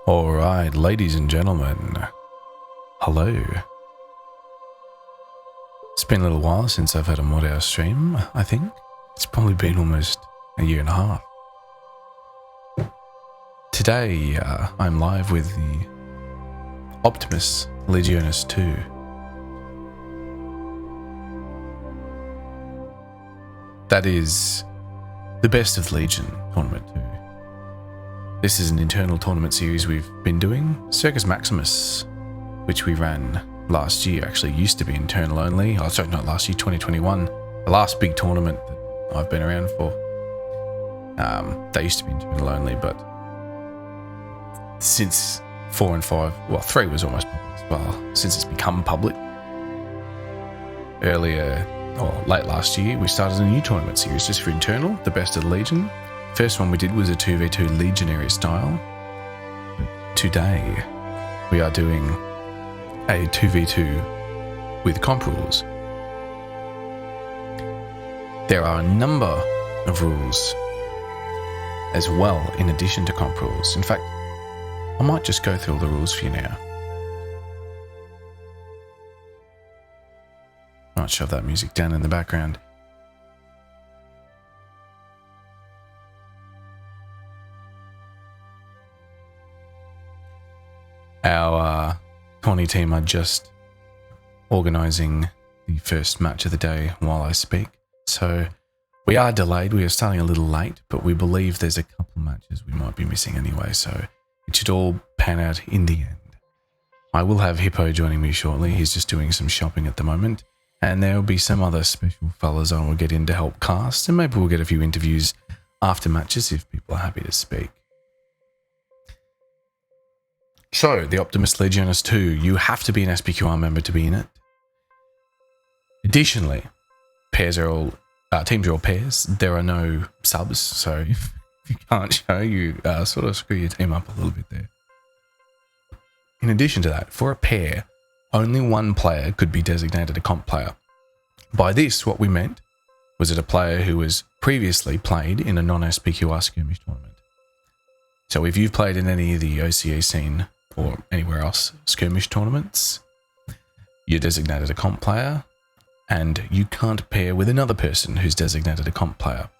Alright, ladies and gentlemen, hello. It's been a little while since I've had a mod hour stream, I think. It's probably been almost a year and a half. Today, I'm live with the Optimus Legionis II. That is the Best of Legion Tournament 2. This is an internal tournament series we've been doing. Circus Maximus, which we ran last year, actually used to be internal only. Oh, sorry, not last year, 2021. The last big tournament that I've been around for. They used to be internal only, but since 4 and 5, well, 3 was almost public as well, since it's become public. Earlier, or late last year, we started a new tournament series just for internal, the Best of the Legion. First one we did was a 2v2 Legionary style. But today, we are doing a 2v2 with comp rules. There are a number of rules as well in addition to comp rules. In fact, I might just go through all the rules for you now. Might shove that music down in the background. Our 20 team are just organising the first match of the day while I speak. So we are delayed. We are starting a little late, but we believe there's a couple matches we might be missing anyway. So it should all pan out in the end. I will have Hippo joining me shortly. He's just doing some shopping at the moment. And there will be some other special fellas I will get in to help cast. And maybe we'll get a few interviews after matches if people are happy to speak. So, the Optimus Legionis II, you have to be an SPQR member to be in it. Additionally, teams are all pairs. There are no subs, so if you can't show, you sort of screw your team up a little bit there. In addition to that, for a pair, only one player could be designated a comp player. By this, what we meant was that a player who was previously played in a non-SPQR skirmish tournament. So if you've played in any of the OCE scene or anywhere else skirmish tournaments, you're designated a comp player, and you can't pair with another person who's designated a comp player.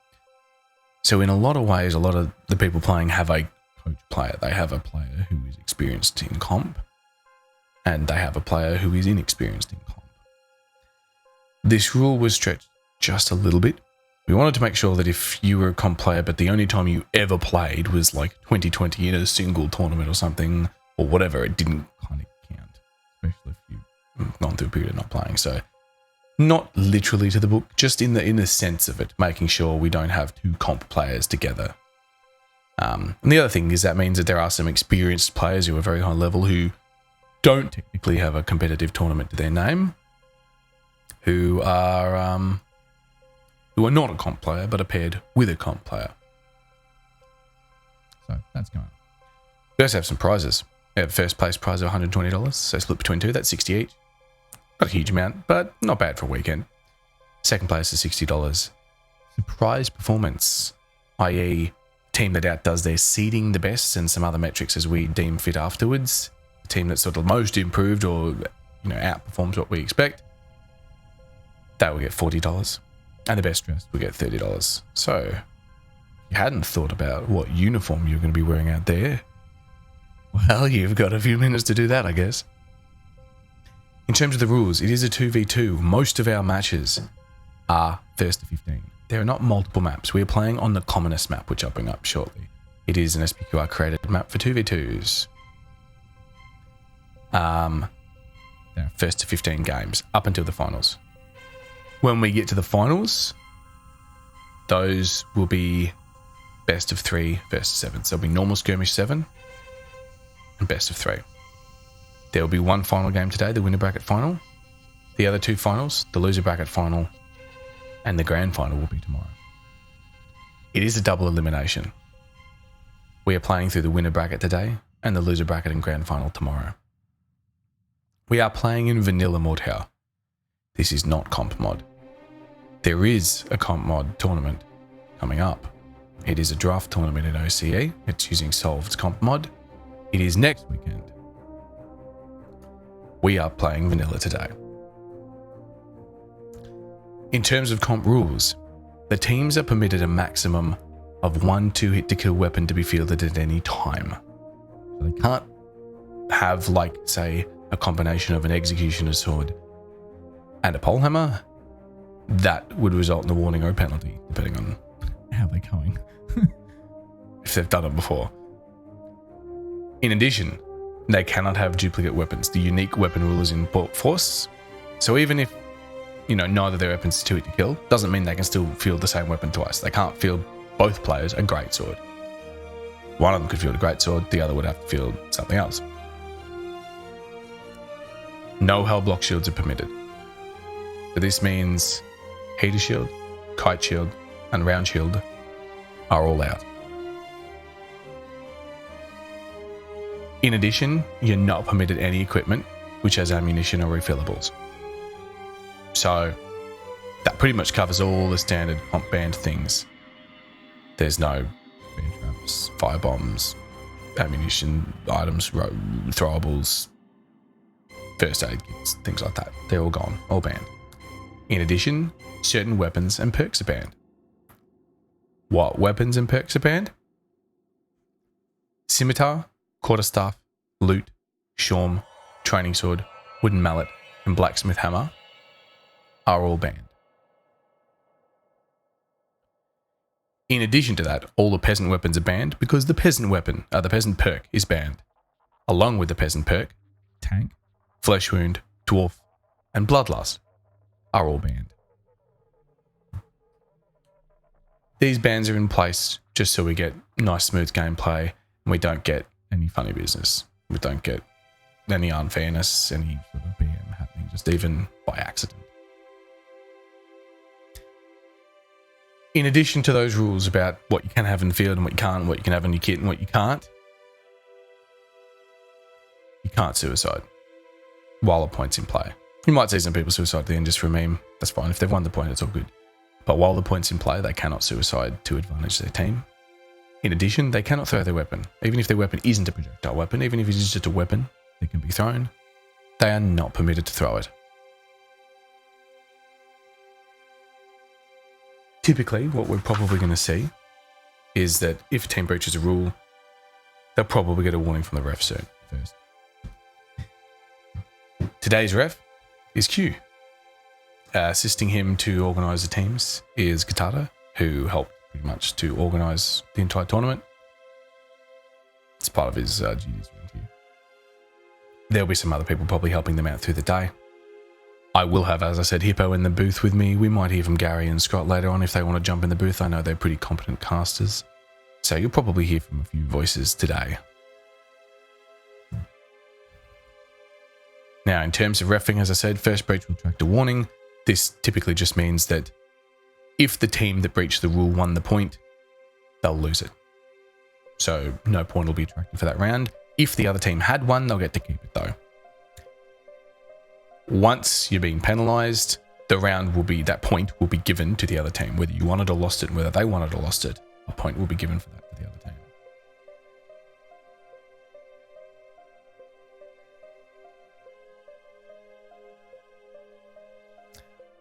So in a lot of ways, a lot of the people playing have a coach player. They have a player who is experienced in comp, and they have a player who is inexperienced in comp. This rule was stretched just a little bit. We wanted to make sure that if you were a comp player, but the only time you ever played was like 2020 in a single tournament or something, or whatever, it didn't kind of count, especially if you've gone through a period of not playing. So not literally to the book, just in the sense of it, making sure we don't have two comp players together. And the other thing is that means that there are some experienced players who are very high level who don't technically have a competitive tournament to their name, who are not a comp player but are paired with a comp player. So that's going on. We also have some prizes. We have first place prize of $120, so split between two, that's 60 each. Not a huge amount, but not bad for a weekend. Second place is $60. Surprise performance, i.e. team that outdoes their seeding the best and some other metrics as we deem fit afterwards. The team that's sort of most improved or outperforms what we expect, that will get $40. And the best dressed will get $30. So if you hadn't thought about what uniform you're going to be wearing out there, well, you've got a few minutes to do that, I guess. In terms of the rules, it is a 2v2. Most of our matches are first to 15. There are not multiple maps. We are playing on the commonest map, which I'll bring up shortly. It is an SPQR created map for 2v2s. First to 15 games, up until the finals. When we get to the finals, those will be best of 3, first to 7. So it'll be normal skirmish 7 and best of 3. There will be one final game today, the winner bracket final. The other two finals, the loser bracket final and the grand final, will be tomorrow. It is a double elimination. We are playing through the winner bracket today and the loser bracket and grand final tomorrow. We are playing in vanilla mod here. This is not comp mod. There is a comp mod tournament coming up. It is a draft tournament in OCE. It's using Solved's comp mod. It is next weekend. We are playing vanilla today. In terms of comp rules, the teams are permitted a maximum of 1 2-hit to kill weapon to be fielded at any time. So they can't have, like, say, a combination of an executioner's sword and a polehammer, that would result in a warning or a penalty, depending on how they're going, if they've done it before. In addition, they cannot have duplicate weapons. The unique weapon rule is in force. So even if, neither their weapons is too weak to kill, doesn't mean they can still field the same weapon twice. They can't field both players a greatsword. One of them could field a greatsword, the other would have to field something else. No hell block shields are permitted. So this means heater shield, kite shield, and round shield are all out. In addition, you're not permitted any equipment which has ammunition or refillables. So that pretty much covers all the standard comp banned things. There's no bear traps, fire bombs, ammunition items, throwables, first aid kits, things like that. They're all gone, all banned. In addition, certain weapons and perks are banned. What weapons and perks are banned? Scimitar, quarterstaff, lute, shawm, training sword, wooden mallet, and blacksmith hammer are all banned. In addition to that, all the peasant weapons are banned because the peasant perk is banned. Along with the peasant perk, tank, flesh wound, dwarf, and bloodlust are all banned. These bans are in place just so we get nice smooth gameplay and we don't get any funny business. We don't get any unfairness, any sort of BM happening, just even by accident. In addition to those rules about what you can have in the field and what you can't, what you can have in your kit and what you can't suicide while a point's in play. You might see some people suicide at the end just for a meme. That's fine. If they've won the point, it's all good. But while the point's in play, they cannot suicide to advantage their team. In addition, they cannot throw their weapon. Even if their weapon isn't a projectile weapon, even if it is just a weapon that can be thrown, they are not permitted to throw it. Typically, what we're probably going to see is that if a team breaches a rule, they'll probably get a warning from the ref soon first. Today's ref is Q. Assisting him to organise the teams is Gatada, who helped pretty much to organise the entire tournament. It's part of his duties around here. There'll be some other people probably helping them out through the day. I will have, as I said, Hippo in the booth with me. We might hear from Gary and Scott later on if they want to jump in the booth. I know they're pretty competent casters. So you'll probably hear from a few voices today. Now, in terms of reffing, as I said, first breach will attract a warning. This typically just means that if the team that breached the rule won the point, they'll lose it. So no point will be attracted for that round. If the other team had won, they'll get to keep it though. Once you're being penalised, that point will be given to the other team. Whether you won it or lost it, whether they won it or lost it, a point will be given for that to the other team.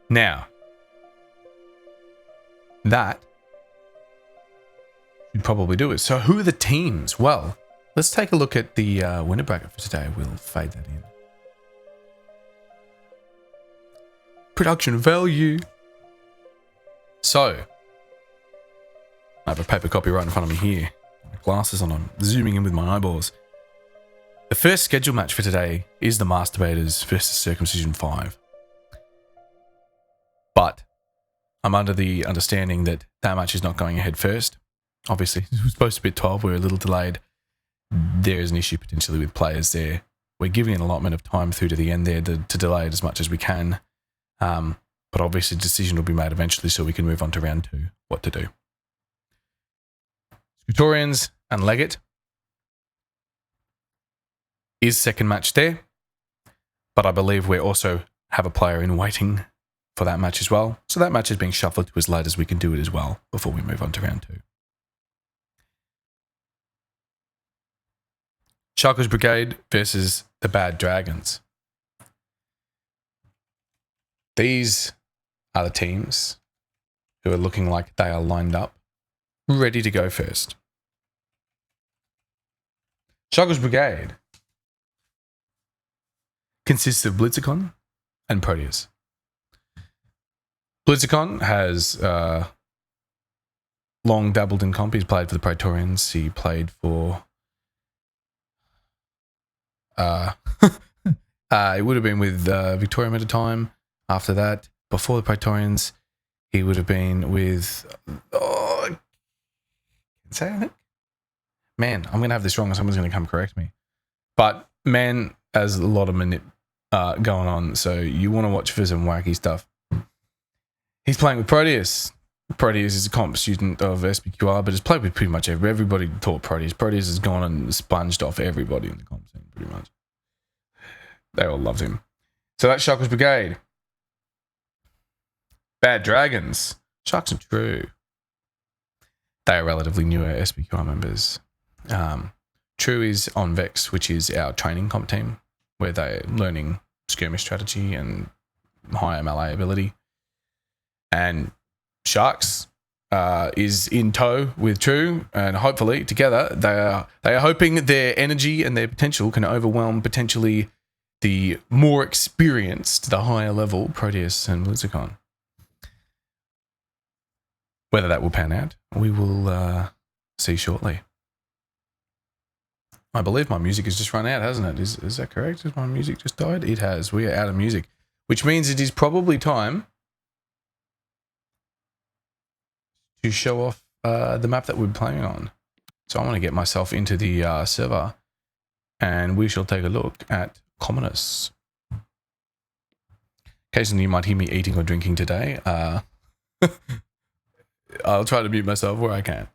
Now, that should probably do it. So who are the teams? Well, let's take a look at the winner bracket for today. We'll fade that in. Production value. So, I have a paper copy right in front of me here. My glasses on, I'm zooming in with my eyeballs. The first scheduled match for today is the Masturbators versus Circumcision 5. But I'm under the understanding that that match is not going ahead first. Obviously, it was supposed to be at 12. We're a little delayed. There is an issue potentially with players there. We're giving an allotment of time through to the end there to delay it as much as we can. But obviously, a decision will be made eventually so we can move on to round 2, what to do. Scriptorians and Legate is second match there. But I believe we also have a player in waiting for that match as well. So that match is being shuffled to as late as we can do it as well before we move on to round 2. Sharko's Brigade versus the Bad Dragons. These are the teams who are looking like they are lined up, ready to go first. Sharko's Brigade consists of Blitzicon and Proteus. Blitzicon has long dabbled in comp. He's played for the Praetorians. He played for... it would have been with Victorium at a time. After that, before the Praetorians, he would have been with... say anything? Man, I'm going to have this wrong and someone's going to come correct me. But man has a lot of going on, so you want to watch for some wacky stuff. He's playing with Proteus. Proteus is a comp student of SPQR, but has played with pretty much everybody taught Proteus. Proteus has gone and sponged off everybody in the comp scene, pretty much. They all loved him. So that's Shark's Brigade. Bad Dragons. Sharks and True. They are relatively newer SPQR members. True is on Vex, which is our training comp team, where they're learning skirmish strategy and high MLA ability. And Sharks is in tow with True, and hopefully together they are hoping their energy and their potential can overwhelm potentially the more experienced, the higher level Proteus and Blizzicon. Whether that will pan out, we will see shortly. I believe my music has just run out, hasn't it? Is that correct? Has my music just died? It has. We are out of music, which means it is probably time to show off the map that we're playing on. So I'm going to get myself into the server, and we shall take a look at Commoners. Occasionally you might hear me eating or drinking today. I'll try to mute myself where I can.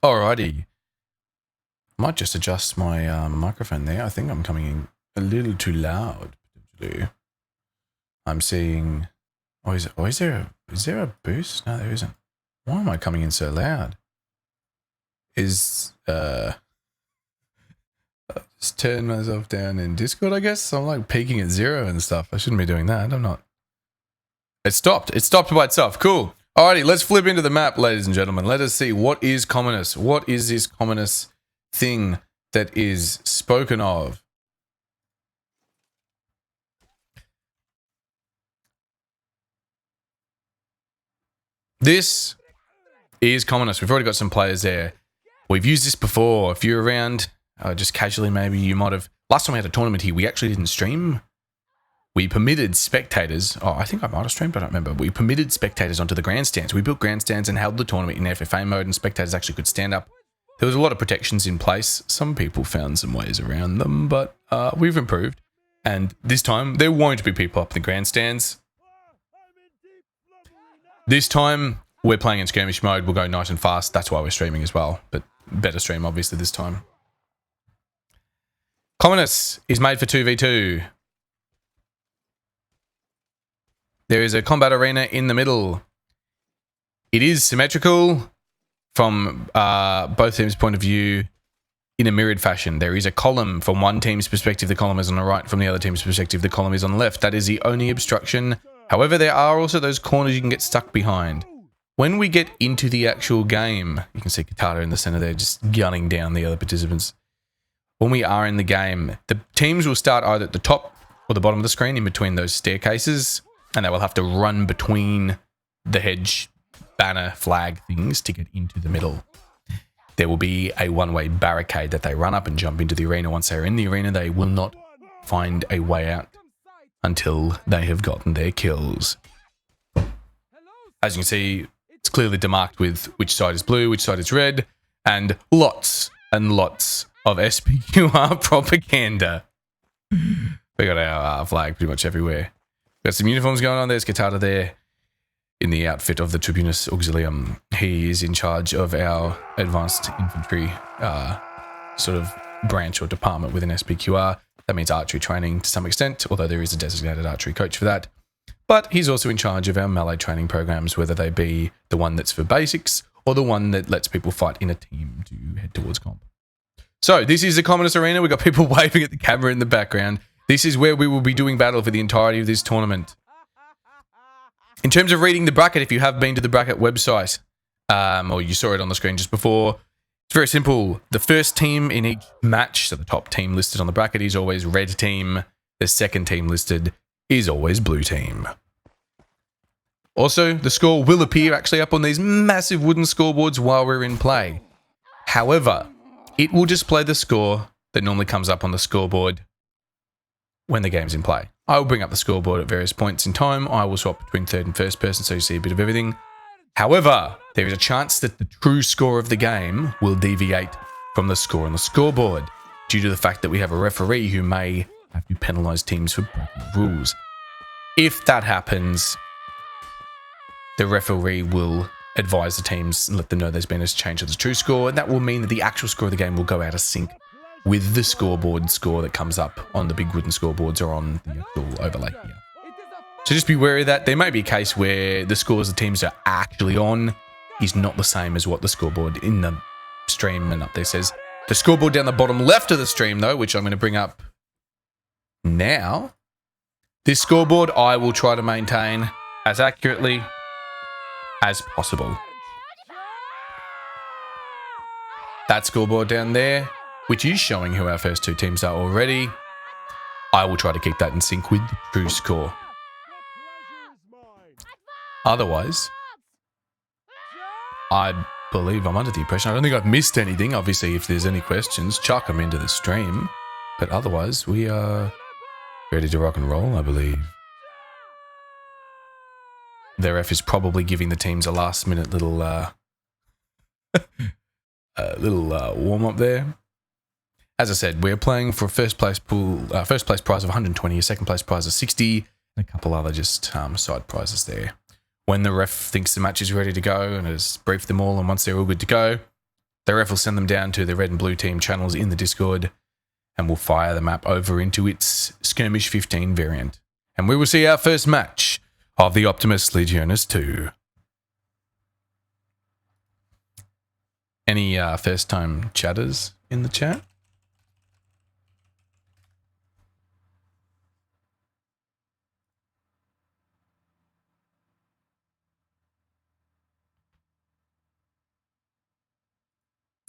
Alrighty. Might just adjust my microphone there. I think I'm coming in a little too loud. Potentially. I'm seeing... is there a boost? No, there isn't. Why am I coming in so loud? Just turn myself down in Discord, I guess. I'm like peaking at 0 and stuff. I shouldn't be doing that. I'm not. It stopped. It stopped by itself. Cool. Alrighty, let's flip into the map, ladies and gentlemen. Let us see what is Commoners. What is this Commoners thing that is spoken of? This is Commoners. We've already got some players there. We've used this before. If you're around, just casually maybe, you might have... Last time we had a tournament here, we actually didn't stream. We permitted spectators... I think I might have streamed, I don't remember. We permitted spectators onto the grandstands. We built grandstands and held the tournament in FFA mode, and spectators actually could stand up. There was a lot of protections in place. Some people found some ways around them, but we've improved. And this time, there won't be people up in the grandstands. This time, we're playing in skirmish mode. We'll go nice and fast. That's why we're streaming as well. But better stream, obviously, this time. Commoners is made for 2v2. There is a combat arena in the middle. It is symmetrical from both teams' point of view in a mirrored fashion. There is a column from one team's perspective. The column is on the right. From the other team's perspective, the column is on the left. That is the only obstruction. However, there are also those corners you can get stuck behind. When we get into the actual game, you can see Katata in the center there just gunning down the other participants. When we are in the game, the teams will start either at the top or the bottom of the screen in between those staircases, and they will have to run between the hedge, banner, flag things to get into the middle. There will be a one-way barricade that they run up and jump into the arena. Once they're in the arena, they will not find a way out until they have gotten their kills. As you can see, it's clearly demarked with which side is blue, which side is red, and lots of SPQR propaganda. We got our flag pretty much everywhere. Got some uniforms going on. There's Katata there in the outfit of the Tribunus Auxilium. He is in charge of our advanced infantry sort of branch or department within SPQR. That means archery training to some extent, although there is a designated archery coach for that. But he's also in charge of our melee training programs, whether they be the one that's for basics or the one that lets people fight in a team to head towards comp. So this is the Communist Arena. We've got people waving at the camera in the background. This is where we will be doing battle for the entirety of this tournament. In terms of reading the bracket, if you have been to the bracket website, or you saw it on the screen just before, it's very simple. The first team in each match, so the top team listed on the bracket, is always red team. The second team listed is always blue team. Also, the score will appear actually up on these massive wooden scoreboards while we're in play. However, it will display the score that normally comes up on the scoreboard when the game's in play. I will bring up the scoreboard at various points in time. I will swap between third and first person so you see a bit of everything. However, there is a chance that the true score of the game will deviate from the score on the scoreboard due to the fact that we have a referee who may have to penalise teams for breaking rules. If that happens, the referee will advise the teams and let them know there's been a change of the true score, and that will mean that the actual score of the game will go out of sync with the scoreboard score that comes up on the big wooden scoreboards or on the actual overlay here. So just be wary of that. There may be a case where the scores the teams are actually on is not the same as what the scoreboard in the stream and up there says. The scoreboard down the bottom left of the stream though, which I'm going to bring up now, this scoreboard I will try to maintain as accurately as possible. That scoreboard down there, which is showing who our first two teams are already, I will try to keep that in sync with the true score. Otherwise, I believe I'm under the impression, I don't think I've missed anything. Obviously, if there's any questions, chuck them into the stream. But otherwise, we are ready to rock and roll, I believe. The ref is probably giving the teams a last-minute little warm-up there. As I said, we're playing for first place prize of 120, a second place prize of 60, and a couple other just side prizes there. When the ref thinks the match is ready to go and has briefed them all, and once they're all good to go, the ref will send them down to the red and blue team channels in the Discord, and we'll fire the map over into its Skirmish 15 variant. And we will see our first match of the OPTIMVS LEGIONIS II. Any first-time chatters in the chat?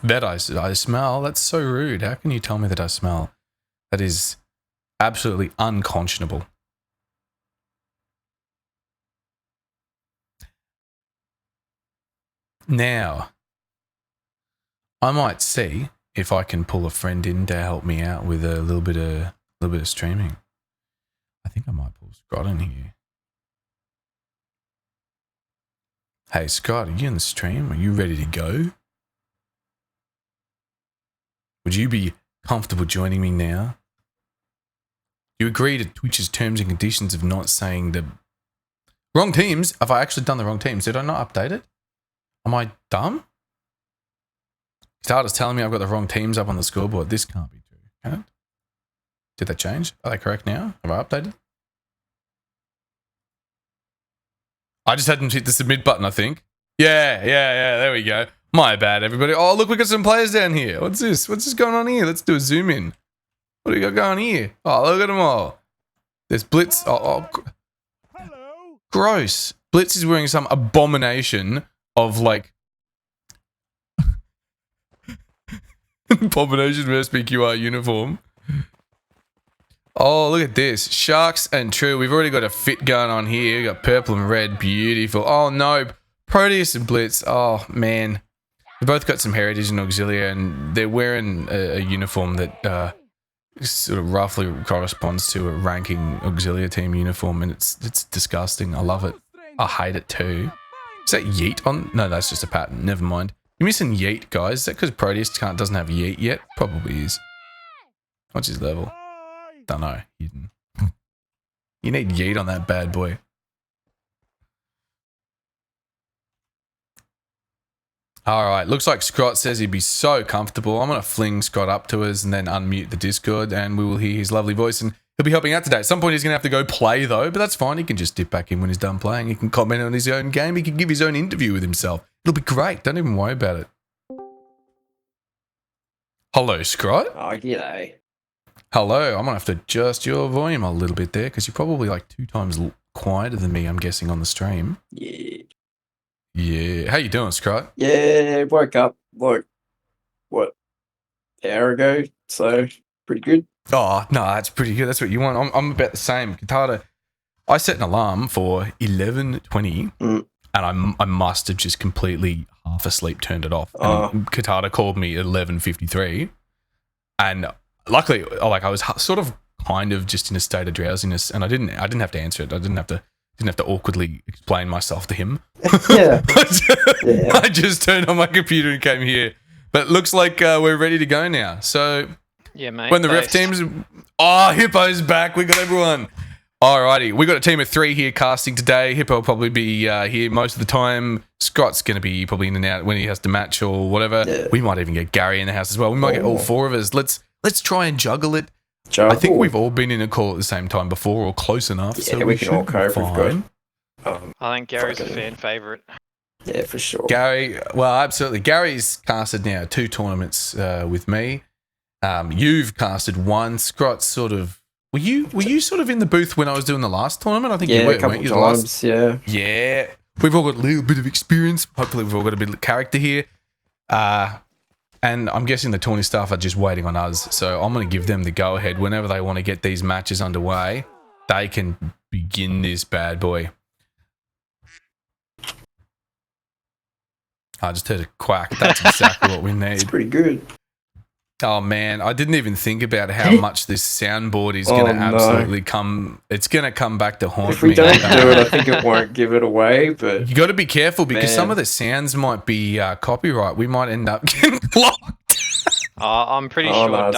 That I smell? That's so rude. How can you tell me that I smell? That is absolutely unconscionable. Now, I might see if I can pull a friend in to help me out with a little bit of streaming. I think I might pull Scott in here. Hey Scott, are you in the stream? Are you ready to go? Would you be comfortable joining me now? You agree to Twitch's terms and conditions of not saying the wrong teams? Have I actually done the wrong teams? Did I not update it? Am I dumb? Starter's telling me I've got the wrong teams up on the scoreboard. This can't be true, can it? Did that change? Are they correct now? Have I updated? I just hadn't hit the submit button, I think. Yeah, there we go. My bad, everybody. Oh, look, we got some players down here. What's this? What's this going on here? Let's do a zoom in. What do we got going here? Oh, look at them all. There's Blitz. Oh, gross. Blitz is wearing some abomination of like abomination versus PQR uniform. Oh, look at this. Sharks and True. We've already got a fit going on here. We got purple and red. Beautiful. Oh, no. Proteus and Blitz. Oh, man. They both got some heritage in Auxilia, and they're wearing a uniform that sort of roughly corresponds to a ranking Auxilia team uniform, and it's disgusting. I love it. I hate it too. Is that Yeet on? No, that's just a pattern. Never mind. You're missing Yeet, guys. Is that because Proteus doesn't have Yeet yet? Probably is. What's his level? Don't know. Hidden. You need Yeet on that bad boy. All right. Looks like Scott says he'd be so comfortable. I'm going to fling Scott up to us and then unmute the Discord, and we will hear his lovely voice, and he'll be helping out today. At some point, he's going to have to go play, though, but that's fine. He can just dip back in when he's done playing. He can comment on his own game. He can give his own interview with himself. It'll be great. Don't even worry about it. Hello, Scott. Oh, g'day. Hello. I'm going to have to adjust your volume a little bit there because you're probably like 2 times quieter than me, I'm guessing, on the stream. Yeah. Yeah. How you doing, Scott? Yeah, woke up like, what, an hour ago, so pretty good. Oh, no, that's pretty good. That's what you want. I'm about the same. Katata, I set an alarm for 11:20, and I must have just completely half asleep turned it off. And Katata called me at 11:53, and luckily, like, I was sort of kind of just in a state of drowsiness, and I didn't have to answer it. I didn't have to awkwardly explain myself to him. Yeah. I just turned on my computer and came here. But it looks like we're ready to go now. So yeah, mate. When the ref teams, Hippo's back. We got everyone. Alrighty, we got a team of 3 here casting today. Hippo will probably be here most of the time. Scott's going to be probably in and out when he has to match or whatever. Yeah. We might even get Gary in the house as well. We might get all 4 of us. Let's try and juggle it. I think we've all been in a call at the same time before or close enough. Yeah, so we can all cope. Fine. I think Gary's a fan favourite. Yeah, for sure. Gary, well, absolutely. Gary's casted now 2 tournaments with me. You've casted 1. Scott sort of. Were you sort of in the booth when I was doing the last tournament? I think you were, a couple times, yeah. Yeah. We've all got a little bit of experience. Hopefully we've all got a bit of character here. And I'm guessing the tourney staff are just waiting on us. So I'm going to give them the go-ahead. Whenever they want to get these matches underway, they can begin this bad boy. I just heard a quack. That's exactly what we need. It's pretty good. Oh, man. I didn't even think about how much this soundboard is going to absolutely come. It's going to come back to haunt me. If we don't do it, I think it won't give it away. But you got to be careful because some of the sounds might be copyright. We might end up getting blocked. I'm pretty sure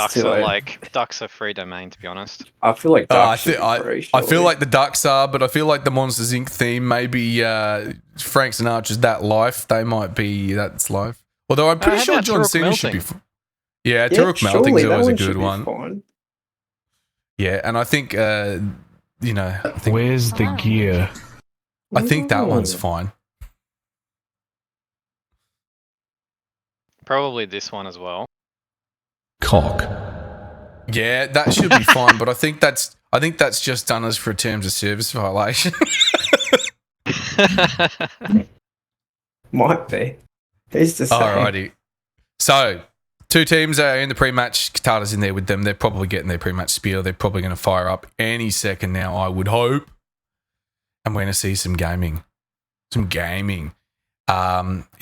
ducks are free domain, to be honest. I feel like ducks I feel like the ducks are, but I feel like the Monsters Inc. theme, maybe Frank Sinatra's That Life, they might be That's Life. Although I'm pretty sure John Cena should be... Yeah, Turok Melting's always a good one. Fine. Yeah, and I think, Where's the gear? I think that one's fine. Probably this one as well. Cock. Yeah, that should be fine, but I think that's just done us for a terms of service violation. Might be. Who's to say? Alrighty. So, 2 teams are in the pre-match. Katata's in there with them. They're probably getting their pre-match spiel. They're probably going to fire up any second now, I would hope. And we're going to see some gaming. Is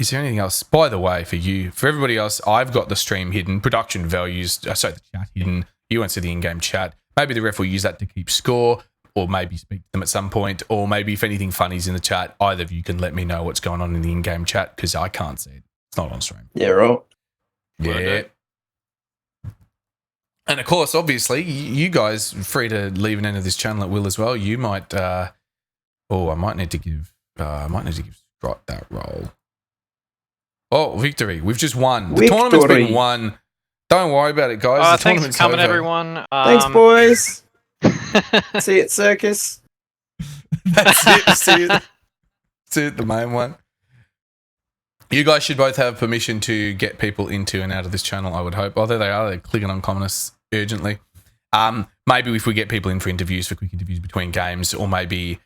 there anything else? By the way, for everybody else, I've got the stream hidden, production values, the chat hidden. You won't see the in-game chat. Maybe the ref will use that to keep score, or maybe speak to them at some point, or maybe if anything funny's in the chat, either of you can let me know what's going on in the in-game chat because I can't see it. It's not on stream. Yeah, right. Yeah. And of course, obviously, you guys are free to leave an end of this channel at will as well. You might. I might need to give Scott that role. Oh, victory! We've just won. The tournament's been won. Don't worry about it, guys. The thanks for coming, everyone. Thanks, boys. See you at Circus. That's it. See you at the main one. You guys should both have permission to get people into and out of this channel, I would hope. Oh, there they are. They're clicking on communists urgently. Maybe if we get people in for interviews, for quick interviews between games, or maybe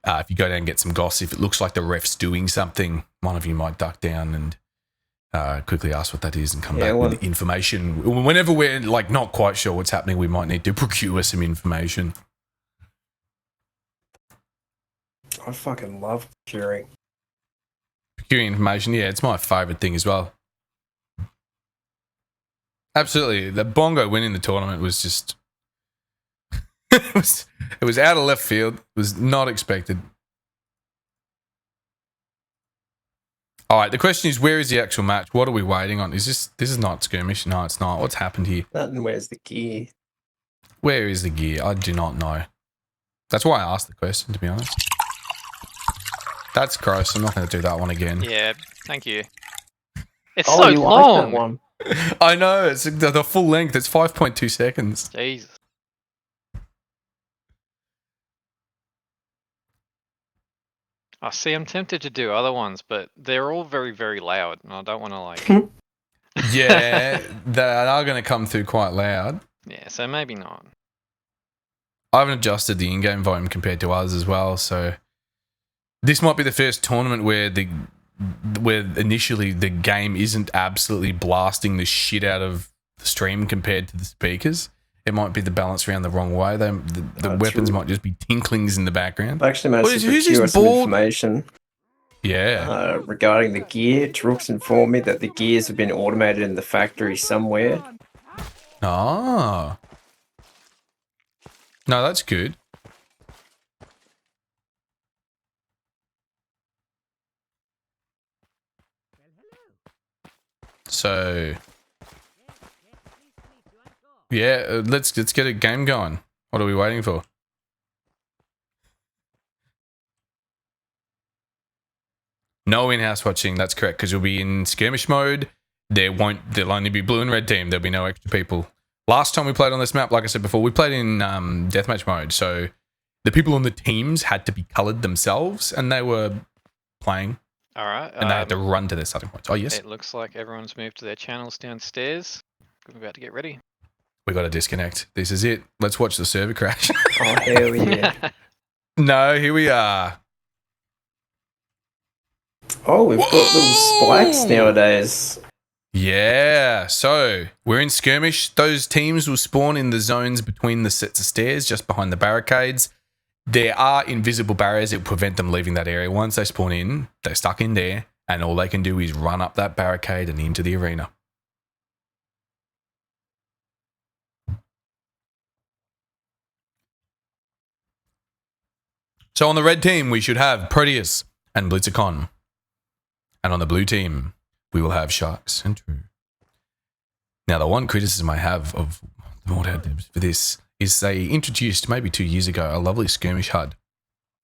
if you go down and get some goss, if it looks like the ref's doing something, one of you might duck down and quickly ask what that is and come back with the information. Whenever we're not quite sure what's happening, we might need to procure some information. I fucking love procuring. Procuring information, yeah, it's my favourite thing as well. Absolutely. The Bongo winning the tournament was just... it was out of left field. It was not expected. All right, the question is, where is the actual match? What are we waiting on? This is not skirmish? No, it's not. What's happened here? Nothing. Where's the gear? Where is the gear? I do not know. That's why I asked the question, to be honest. That's gross. I'm not going to do that one again. Yeah, thank you. It's Oh, so you long. like that one? I know. It's the full length. It's 5.2 seconds. Jesus. I see. I'm tempted to do other ones, but they're all very, very loud, and I don't want to like. Yeah, they are going to come through quite loud. Yeah, so maybe not. I haven't adjusted the in-game volume compared to others as well, so this might be the first tournament where initially the game isn't absolutely blasting the shit out of the stream compared to the speakers. It might be the balance around the wrong way. The weapons might just be tinklings in the background. I actually managed to procure some information. Yeah. Regarding the gear, Trooks informed me that the gears have been automated in the factory somewhere. Ah. No, that's good. So, yeah, let's get a game going. What are we waiting for? No in-house watching. That's correct, because you'll be in skirmish mode. There'll only be blue and red team. There'll be no extra people. Last time we played on this map, like I said before, we played in deathmatch mode. So the people on the teams had to be coloured themselves, and they were playing. All right. And they had to run to their starting points. Oh, yes. It looks like everyone's moved to their channels downstairs. We're about to get ready. We got to disconnect. This is it. Let's watch the server crash. Oh, hell yeah. No, here we are. Oh, we've got little spikes nowadays. Yeah, so we're in skirmish. Those teams will spawn in the zones between the sets of stairs, just behind the barricades. There are invisible barriers that will prevent them leaving that area. Once they spawn in, they're stuck in there, and all they can do is run up that barricade and into the arena. So on the red team, we should have Proteus and Blitzercon. And on the blue team, we will have Sharks and True. Now, the one criticism I have of the Mortal Devs for this is they introduced maybe 2 years ago a lovely skirmish HUD.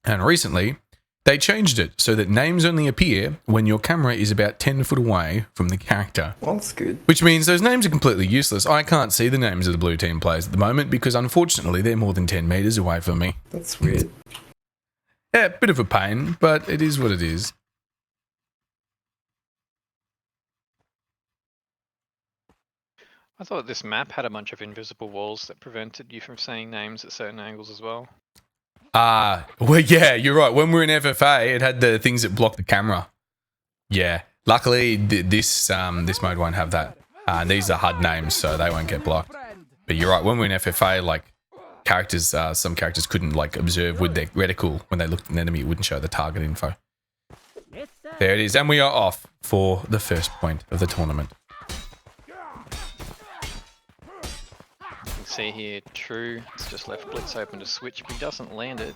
And recently, they changed it so that names only appear when your camera is about 10 foot away from the character. Well, that's good. Which means those names are completely useless. I can't see the names of the blue team players at the moment because unfortunately they're more than 10 meters away from me. That's weird. Yeah, bit of a pain, but it is what it is. I thought this map had a bunch of invisible walls that prevented you from saying names at certain angles as well. Well, yeah, you're right. When we're in FFA, it had the things that block the camera. Yeah. Luckily, this mode won't have that. These are HUD names, so they won't get blocked. But you're right. When we're in FFA, like characters, some characters couldn't like observe with their reticle when they looked at an enemy. It wouldn't show the target info. There it is, and we are off for the first point of the tournament. You can see here, True, it's just left Blitz open to switch, but he doesn't land it.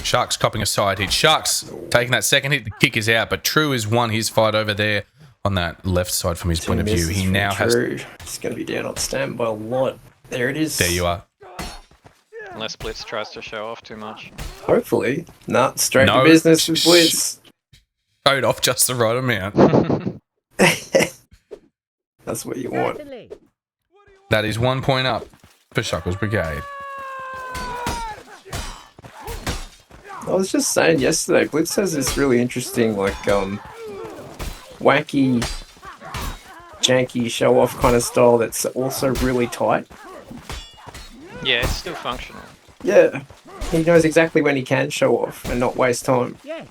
Sharks copping a side hit. Sharks taking that second hit. The kick is out, but True has won his fight over there on that left side from his point of view. He now has... It's going to be down on stand by a lot. There it is. There you are. Unless Blitz tries to show off too much. Hopefully. Nah, straight to business with Blitz. Showed off just the right amount. That's what you want. That is 1 point up for Shuckle's Brigade. I was just saying yesterday, Blitz has this really interesting, like, wacky, janky, show-off kind of style that's also really tight. Yeah, it's still functional. Yeah, he knows exactly when he can show off and not waste time. Yeah.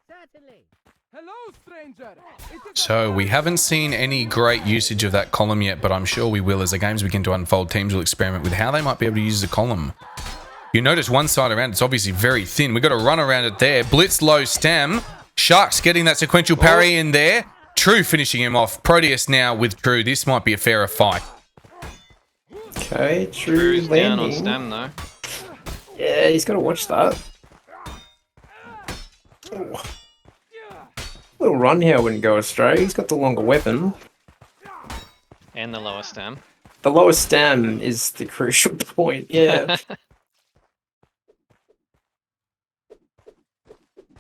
Certainly. Hello, stranger. So we haven't seen any great usage of that column yet, but I'm sure we will as the games begin to unfold. Teams will experiment with how they might be able to use the column. You notice one side around, it's obviously very thin. We've got to run around it there. Blitz low stem. Sharks getting that sequential parry in there. True finishing him off. Proteus now with True. This might be a fairer fight. Okay, true Drew's down on landing. stam though. Yeah, he's got to watch that. Ooh. Little run here wouldn't go astray. He's got the longer weapon. And the lower stam. The lowest stam is the crucial point. Yeah.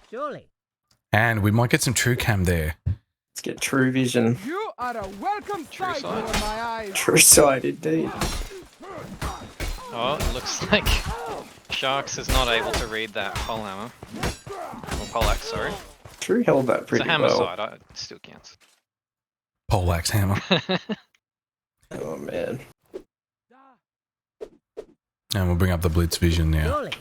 Surely. And we might get some true cam there. Let's get true vision. You are a welcome True sight sight. before my eyes. True sight, indeed. Oh, it looks like Sharks is not able to read that polehammer. Or poleaxe, sorry. True held that It's pretty a hammer well. side, it still counts. Poleaxe hammer. Oh man. And we'll bring up the blitz vision now. Surely.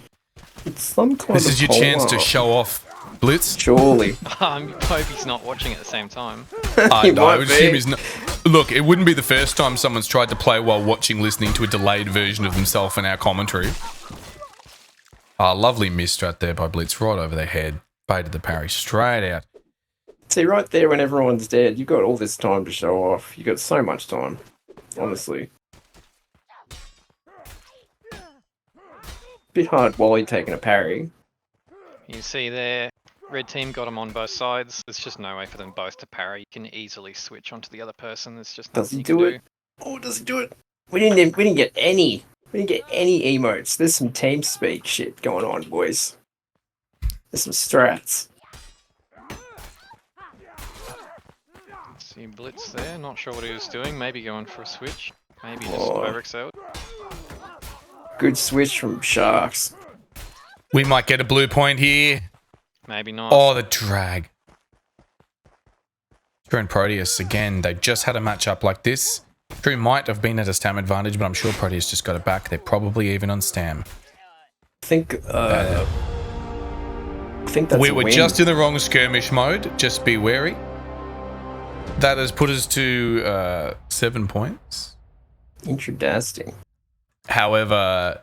It's some kind This of is your chance to pole-up. show off blitz. Surely. I hope he's not watching at the same time. I He know, I might would assume be. he's not. Look, it wouldn't be the first time someone's tried to play while watching, listening to a delayed version of themselves in our commentary. Lovely miss strat there by Blitz, right over their head. Baited the parry straight out. See, right there when everyone's dead, you've got all this time to show off. You've got so much time. Honestly. Bit hard Wally taking a parry. You see there, red team got him on both sides. There's just no way for them both to parry. You can easily switch onto the other person. There's just Does nothing he you can do it? Oh, does he do it? We didn't get any. We didn't get any emotes. There's some team speak shit going on, boys. There's some strats. See Blitz there, not sure what he was doing. Maybe going for a switch. Maybe just Oh. overexcelled. Good switch from Sharks. We might get a blue point here. Maybe not. Oh, the drag. True and Proteus, again, they just had a matchup like this. True might have been at a stam advantage, but I'm sure Proteus just got it back. They're probably even on stam. I think that's We a were win. just in the wrong skirmish mode. Just be wary. That has put us to 7 points. Interesting. However,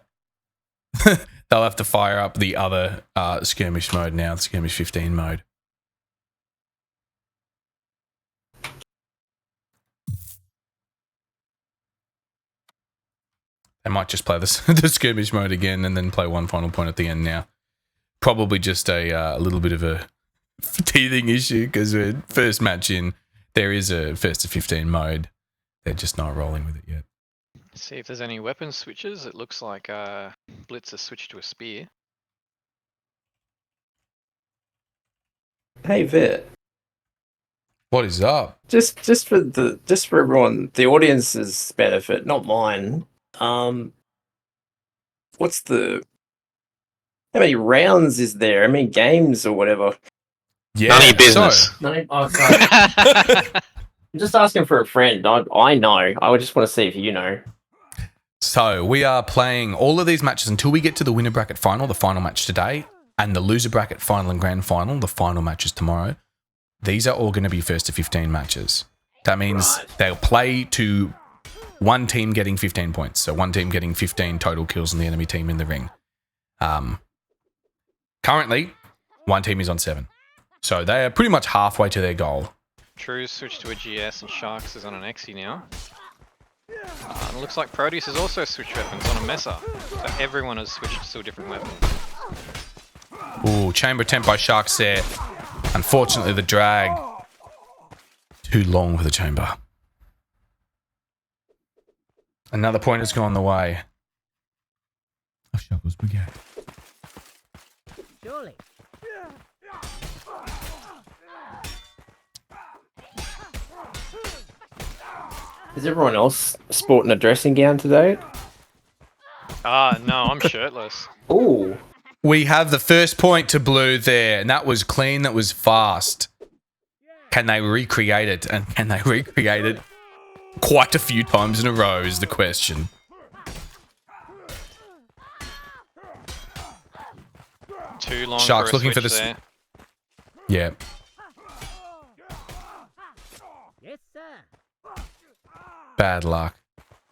they'll have to fire up the other skirmish mode now, the skirmish 15 mode. They might just play the skirmish mode again and then play one final point at the end now. Probably just a little bit of a teething issue because we're first match in. There is a first to 15 mode. They're just not rolling with it yet. See if there's any weapon switches. It looks like Blitz has switched to a spear. Hey Vet, What is up? just for everyone, the audience's benefit, not mine. What's the how many rounds is there? How many games or whatever? Yeah, None of your business. No, oh, sorry. I'm just asking for a friend. I know. I would just want to see if you know. So we are playing all of these matches until we get to the winner bracket final, the final match today, and the loser bracket final and grand final, the final matches tomorrow. These are all going to be first to 15 matches. That means they'll play to one team getting 15 points. So one team getting 15 total kills on the enemy team in the ring. Currently, one team is on 7. So they are pretty much halfway to their goal. True's switched to a GS and Sharks is on an XE now. And it looks like Proteus has also switched weapons on a Messer. So everyone has switched to a different weapon. Ooh, chamber attempt by Sharks there. Unfortunately, the drag. Too long for the chamber. Another point has gone the way of Shuckle's Brigade. Surely. Is everyone else sporting a dressing gown today? No, I'm shirtless. Ooh. We have the first point to blue there, and that was clean, that was fast. Can they recreate it? And can they recreate it quite a few times in a row is the question. Too long Sharks for a looking for switch the there. Yeah. Yes, sir. Bad luck.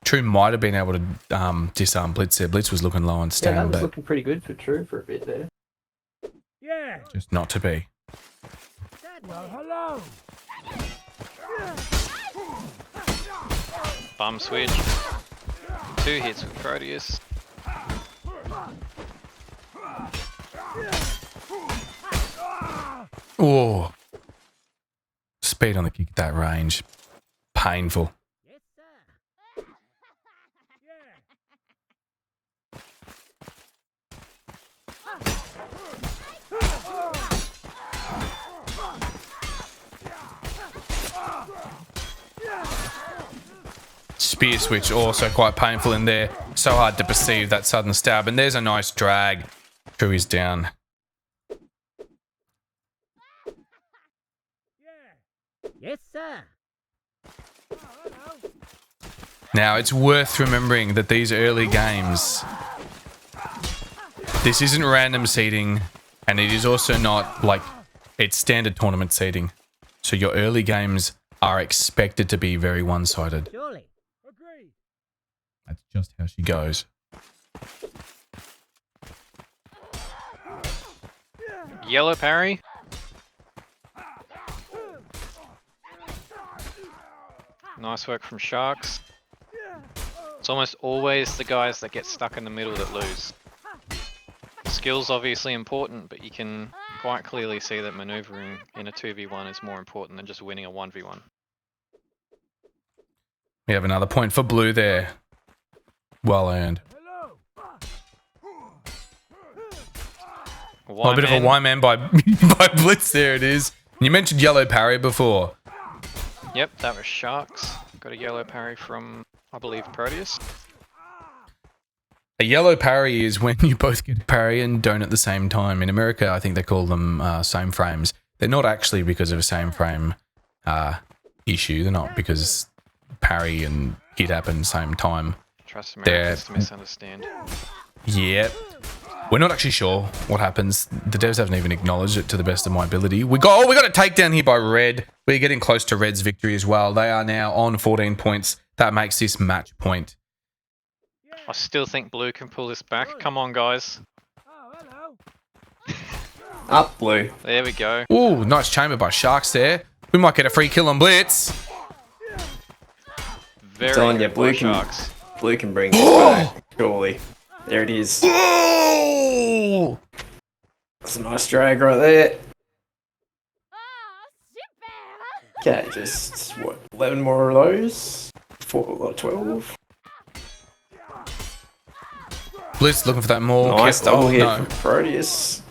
True might have been able to disarm Blitz there. Blitz was looking low on Yeah, that stand, was but looking pretty good for True for a bit there. Yeah. just not to be. Well, hello. Bum switch. 2 hits with Proteus. Oh. Speed on the kick at that range. Painful. Yes, sir. Spear switch also quite painful in there. So hard to perceive that sudden stab. And there's a nice drag. Crew is down. Yes, sir. Now, it's worth remembering that these early games, this isn't random seeding, and it is also not like it's standard tournament seeding. So your early games are expected to be very one-sided. Surely. Agreed. That's just how she goes. Yellow parry. Nice work from Sharks. It's almost always the guys that get stuck in the middle that lose. Skill's obviously important, but you can quite clearly see that maneuvering in a 2v1 is more important than just winning a 1v1. We have another point for blue there. Well earned. Hello. A bit of a Y-man by, by Blitz, there it is. You mentioned yellow parry before. Yep, that was Sharks. Got a yellow parry from, I believe, Proteus. A yellow parry is when you both get a parry and don't at the same time. In America, I think they call them same frames. They're not actually because of a same frame issue. They're not because parry and hit happen at the same time. Trust Americans to misunderstand. Yeah. We're not actually sure what happens. The devs haven't even acknowledged it to the best of my ability. We got a takedown here by Red. We're getting close to Red's victory as well. They are now on 14 points. That makes this match point. I still think blue can pull this back. Come on, guys. Oh, hello. Up blue. There we go. Ooh, nice chamber by Sharks there. We might get a free kill on Blitz. Very Telling you, good blue by can- Sharks. Blue can bring this back. Surely. There it is. Oh! That's a nice drag right there. Okay, just what, 11 more of those? 12. Blitz looking for that more. Nice double hit no. from Proteus.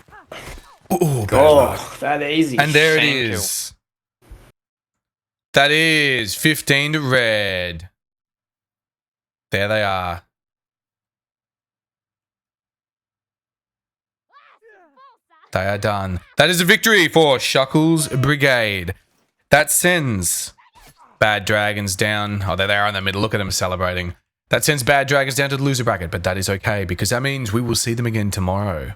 Ooh, bad luck. Oh, that easy. And there it Shame is. That is 15 to Red. There they are. They are done. That is a victory for Shuckles Brigade. That sends Bad Dragons down. Oh, there they are in the middle. Look at them celebrating. That sends Bad Dragons down to the loser bracket, but that is okay because that means we will see them again tomorrow,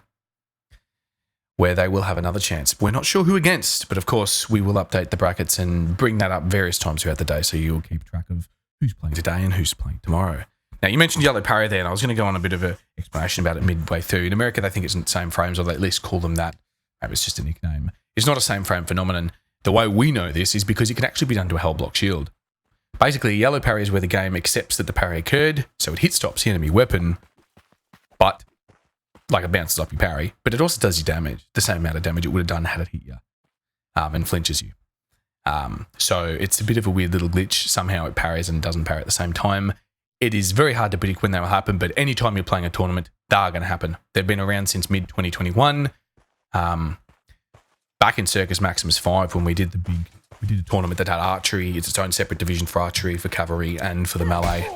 where they will have another chance. We're not sure who against, but of course we will update the brackets and bring that up various times throughout the day so you'll keep track of who's playing today and who's playing tomorrow. Now, you mentioned yellow parry there, and I was going to go on a bit of an explanation about it midway through. In America, they think it's in the same frames, or they at least call them that. Maybe it's just a nickname. It's not a same frame phenomenon. The way we know this is because it can actually be done to a hell block shield. Basically, a yellow parry is where the game accepts that the parry occurred, so it hit stops the enemy weapon, but like it bounces off your parry, but it also does you damage, the same amount of damage it would have done had it hit you, and flinches you. So it's a bit of a weird little glitch. Somehow it parries and doesn't parry at the same time. It is very hard to predict when they will happen, but anytime you're playing a tournament, they are going to happen. They've been around since mid-2021. Back in Circus Maximus 5, when we did a tournament that had archery. It's its own separate division for archery, for cavalry, and for the melee.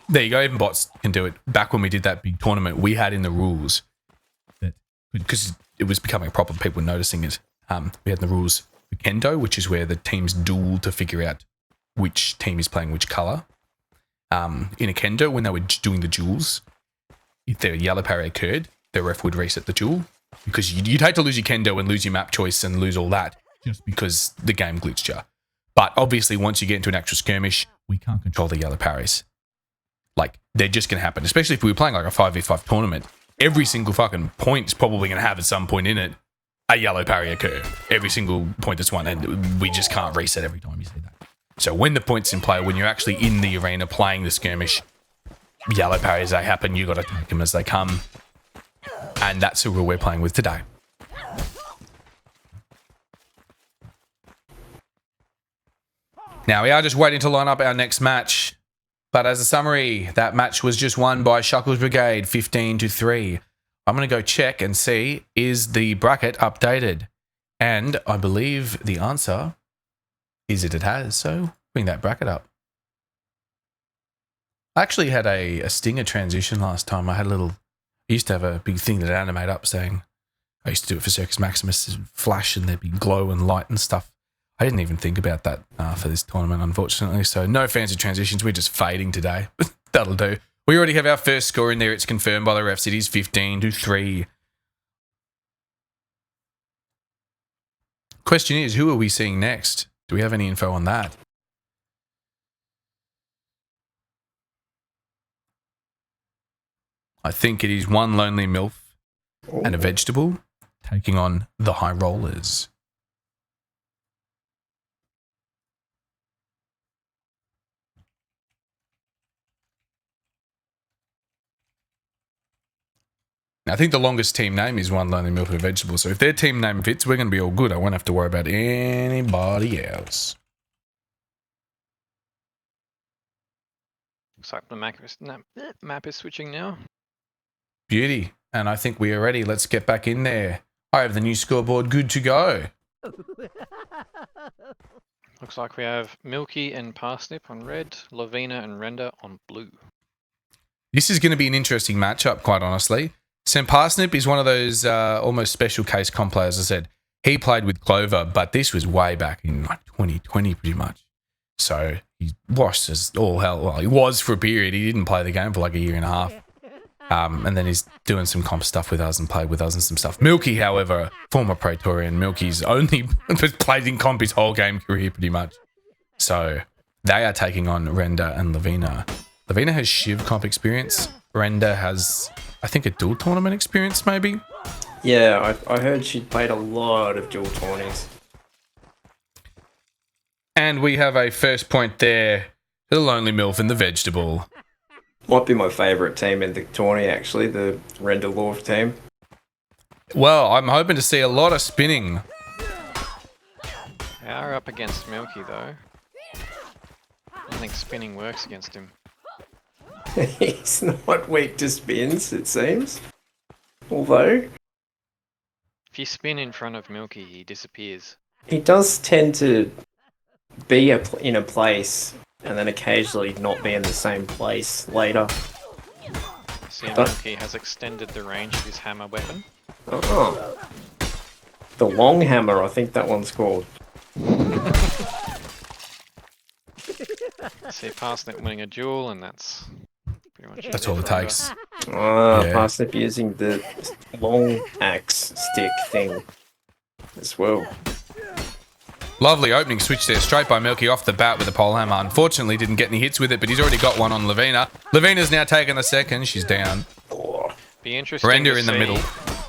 There you go, even bots can do it. Back when we did that big tournament, we had in the rules that, because it was becoming a problem, people were noticing it, we had in the rules for Kendo, which is where the teams duel to figure out which team is playing which colour. In a Kendo, when they were doing the duels, if their yellow parry occurred, the ref would reset the duel, because you'd hate to lose your Kendo and lose your map choice and lose all that just because the game glitched you. But obviously, once you get into an actual skirmish, we can't control the yellow parries. Like, they're just going to happen, especially if we were playing like a 5v5 tournament. Every single fucking point is probably going to have at some point in it a yellow parry occur. Every single point that's won, and we just can't reset every time you see that. So when the point's in play, when you're actually in the arena playing the skirmish, yellow parries, they happen. You got to take them as they come. And that's the rule we're playing with today. Now, we are just waiting to line up our next match. But as a summary, that match was just won by Shuckles Brigade, 15-3. I'm going to go check and see, is the bracket updated? And I believe the answer is that it has. So bring that bracket up. I actually had a stinger transition last time. I used to have a big thing that I'd animate up saying, I used to do it for Circus Maximus, flash and there'd be glow and light and stuff. I didn't even think about that for this tournament, unfortunately. So no fancy transitions. We're just fading today. That'll do. We already have our first score in there. It's confirmed by the refs. It is 15-3. Question is, who are we seeing next? Do we have any info on that? I think it is one lonely MILF and a vegetable taking on the High Rollers. I think the longest team name is one lonely milk and a vegetable. So if their team name fits, we're going to be all good. I won't have to worry about anybody else. Looks like the map is switching now. Beauty. And I think we are ready. Let's get back in there. I have the new scoreboard good to go. Looks like we have Milky and Parsnip on red, Lavina and Render on blue. This is going to be an interesting matchup, quite honestly. Sam Parsnip is one of those almost special case comp players. As I said, he played with Clover, but this was way back in like 2020 pretty much. So he washed us all hell. Well, he was for a period. He didn't play the game for like a year and a half. And then he's doing some comp stuff with us and played with us and some stuff. Milky, however, former Praetorian, Milky's only played in comp his whole game career pretty much. So they are taking on Render and Lavina. Lavina has Shiv comp experience. Render has, I think, a dual tournament experience maybe. Yeah, I heard she'd played a lot of dual tourneys. And we have a first point there. The Lonely MILF and the Vegetable. Might be my favourite team in the tourney, actually, the Render Lorf team. Well, I'm hoping to see a lot of spinning. They are up against Milky though. I think spinning works against him. He's not weak to spins, it seems. Although, If you spin in front of Milky, he disappears. he does tend to be in a place and then occasionally not be in the same place later. See, Milky has extended the range of his hammer weapon. Oh. The long hammer, I think that one's called. See Parsnip winning a duel, and that's pretty much That's all it takes. Ah, Parsnip using the long axe stick thing as well. Lovely opening switch there, straight by Milky off the bat with the pole hammer. Unfortunately, didn't get any hits with it, but he's already got one on Lavina. Lavina's now taken the second. She's down. Be interesting Render to in the see, middle.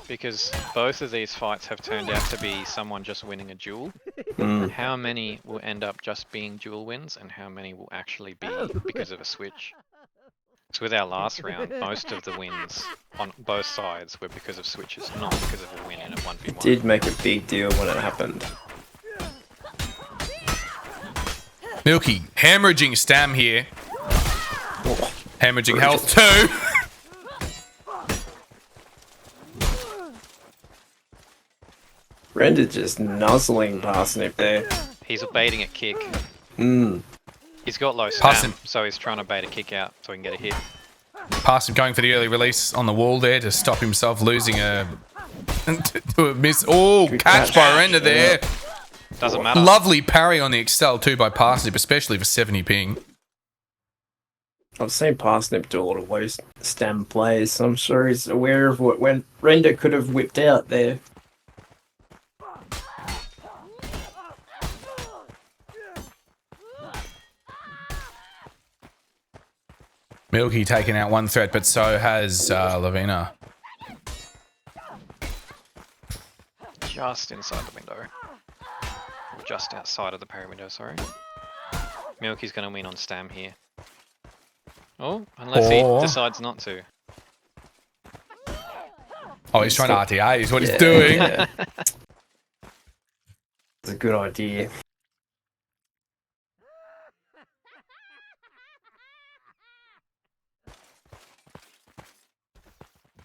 because both of these fights have turned out to be someone just winning a duel. How many will end up just being duel wins, and how many will actually be because of a switch? So with our last round, most of the wins on both sides were because of switches, not because of a win in a 1v1. Did make a big deal when it happened. Milky, hemorrhaging Stam here. Hemorrhaging health too. Render just nuzzling Parsnip there. He's baiting a kick. He's got low Parsnip. stam, so he's trying to bait a kick out so he can get a hit. Parsnip going for the early release on the wall there to stop himself losing a to a miss. Oh, catch by Render there. Doesn't matter. Lovely parry on the Excel too by Parsnip, especially for 70 ping. I've seen Parsnip do a lot of low stam plays, so I'm sure he's aware of what when Render could have whipped out there. Milky taking out one threat, but so has Lavina. Just inside the window. Or just outside of the parry window, sorry. Milky's going to win on stam here. Oh, unless Or- he decides not to. Oh, he's trying to RTA is what he's doing. Yeah. It's a good idea.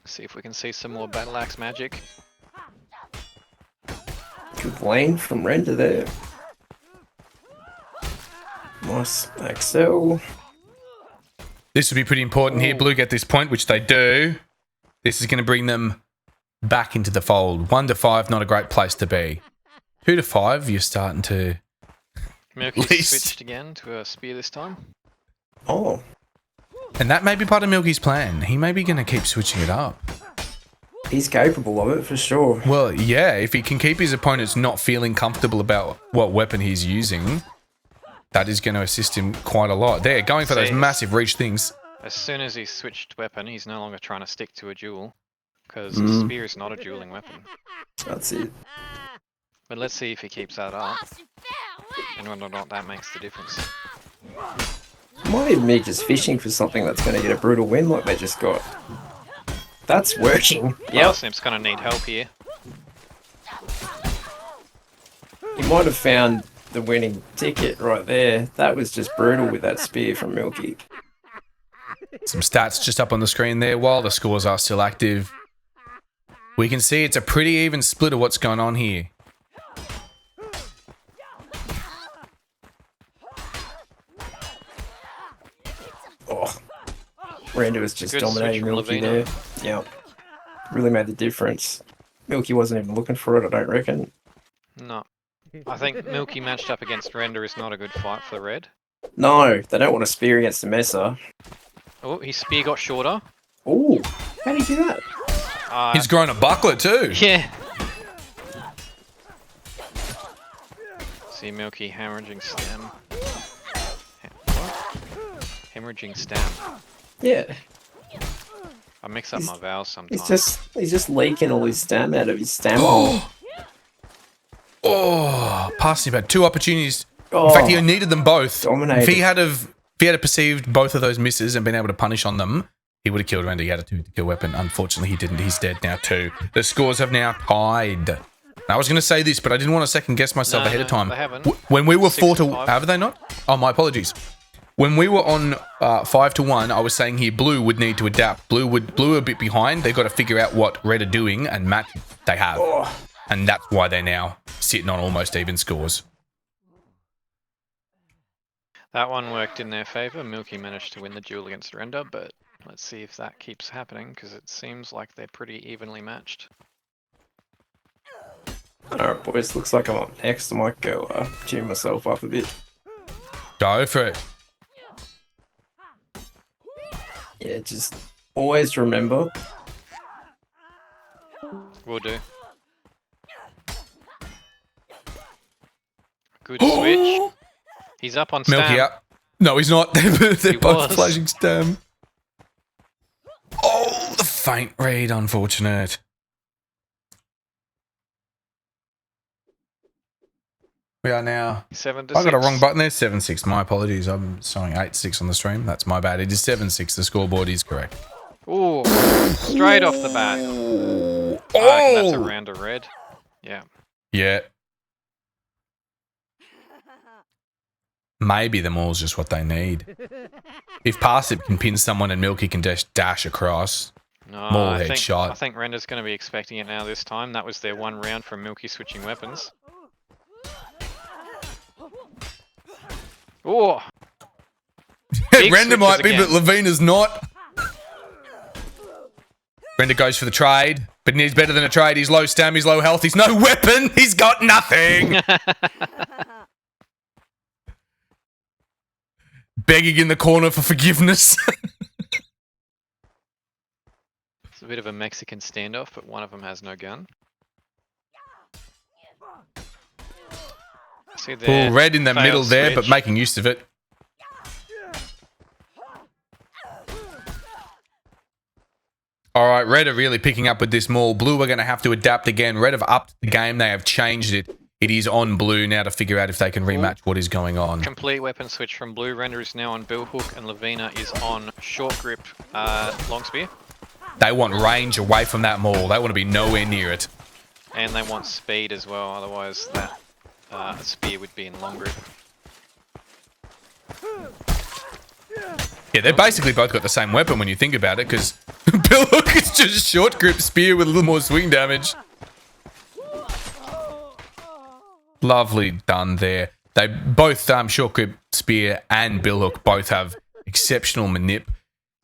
See if we can see some more battle axe magic. Good lane from Render there. Nice Axel. This would be pretty important here. Blue get this point, which they do. This is going to bring them back into the fold. 1 to 5, not a great place to be. 2 to 5, you're starting to... Milky's Least. switched again to a spear this time. Oh, And that may be part of Milky's plan. He may be going to keep switching it up. he's capable of it for sure. Well, yeah, if he can keep his opponents not feeling comfortable about what weapon he's using, that is going to assist him quite a lot. There, going for those See, massive reach things. As soon as he switched weapon, he's no longer trying to stick to a duel. Because Mm. spear is not a dueling weapon. That's it. But let's see if he keeps that up. And whether or not that makes the difference. Might even be just fishing for something that's going to get a brutal win like they just got. That's working. Yep. Simp's gonna need help here. He might have found the winning ticket right there. That was just brutal with that spear from Milky. Some stats just up on the screen there while the scores are still active. We can see it's a pretty even split of what's going on here. Oh, Render was just Good dominating switch from Milky Lavina. there. Yep. Really made the difference. Milky wasn't even looking for it, I don't reckon. No. I think Milky matched up against Render is not a good fight for the red. No, they don't want to spear against the Messer. Oh, his spear got shorter. Ooh, how do you do that? He's grown a buckler too. Yeah. See Milky hemorrhaging stem. What? Hemorrhaging stem. Yeah, I mix up my vowels sometimes. he's just leaking all his stam out of his stam hole. Oh, passing about 2 opportunities. Oh, In fact, he needed them both. Dominated. If he had perceived both of those misses and been able to punish on them, he would have killed Randy. He had a 2-kill weapon. Unfortunately, he didn't. He's dead now too. The scores have now tied. I was going to say this, but I didn't want to second guess myself ahead of time. They haven't. When we were 6 4 to to 5. have they not? Oh, my apologies. When we were on 5 to 1, I was saying here Blue would need to adapt. Blue a bit behind. They've got to figure out what Red are doing and match they have. Oh, And that's why they're now sitting on almost even scores. That one worked in their favour. Milky managed to win the duel against Render, but let's see if that keeps happening because it seems like they're pretty evenly matched. alright, boys. Looks like I'm up next. I might go tune myself up a bit. Go for it. Yeah, just always remember. Will do. Good switch. He's up on Milky stam. up. No, he's not. They're He both was. flashing stem. Oh, the faint read. Unfortunate. We are now... 7 to I 6. got a wrong button there. 7-6. My apologies. I'm showing 8-6 on the stream. That's my bad. It is 7-6. The scoreboard is correct. Ooh, straight off the bat. Oh! I reckon that's a round of red. Yeah. Yeah. Maybe the maul's just what they need. If Parsip can pin someone and Milky can dash across, No, Maul I think, headshot. I think Render's going to be expecting it now this time. That was their one round from Milky switching weapons. Ooh, Big Render might switches be, but Lavina's not. Render goes for the trade, but he's better than a trade. He's low stam, he's low health, he's no weapon, he's got nothing. Begging in the corner for forgiveness. It's a bit of a Mexican standoff, but one of them has no gun. See there. Ooh, Red in the failed middle there, but switch. making use of it. All right, Red are really picking up with this maul. Blue are going to have to adapt again. Red have upped the game. They have changed it. It is on blue now to figure out if they can rematch what is going on. Complete weapon switch from blue. Render is now on bill hook, and Lavina is on short grip long spear. They want range away from that maul. They want to be nowhere near it. And they want speed as well, otherwise that spear would be in long grip. Yeah, they've basically both got the same weapon when you think about it, because bill hook is just short grip spear with a little more swing damage. Lovely done there. They both, short grip spear and bill hook both have exceptional manip.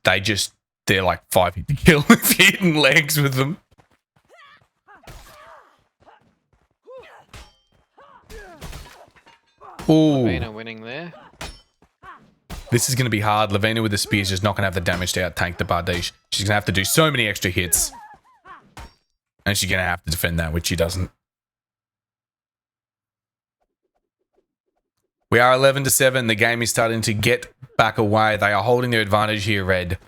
They're like 5 hit to kill if you're hitting legs with them. Ooh. Lavina winning there. This is going to be hard. Lavina with the spear is just not going to have the damage to out-tank the Bardiche. She's going to have to do so many extra hits. And she's going to have to defend that, which she doesn't. We are 11-7. The game is starting to get back away. They are holding their advantage here, Red.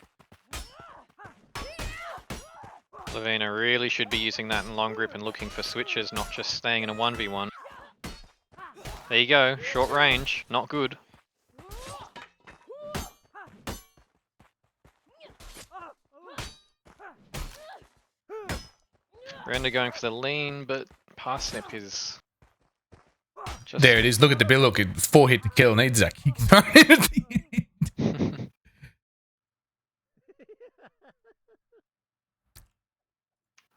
Lavina really should be using that in long grip and looking for switches, not just staying in a 1v1. There you go. Short range. Not good. Render going for the lean, but Parsnip is just... There it is. Look at the bill. Look, 4 hit to kill. Needs that kick thrown in at the end.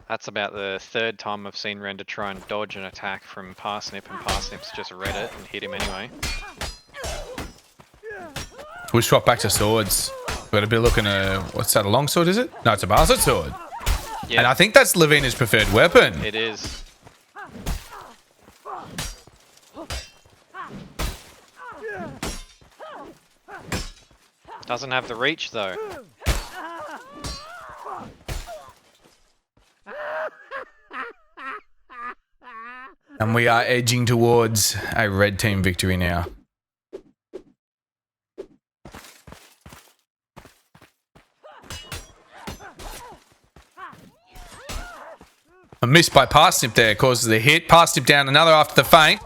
That's about the 3rd time I've seen Render try and dodge an attack from Parsnip, and Parsnip's just read it and hit him anyway. We'll swap back to swords. Got a bit looking what's that, a long sword, is it? No, it's a bastard sword. Yeah, And I think that's Lavina's preferred weapon. it is. Doesn't have the reach though. And we are edging towards a red team victory now. A miss by Parsnip there causes the hit. Parsnip down another after the feint.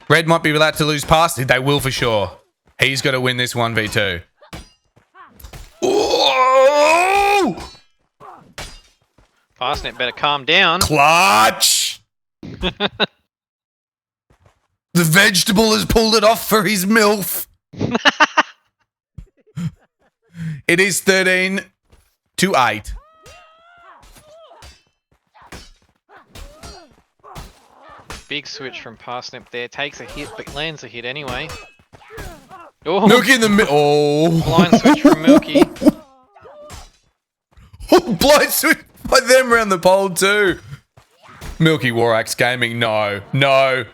Red might be allowed to lose Parsnip. They will for sure. He's got to win this 1v2. Oh! Parsnip better calm down. Clutch! The vegetable has pulled it off for his MILF. It is 13-8. Big switch from Parsnip there. Takes a hit, but lands a hit anyway. Oh, Milky in the middle. Oh. blind switch from Milky. Blind switch by them around the pole too. Milky Warax Gaming. No. No.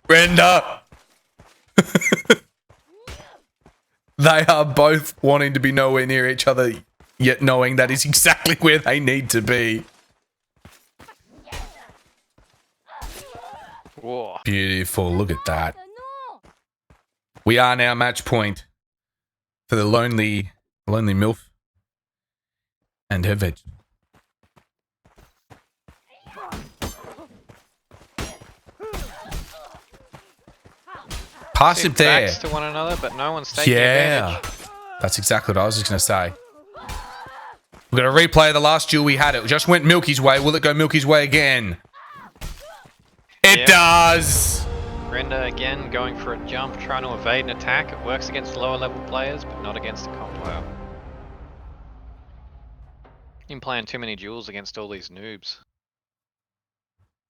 Render. They are both wanting to be nowhere near each other, yet knowing that is exactly where they need to be. Whoa. Beautiful. Look at that. We are now match point for the lonely MILF and her vegetable. Parsnip there. Backs to one another, but no one's taking Yeah. advantage. That's exactly what I was just going to say. We're going to replay the last duel we had. It just went Milky's way. Will it go Milky's way again? It Yep. does. Render again going for a jump, trying to evade an attack. It works against lower level players, but not against a comp player. Been playing too many duels against all these noobs.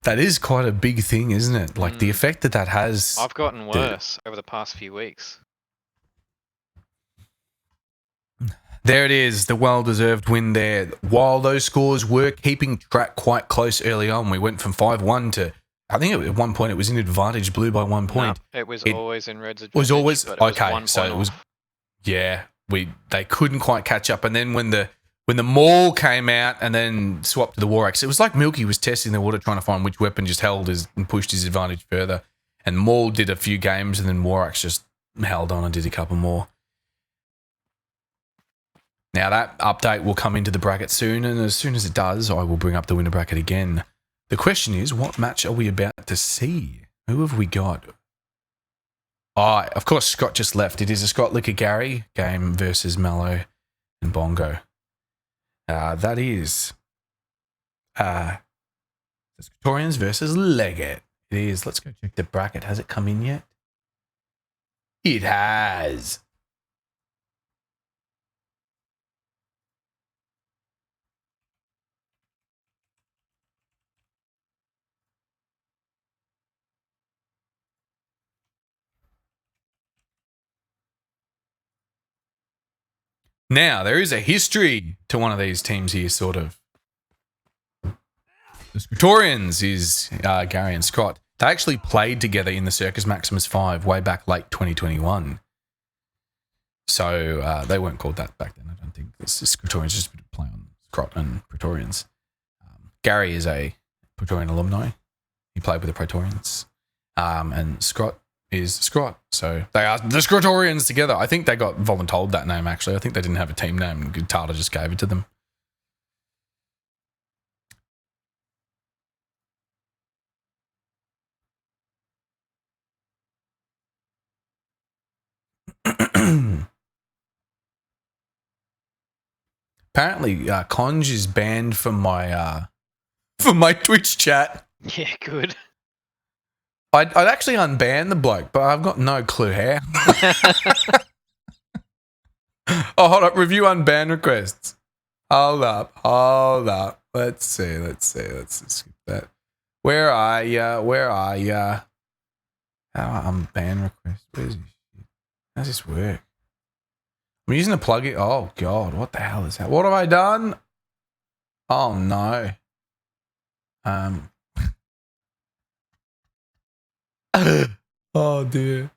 That is quite a big thing, isn't it? Like the effect that has. I've gotten worse over the past few weeks. There it is, the well-deserved win there. While those scores were keeping track quite close early on, we went from 5-1 to, I think at one point it was in advantage blue by 1 point. No, it was always in red's advantage. Was always but it was okay. 1 So point it was, off. yeah. They couldn't quite catch up, and then when the maul came out and then swapped to the War Axe, it was like Milky was testing the water, trying to find which weapon just held and pushed his advantage further. And Maul did a few games, and then War Axe just held on and did a couple more. Now that update will come into the bracket soon, and as soon as it does, I will bring up the winner bracket again. The question is, what match are we about to see? Who have we got? Oh, of course, Scott just left. It is a Scott Licker Gary game versus Mello and Bongo. That is the Scriptorians versus Leggett. It is. Let's go check the bracket. Has it come in yet? It has. Now, there is a history to one of these teams here, sort of. The Scriptorians is Gary and Scott. They actually played together in the Circus Maximus 5 way back late 2021. So they weren't called that back then, I don't think. This is Scriptorians, just a bit of play on Scott and Praetorians. Gary is a Praetorian alumni. He played with the Praetorians. And Scott is Scott. So they are the Scriptorians together. I think they got voluntold that name, actually. I think they didn't have a team name. Tata just gave it to them. Apparently, Conj is banned from my Twitch chat. Yeah, good. I'd actually unban the bloke, but I've got no clue how. Oh, hold up. Review unban requests. Hold up. Let's see. Let's skip that. Where are ya? Unban request. Where's this shit? How's this work? I'm using the plugin. Oh, God. What the hell is that? What have I done? Oh, no. Oh, dear.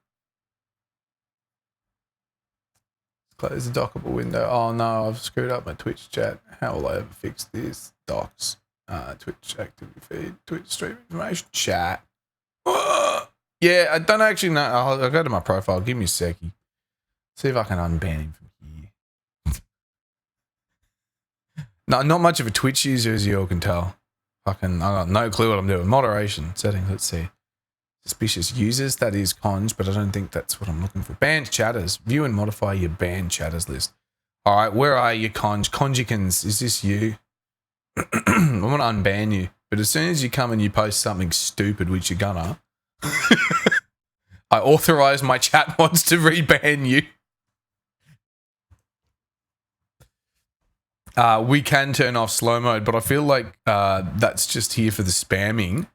Close the dockable window. Oh, no. I've screwed up my Twitch chat. How will I ever fix this? Docs. Twitch activity feed. Twitch stream information. Chat. Yeah, I don't actually know. I'll go to my profile. Give me a seckie. See if I can unban him from here. No, not much of a Twitch user, as you all can tell. I got no clue what I'm doing. Moderation settings. Let's see. Suspicious users. That is Conj, but I don't think that's what I'm looking for. Banned chatters. View and modify your banned chatters list. All right, where are you, Conj? Conjicans, is this you? I want to unban you, but as soon as you come and you post something stupid, which you're gonna, I authorize my chat mods to reban you. We can turn off slow mode, but I feel like that's just here for the spamming.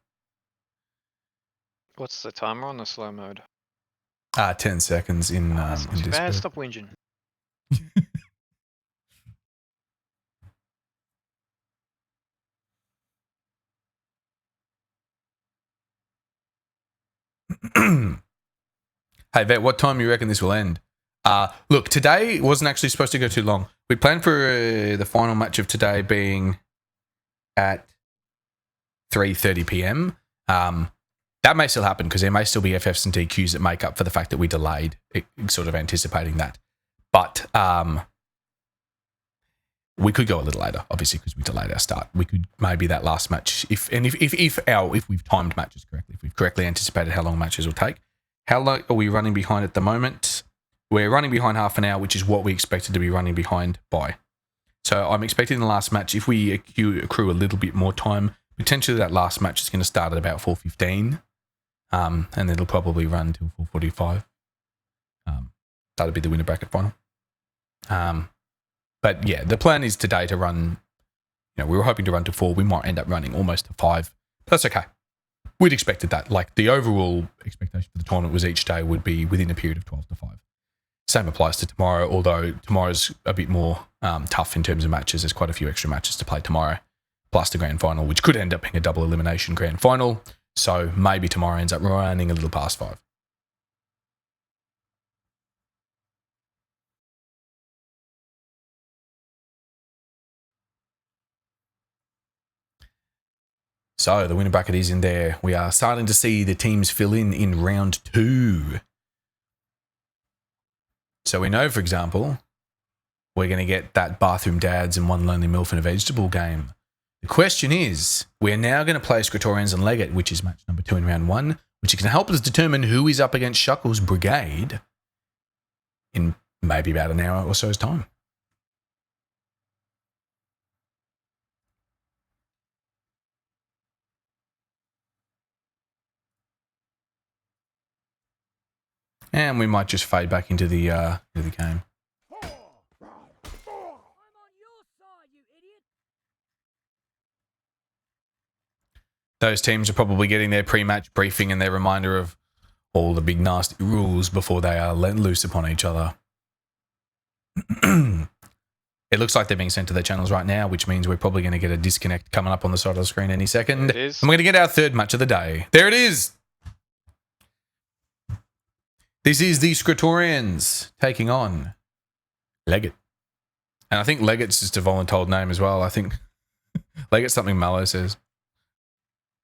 What's the timer on the slow mode? 10 seconds in That's not in too bad. Discord. Stop whinging. Hey, Vet, what time you reckon this will end? Look, today wasn't actually supposed to go too long. We planned for the final match of today being at 3:30 p.m. That may still happen because there may still be FFs and DQs that make up for the fact that we delayed, sort of anticipating that. But we could go a little later, obviously, because we delayed our start. We could maybe that last match, if we've timed matches correctly, if we've correctly anticipated how long matches will take. How long are we running behind at the moment? We're running behind half an hour, which is what we expected to be running behind by. So I'm expecting the last match, if we accrue a little bit more time, potentially that last match is going to start at about 4:15, and it'll probably run till 4:45. That'll be the winner bracket final. But yeah, the plan is today to run, we were hoping to run to 4. We might end up running almost to 5. But that's okay. We'd expected that. Like the overall expectation for the tournament was each day would be within a period of 12 to 5. Same applies to tomorrow, although tomorrow's a bit more tough in terms of matches. There's quite a few extra matches to play tomorrow, plus the grand final, which could end up being a double elimination grand final. So maybe tomorrow ends up running a little past 5. So the winner bracket is in there. We are starting to see the teams fill in round 2. So we know, for example, we're going to get that Bathroom Dads and One Lonely MILF and a Vegetable game. The question is, we're now going to play Scriptorians and Leggett, which is match number 2 in round 1. which can help us determine who is up against Shuckle's brigade in maybe about an hour or so's time. And we might just fade back into the game. I'm on your side, you idiot. Those teams are probably getting their pre-match briefing and their reminder of all the big nasty rules before they are let loose upon each other. It looks like they're being sent to their channels right now, which means we're probably going to get a disconnect coming up on the side of the screen any second. It is. And we're going to get our third match of the day. There it is. This is the Scritorians taking on Leggett. And I think Leggett's just a voluntold name as well. I think Leggett's something Mallow says.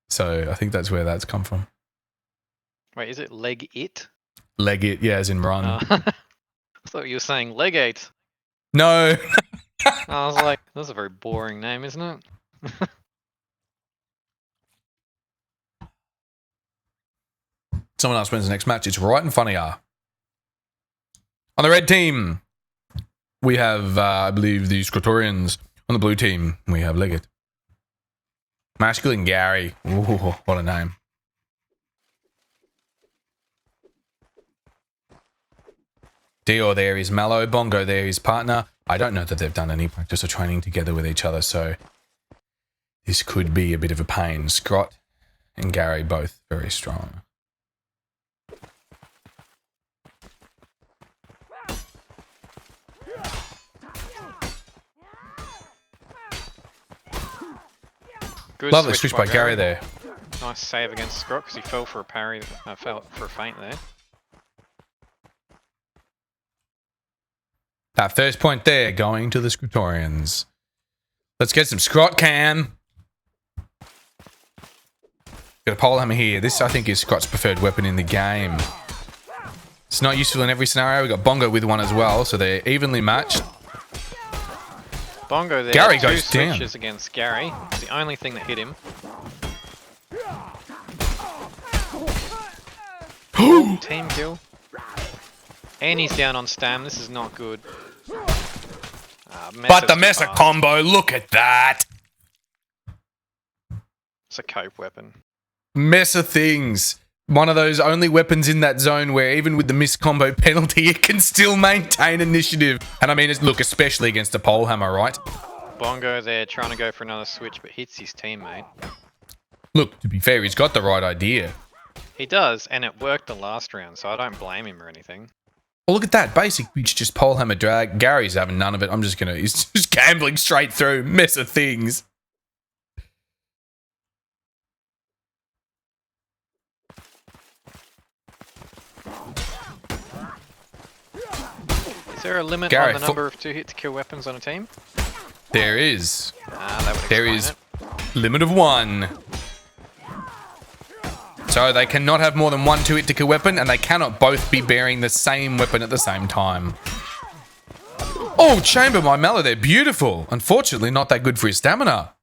So I think that's where that's come from. Wait, is it leg it? Leggett, yeah, as in run. I thought you were saying leg 8. No. I was like, that's a very boring name, isn't it? Someone else wins the next match. It's right in front of ya. On the red team, we have, I believe, the Scritorians. On the blue team, we have Leggett. Masculine Gary. Ooh, what a name. Dior there is Mallow. Bongo there is partner. I don't know that they've done any practice or training together with each other, so this could be a bit of a pain. Scott and Gary both very strong. Good Love the switch by Gary there. Nice save against Scott because he fell for a parry, fell for a feint there. That first point there going to the Scritorians. Let's get some Scrot cam. Got a polehammer here. This, I think, is Scott's preferred weapon in the game. It's not useful in every scenario. We've got Bongo with one as well, so they're evenly matched. Bongo there. Gary two goes down. switches against Gary. It's the only thing that hit him. Team kill. And he's down on stam. This is not good. But the Mesa combo, look at that. It's a cope weapon. Mesa things. One of those only weapons in that zone where even with the missed combo penalty, it can still maintain initiative. And I mean, look, especially against a polehammer, right? Bongo there trying to go for another switch, but hits his teammate. Look, to be fair, he's got the right idea. He does, and it worked the last round, so I don't blame him or anything. Well, look at that. Basic bitch, just polehammer drag. Gary's having none of it. He's just gambling straight through. Mesa things. Is there a limit Gary, on the number of 2-hit to kill weapons on a team? There is. That would There explain is it. limit of 1. So they cannot have more than one 2-hit to kill weapon, and they cannot both be bearing the same weapon at the same time. Oh, chamber by Mallow there. Beautiful. Unfortunately, not that good for his stamina.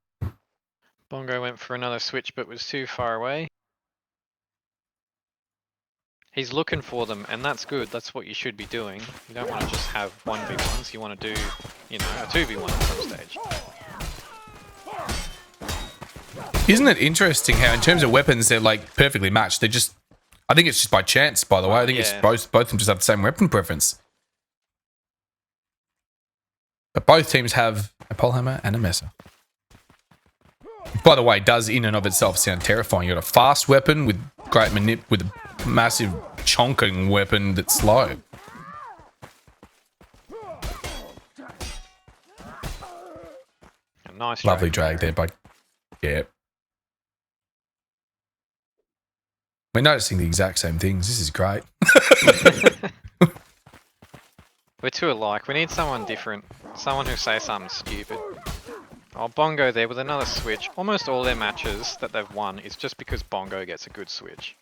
Bongo went for another switch, but was too far away. He's looking for them, and that's good. That's what you should be doing. You don't want to just have 1v1s. You want to do, a 2v1 at some stage. Isn't it interesting how in terms of weapons, they're like perfectly matched? They're just, I think it's just by chance, by the way. I think it's both of them just have the same weapon preference. But both teams have a polehammer and a Mesa. By the way, does in and of itself sound terrifying. You got a fast weapon with great manip with a massive chonking weapon that's slow. A nice Lovely drag there, but yeah. We're noticing the exact same things. This is great. We're too alike. We need someone different. Someone who says something stupid. Oh, Bongo there with another switch. Almost all their matches that they've won is just because Bongo gets a good switch.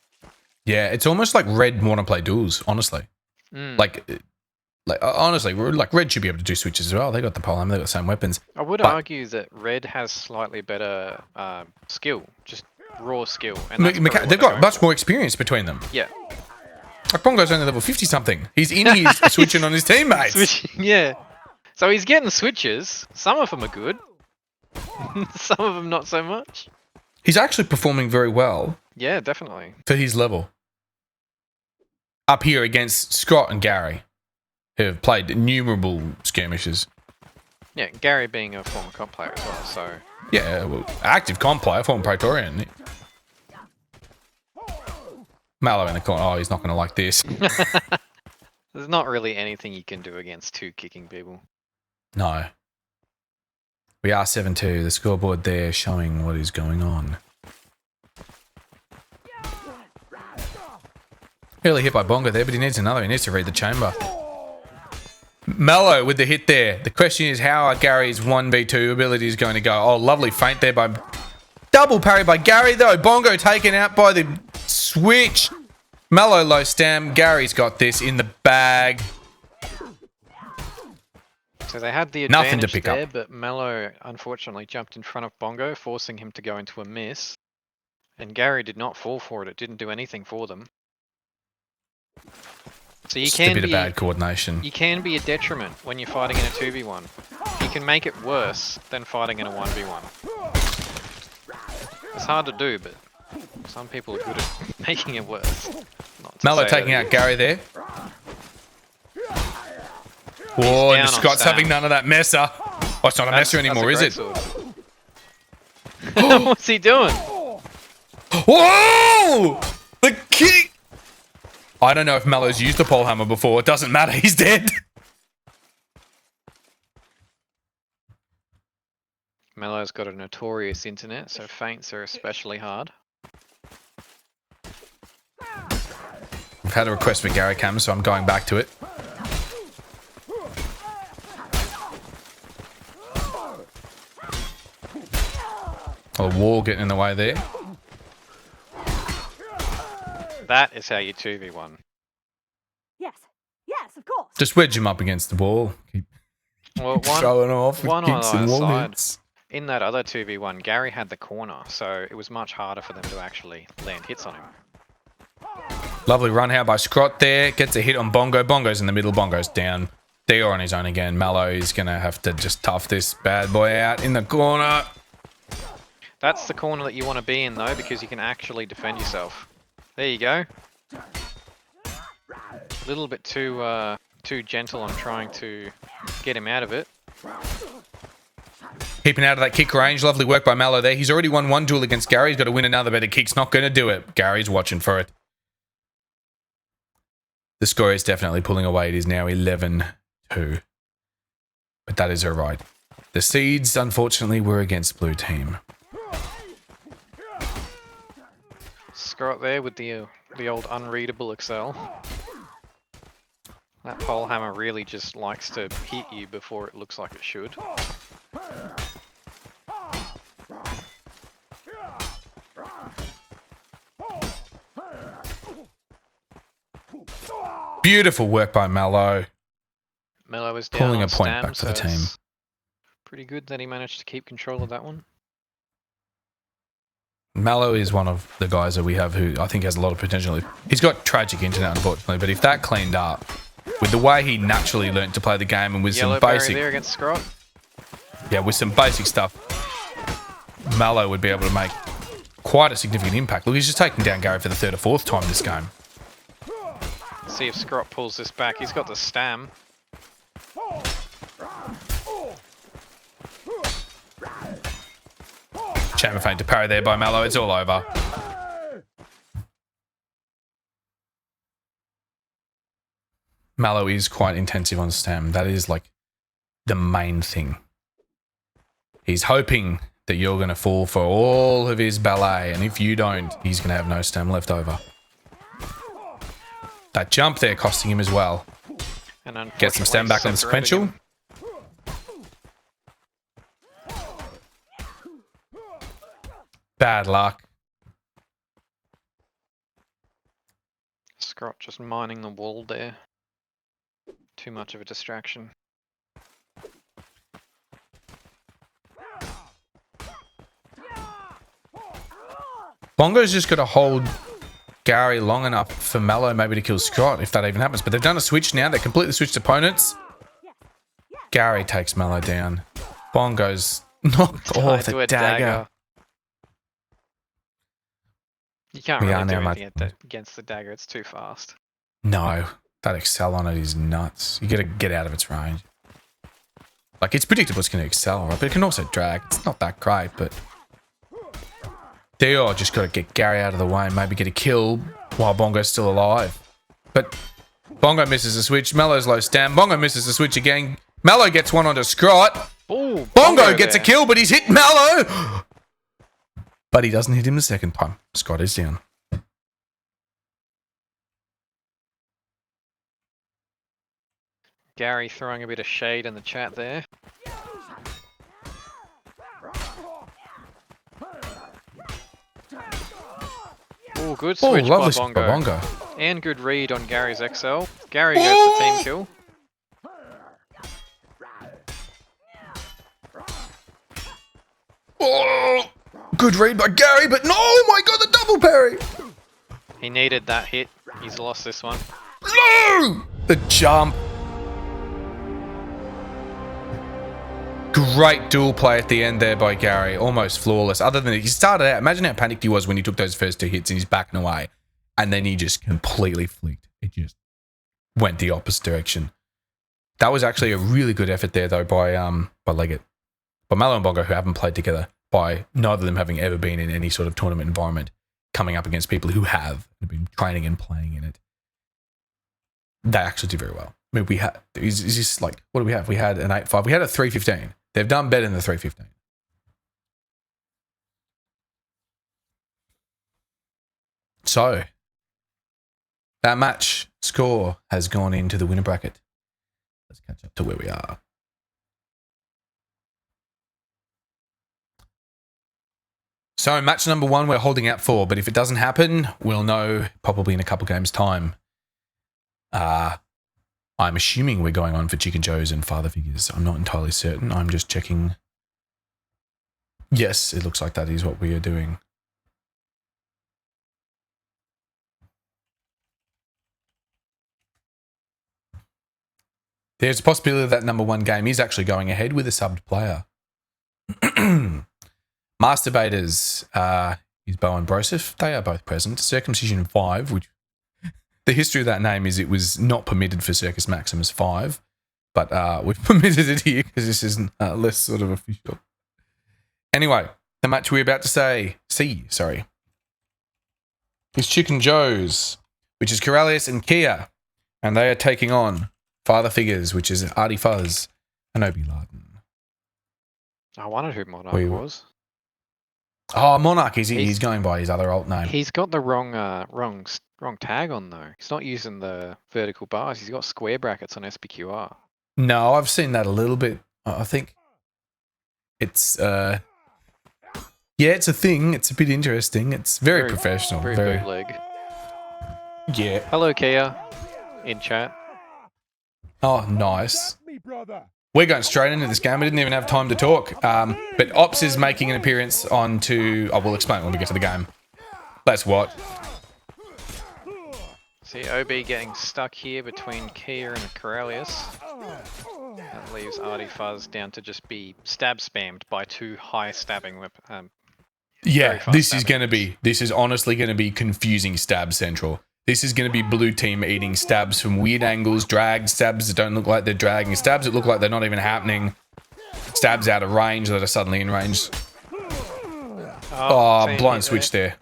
Yeah, it's almost like Red want to play duels, honestly. Like honestly, like Red should be able to do switches as well. They got the polehammer, they got the same weapons. I would argue that Red has slightly better skill. Just raw skill. And that's probably what They've they're got going much for. more experience between them. Yeah. Like Bongo's only level 50 something. He's in here switching on his teammates. Switching, yeah. So he's getting switches. Some of them are good. Some of them not so much. He's actually performing very well Yeah, definitely. for his level. Up here against Scott and Gary, who have played innumerable skirmishes. Yeah, Gary being a former comp player as well, so... Yeah, well, active comp player, former Praetorian. Mallow in the corner. Oh, he's not going to like this. There's not really anything you can do against two kicking people. No. We are 7-2. The scoreboard there showing what is going on. Early hit by Bongo there, but he needs another. He needs to read the chamber. Mallow with the hit there. The question is, how are Gary's 1v2 abilities going to go? Oh, lovely feint there by... Double parry by Gary, though. Bongo taken out by the switch. Mallow low stam. Gary's got this in the bag. So they had the Nothing to advantage pick there, up. but Mello unfortunately jumped in front of Bongo, forcing him to go into a miss. And Gary did not fall for it. It didn't do anything for them. So you Just can a bit be of bad coordination. you can be a detriment when you're fighting in a 2v1. You can make it worse than fighting in a 1v1. It's hard to do, but some people are good at making it worse. Not to Mallow say taking that- out Gary there. Whoa, and down on Scott's Stam. having none of that messer. Oh, it's not a messer that's a anymore, is great it? sword. What's he doing? Whoa! The kick! I don't know if Mallow's used the pole hammer before. It doesn't matter. He's dead. Mello's got a notorious internet, so feints are especially hard. I've had a request for Gary Cam, so I'm going back to it. A wall getting in the way there. That is how you 2v1. Yes. Yes, of course. Just wedge him up against the wall. Keep Well, throwing off with one on kicks and either wall side. hits. In that other 2v1, Gary had the corner, so it was much harder for them to actually land hits on him. Lovely run out by Scott there. Gets a hit on Bongo. Bongo's in the middle. Bongo's down. Theo on his own again. Mallow is going to have to just tough this bad boy out in the corner. That's the corner that you want to be in, though, because you can actually defend yourself. There you go. A little bit too gentle on trying to get him out of it. Keeping out of that kick range. Lovely work by Mallow there. He's already won one duel against Gary. He's got to win another, but a kick's not going to do it. Gary's watching for it. The score is definitely pulling away. It is now 11-2. But that is all right. The seeds, unfortunately, were against blue team. Scott there with the old unreadable Excel. That pole hammer really just likes to hit you before it looks like it should. Beautiful work by Mallow. Mello is down Pulling on a point Stam, back for the so team. it's pretty good that he managed to keep control of that one. Mallow is one of the guys that we have who I think has a lot of potential. He's got tragic internet, unfortunately, but if that cleaned up, with the way he naturally learnt to play the game and with Yellow some barrier basic, there against Scott. yeah, with some basic stuff, Mallow would be able to make quite a significant impact. Look, he's just taking down Gary for the third or fourth time this game. See if Scott pulls this back. He's got the Stam. Chamber feint to parry there by Mallow. It's all over. Mallow is quite intensive on stam. That is like the main thing. He's hoping that you're going to fall for all of his ballet, and if you don't, he's going to have no stam left over. That jump there costing him as well. And Get some stam back on the separating sequential. him. Bad luck. Scott just mining the wall there. Too much of a distraction. Bongo's just got to hold Gary long enough for Mallow maybe to kill Scott, if that even happens. But they've done a switch now. They completely switched opponents. Gary takes Mallow down. Bongo's knocked off Tied to the a dagger. You can't We really are do now anything against the dagger. It's too fast. No, that excel on it is nuts. You got to get out of its range. Like, it's predictable it's going to excel, right? But it can also drag. It's not that great, but... Dior just got to get Gary out of the way and maybe get a kill while Bongo's still alive. But Bongo misses a switch. Mellow's low stam. Bongo misses a switch again. Mallow gets one onto Scrot. Ooh, Bongo gets there. a kill, but he's hit Mallow. But he doesn't hit him the second time. Scott is down. Gary throwing a bit of shade in the chat there. Oh, good Oh, switch lovely by switch Bongo. by Bongo. And good read on Gary's XL. Gary gets the team kill. Oh, good read by Gary, but no, oh my god, the double parry. He needed that hit. He's lost this one. No! The jump. Great dual play at the end there by Gary. Almost flawless. Other than he started out, imagine how panicked he was when he took those first 2 hits and he's backing away. And then he just completely flicked. It just went the opposite direction. That was actually a really good effort there though by Leggett. By Mallow and Bongo, who haven't played together, by neither of them having ever been in any sort of tournament environment, coming up against people who have been training and playing in it. They actually did very well. I mean, we had, is this like, what do we have? We had an 8-5. We had a 3-15. They've done better than the 3-15. So, that match score has gone into the winner bracket. Let's catch up to where we are. So, match number 1 we're holding out for, but if it doesn't happen, we'll know probably in a couple games' time. I'm assuming we're going on for Chicken Joe's and Father Figures. I'm not entirely certain. I'm just checking. Yes, it looks like that is what we are doing. There's a possibility that number 1 game is actually going ahead with a subbed player. Masturbators is Bo and Broseph. They are both present. Circumcision 5, which the history of that name is it was not permitted for Circus Maximus 5, but we've permitted it here because this is less sort of official. Anyway, the match we're about to see, is Chicken Joe's, which is Corellius and Kia, and they are taking on Father Figures, which is Artie Fuzz and Obi Laden. I wondered who Monarch was. Oh, Monarch, he's going by his other alt name. He's got the wrong tag on though. He's not using the vertical bars. He's got square brackets on SPQR. No, I've seen that a little bit. I think it's yeah, it's a thing. It's a bit interesting. It's very professional. Very bootleg. Yeah. Hello, Kia. In chat. Oh, nice. We're going straight into this game. We didn't even have time to talk. But Ops is making an appearance onto... Oh, we'll explain when we get to the game. Let's watch. See, OB getting stuck here between Kia and Corellius. That leaves Artie Fuzz down to just be stab spammed by 2 high stabbing weapons. Yeah, this is honestly going to be confusing stab central. This is going to be blue team eating stabs from weird angles, dragged stabs that don't look like they're dragging, stabs that look like they're not even happening, stabs out of range that are suddenly in range. Oh, blind switch there.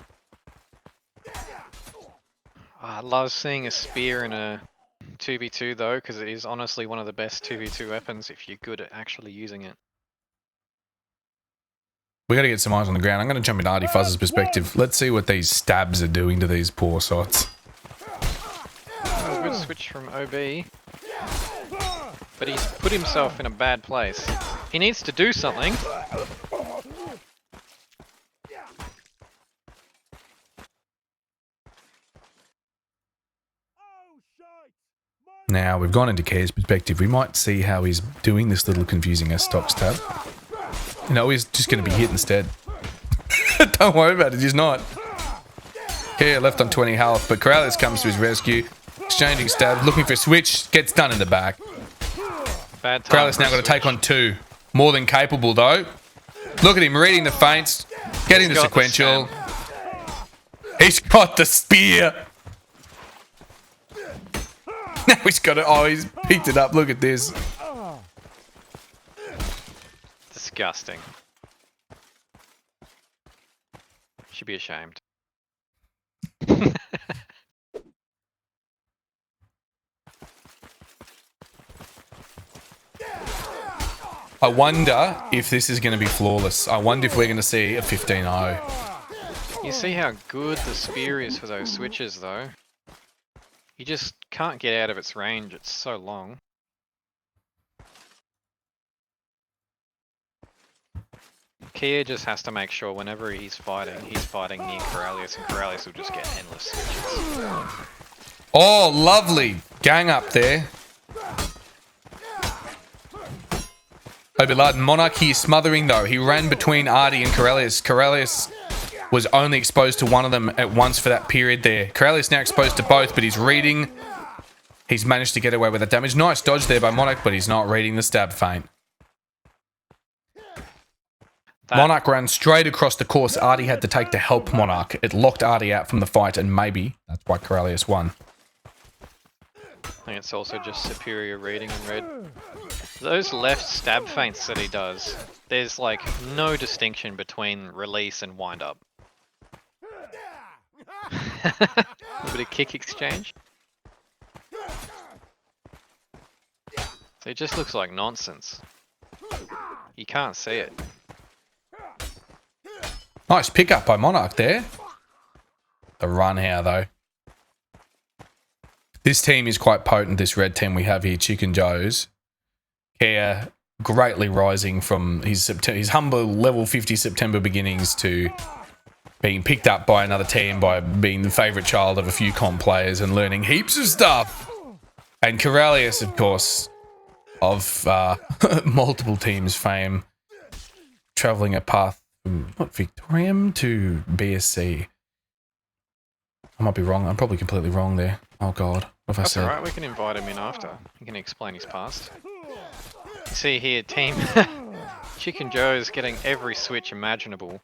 I love seeing a spear in a 2v2 though, because it is honestly one of the best 2v2 weapons if you're good at actually using it. We got to get some eyes on the ground. I'm going to jump into Artie Fuzz's perspective. Let's see what these stabs are doing to these poor sots. Good switch from OB. But he's put himself in a bad place. He needs to do something. Now, we've gone into Kia's perspective. We might see how he's doing this little confusing S-stock stab. No, he's just going to be hit instead. Don't worry about it, he's not. Kia left on 20 health, but Corrales comes to his rescue. Exchanging stabs, looking for a switch, gets done in the back. Bad time. Corrales now got to take on 2. More than capable though. Look at him reading the feints, getting the got the sequential. He's got the spear. Now he's got it. Oh, he's picked it up. Look at this. Disgusting. Should be ashamed. I wonder if this is going to be flawless. I wonder if we're going to see a 15-0. You see how good the spear is for those switches though? You just can't get out of its range, it's so long. Kia just has to make sure whenever he's fighting near Corrales, and Corrales will just get endless switches. Oh, lovely. Gang up there. Obilard Monarch here smothering though. He ran between Artie and Corrales. Corrales was only exposed to one of them at once for that period there. Corrales now exposed to both, but he's reading. He's managed to get away with that damage. Nice dodge there by Monarch, but he's not reading the stab feint. Monarch ran straight across the course Artie had to take to help Monarch. It locked Artie out from the fight, and maybe that's why Corrales won. I think it's also just superior reading in red. Those left stab feints that he does, there's like no distinction between release and wind up. A bit of kick exchange. So it just looks like nonsense. You can't see it. Nice pickup by Monarch there. The run here though. This team is quite potent, this red team we have here, Chicken Joe's. Kia greatly rising from his humble level 50 September beginnings to being picked up by another team, by being the favourite child of a few comp players and learning heaps of stuff. And Corrales, of course, of multiple teams' fame, travelling a path from, what, Victorium to BSC. I might be wrong. I'm probably completely wrong there. Oh, God. What have I That's said? alright, we can invite him in after. He can explain his past. You see here, team Chicken Joe is getting every switch imaginable.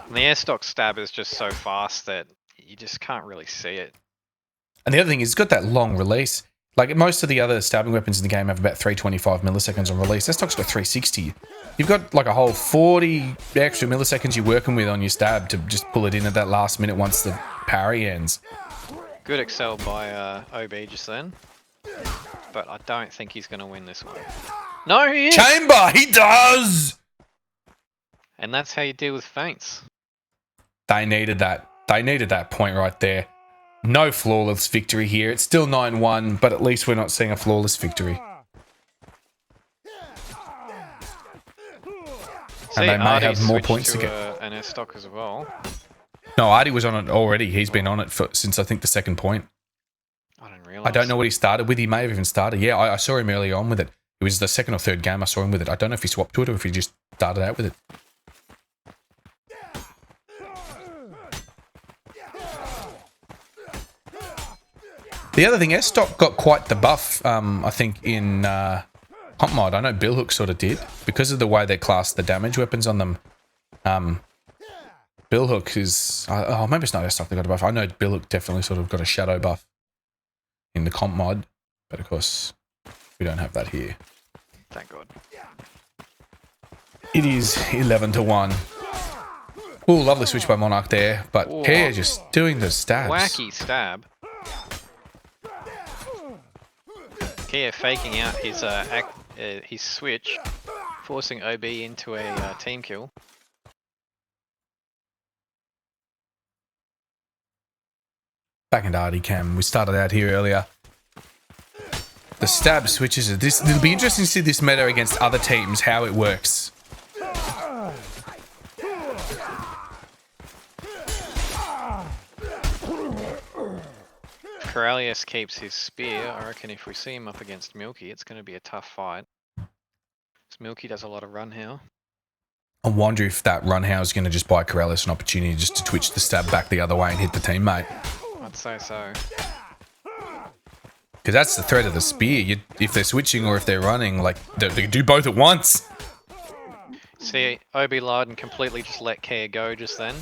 And the airstock stab is just so fast that you just can't really see it. And the other thing is, it's got that long release. Like most of the other stabbing weapons in the game have about 325 milliseconds on release. That stock's got 360. You've got like a whole 40 extra milliseconds you're working with on your stab to just pull it in at that last minute once the parry ends. Good excel by OB just then. But I don't think he's going to win this one. No, he is! Chamber! He does! And that's how you deal with feints. They needed that. They needed that point right there. No flawless victory here. It's still 9-1, but at least we're not seeing a flawless victory. And they may have more points to get. An S stock as well. No, Artie was on it already. He's been on it since I think the second point. I didn't realise. I don't know what he started with. He may have even started. Yeah, I saw him early on with it. It was the second or third game I saw him with it. I don't know if he swapped to it or if he just started out with it. The other thing, S-Stock got quite the buff, I think, in Comp Mod. I know Billhook sort of did. Because of the way they class the damage weapons on them. Billhook is... oh, maybe it's not S-Stock that got a buff. I know Billhook definitely sort of got a shadow buff in the Comp Mod. But of course, we don't have that here. Thank God. It is 11-1. Ooh, lovely switch by Monarch there. But Kia just doing the stabs. Wacky stab. Kia faking out his switch, forcing OB into a team kill. Back into Artie Cam. We started out here earlier. The stab switches. It'll be interesting to see this meta against other teams, how it works. Corrales keeps his spear. I reckon if we see him up against Milky, it's going to be a tough fight. Milky does a lot of run here. I wonder if that Runhow is going to just buy Corellis an opportunity just to twitch the stab back the other way and hit the teammate. I'd say so. Because that's the threat of the spear. If they're switching or if they're running, like, they can do both at once. See, Obi Laden completely just let Kia go just then.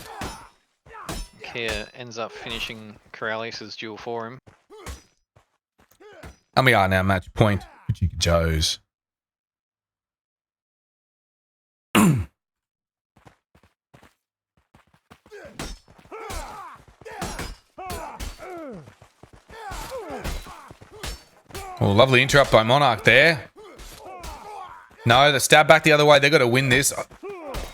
Kia ends up finishing Corellis' duel for him. And we are now match point for Chica Joe's. Oh, lovely interrupt by Monarch there. No, the stab back the other way. They've got to win this.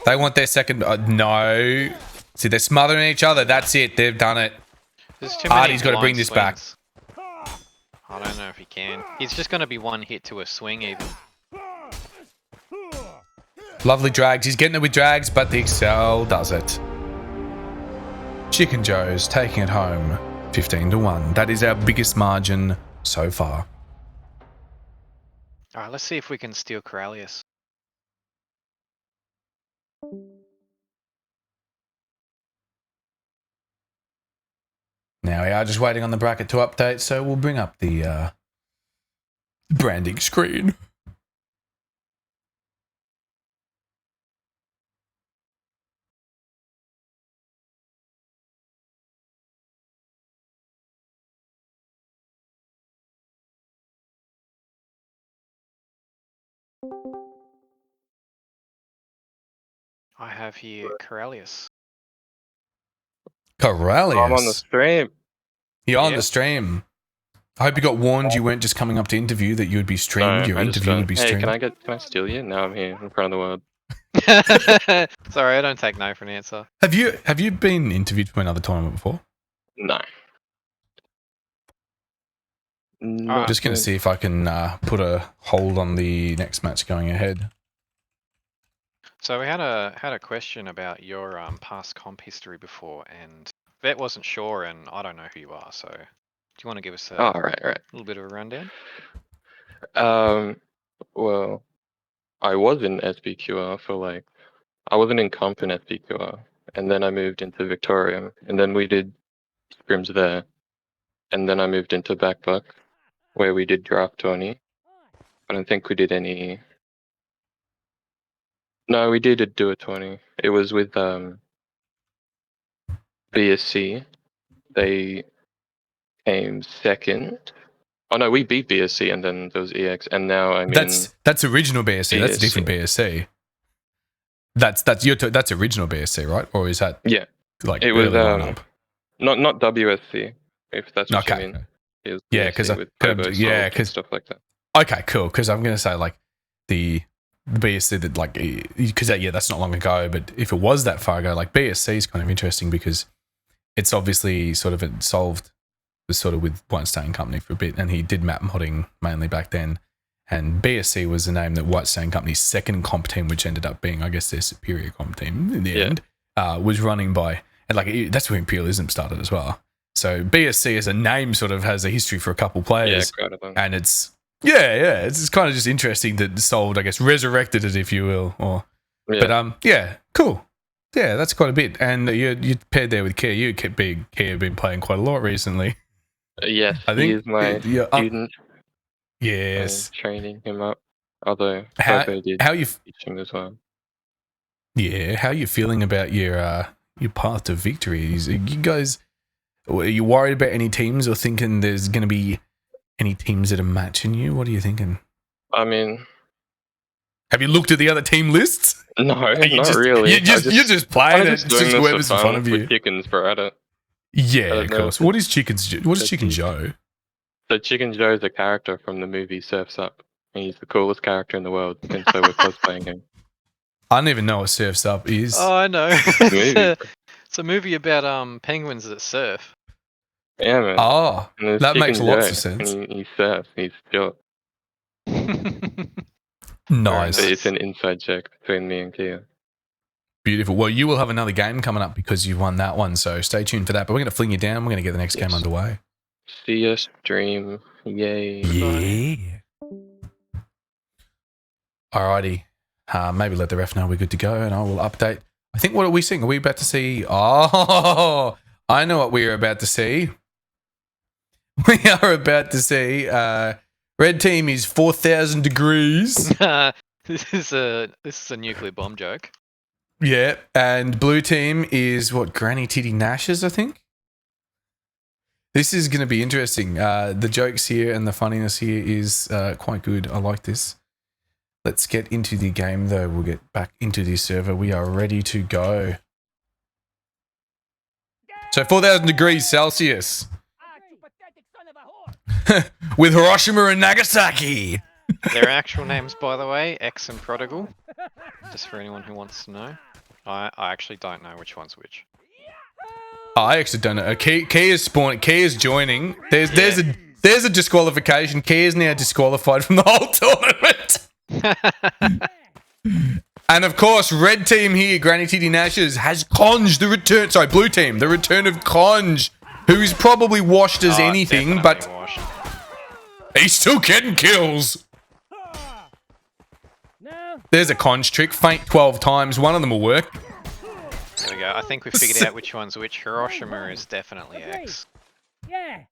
They want their second... no. See, they're smothering each other. That's it. They've done it. Artie's got to bring this back. I don't know if he can. He's just going to be one hit to a swing even. Lovely drags. He's getting it with drags, but the Excel does it. Chicken Joe's taking it home 15-1. That is our biggest margin so far. Alright, let's see if we can steal Corellius. Now we are just waiting on the bracket to update, so we'll bring up the branding screen. I have here Corellius. Corellius. I'm on the stream. You're on Yeah. the stream. I hope you got warned you weren't just coming up to interview, that you would be streamed. No, Your I just interview went, would be hey, streamed. can I steal you? Now I'm here in front of the world. Sorry, I don't take no for an answer. Have you been interviewed for another tournament before? No. No. Alright. Just going to see if I can put a hold on the next match going ahead. So we had a question about your past comp history before, and Vet wasn't sure, and I don't know who you are. So, do you want to give us a Oh, right. little bit of a rundown? Well, I was in SBQR for I wasn't in comp in SBQR, and then I moved into Victoria, and then we did scrims there, and then I moved into Backbuck, where we did draft 20. I don't think we did any. No, we did do a 20. It was with BSC. They came second. Oh no, we beat BSC, and then there was EX, and now I'm That's original BSC. That's a BSC. different BSC. That's original BSC, right? Or is that Yeah, like it was early lineup? not WSC, if that's what Okay. you mean. It was Yeah, BSC 'cause with I- Pogo yeah, Salt and 'cause- stuff like that. Okay, cool. Because I'm going to say like the BSC that because that's not long ago. But if it was that far ago, like BSC is kind of interesting because it's obviously sort of solved was sort of with White Stain Company for a bit, and he did map modding mainly back then. And BSC was the name that White Stain Company's second comp team, which ended up being, I guess, their superior comp team in the end, was running by. And that's where Imperialism started as well. So BSC as a name sort of has a history for a couple players. Yeah, quite a lot. And it's kind of just interesting that Solved, I guess, resurrected it, if you will. But cool. Yeah, that's quite a bit. And you paired there with Kia. Kia been playing quite a lot recently. Yes, I he think is my student. Yes. I'm training him up. Although How Pogo did you teach him as well. how you feeling about your path to victories? You guys, are you worried about any teams or thinking there's going to be any teams that are matching you? What are you thinking? I mean, Have you looked at the other team lists? no, Are you not just, really. You're just playing I'm it. just It's doing just this whoever's for in fun front of you. with chickens, bro. Yeah, I of don't know. course. What is Chicken Chicken- Joe? So Chicken Joe's a character from the movie Surf's Up. And he's the coolest character in the world, and so we're cosplaying him. I don't even know what Surf's Up is. Oh, I know. Movie. It's a movie about penguins that surf. Yeah, man. Oh, And there's that Chicken makes lots Joe, of sense. And he surfs. He's short. Nice. So it's an inside joke between me and Kia. Beautiful. Well, you will have another game coming up because you won that one, so stay tuned for that. But we're going to fling you down. We're going to get the next game Yes. underway. See us stream. Yay. Yeah. Alrighty. maybe let the ref know we're good to go, and I will update. I think, what are we seeing? Are we about to see? Oh, I know what we are about to see. We are about to see. Red team is 4,000 degrees. This is a nuclear bomb joke. Yeah, and blue team is what, Granny Titty Nashes, I think. This is going to be interesting. The jokes here and the funniness here is quite good. I like this. Let's get into the game, though. We'll get back into the server. We are ready to go. So 4,000 degrees Celsius. With Hiroshima and Nagasaki. Their actual names, by the way, X and Prodigal. Just for anyone who wants to know. I actually don't know which one's which. Oh, I actually don't know. Key is spawning. Key is joining. There's a disqualification. Key is now disqualified from the whole tournament. And of course, red team here, Granny Titty Nashes, has Conj the return. Sorry, blue team, the return of Conj, who is probably washed as anything, but washed. he's still getting kills. There's a Conj trick. Faint 12 times. One of them will work. There we go. I think we figured out which one's which. Hiroshima is definitely X. Yeah.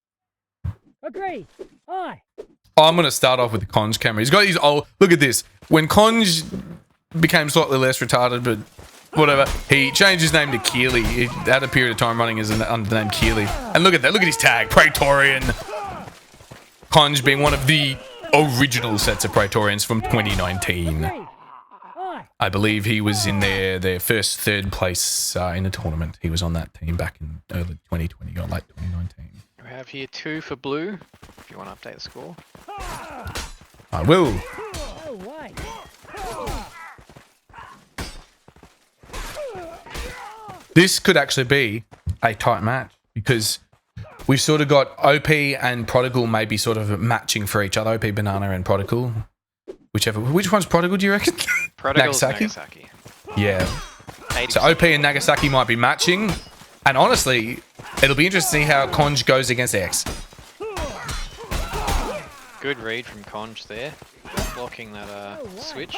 Agree. Aye. I'm going to start off with the Conj camera. He's got his old... Look at this. When Conj became slightly less retarded, but whatever, he changed his name to Keely. He had a period of time running as under the name Keely. And look at that. Look at his tag. Praetorian. Conj being one of the original sets of Praetorians from 2019. I believe he was in their first third place in the tournament. He was on that team back in early 2020 or late 2019. We have here 2 for blue, if you want to update the score. I will. This could actually be a tight match because we've sort of got OP and Prodigal maybe sort of matching for each other. OP, Banana, and Prodigal. Whichever. Which one's Prodigal, do you reckon? Prodigal's Nagasaki. Yeah. So OP and Nagasaki might be matching. And honestly, it'll be interesting to see how Conj goes against X. Good read from Conj there. Blocking that switch.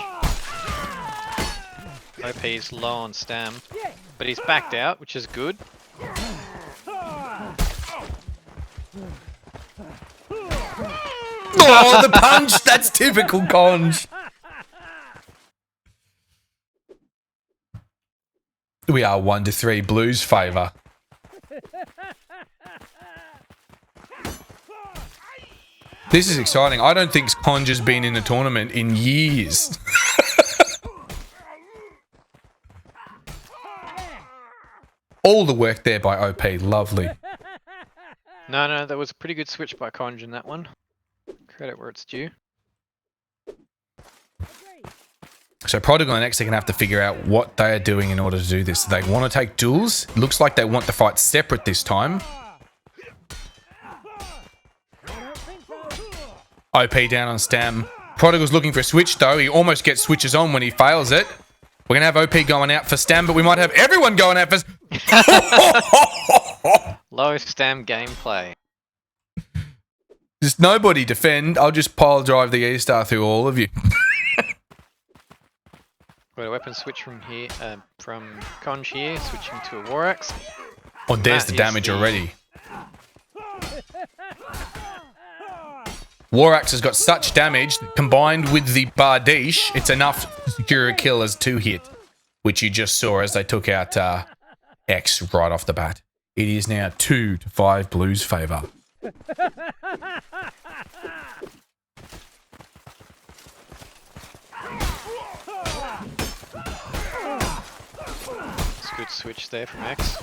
OP's low on stam. But he's backed out, which is good. Oh, the punch! That's typical Conj. We are 1-3 Blues favour. This is exciting. I don't think Conj has been in a tournament in years. All the work there by OP. Lovely. No, that was a pretty good switch by Conj in that one. Credit where it's due. So Prodigal and X are going to have to figure out what they are doing in order to do this. They want to take duels. Looks like they want to fight separate this time. OP down on Stam. Prodigal's looking for a switch though. He almost gets switches on when he fails it. We're going to have OP going out for Stam, but we might have everyone going out for... Low Stam gameplay. Just nobody defend. I'll just pile drive the E-Star through all of you. Got a weapon switch from here, from Conj here, switching to a War Axe. Oh, there's That the is damage already. War Axe has got such damage that combined with the Bardiche, it's enough to secure a kill as 2 hit, which you just saw as they took out X right off the bat. It is now 2-5 Blues favour. It's a good switch there from X.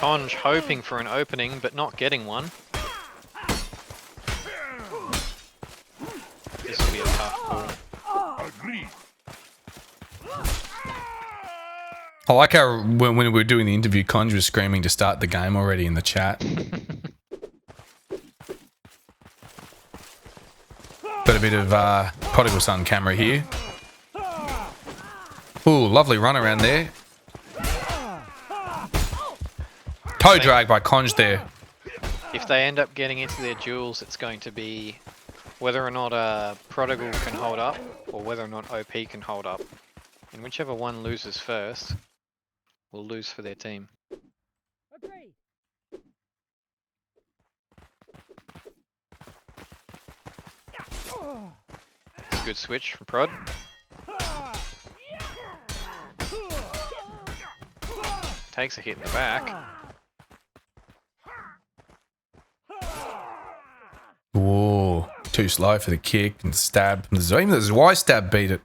Conj hoping for an opening, but not getting one. This will be a tough call. I like how when we were doing the interview, Conj was screaming to start the game already in the chat. Got a bit of Prodigal Son camera here. Ooh, lovely run around there. Toe drag by Conj there. If they end up getting into their duels, it's going to be whether or not Prodigal can hold up, or whether or not OP can hold up. And whichever one loses first, will lose for their team. Agree. It's a good switch from Prod. Takes a hit in the back. Whoa, too slow for the kick and the stab. Even the Y stab beat it.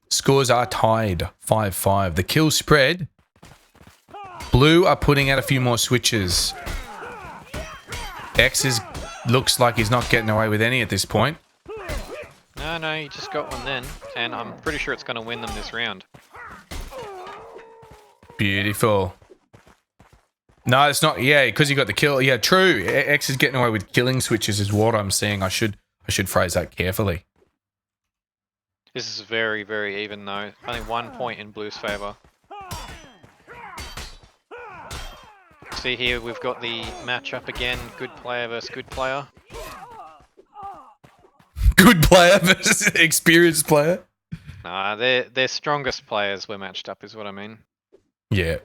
Scores are tied 5-5. The kill spread. Blue are putting out a few more switches. X looks like he's not getting away with any at this point. No, he just got one then, and I'm pretty sure it's going to win them this round. Beautiful. No, it's not. Yeah, because he got the kill. Yeah, true. X is getting away with killing switches is what I'm saying. I should phrase that carefully. This is very, very even though. Only 1 point in Blue's favour. See here, we've got the matchup again. Good player versus good player. Good player versus experienced player. Nah, they're strongest players were matched up is what I mean. Yeah.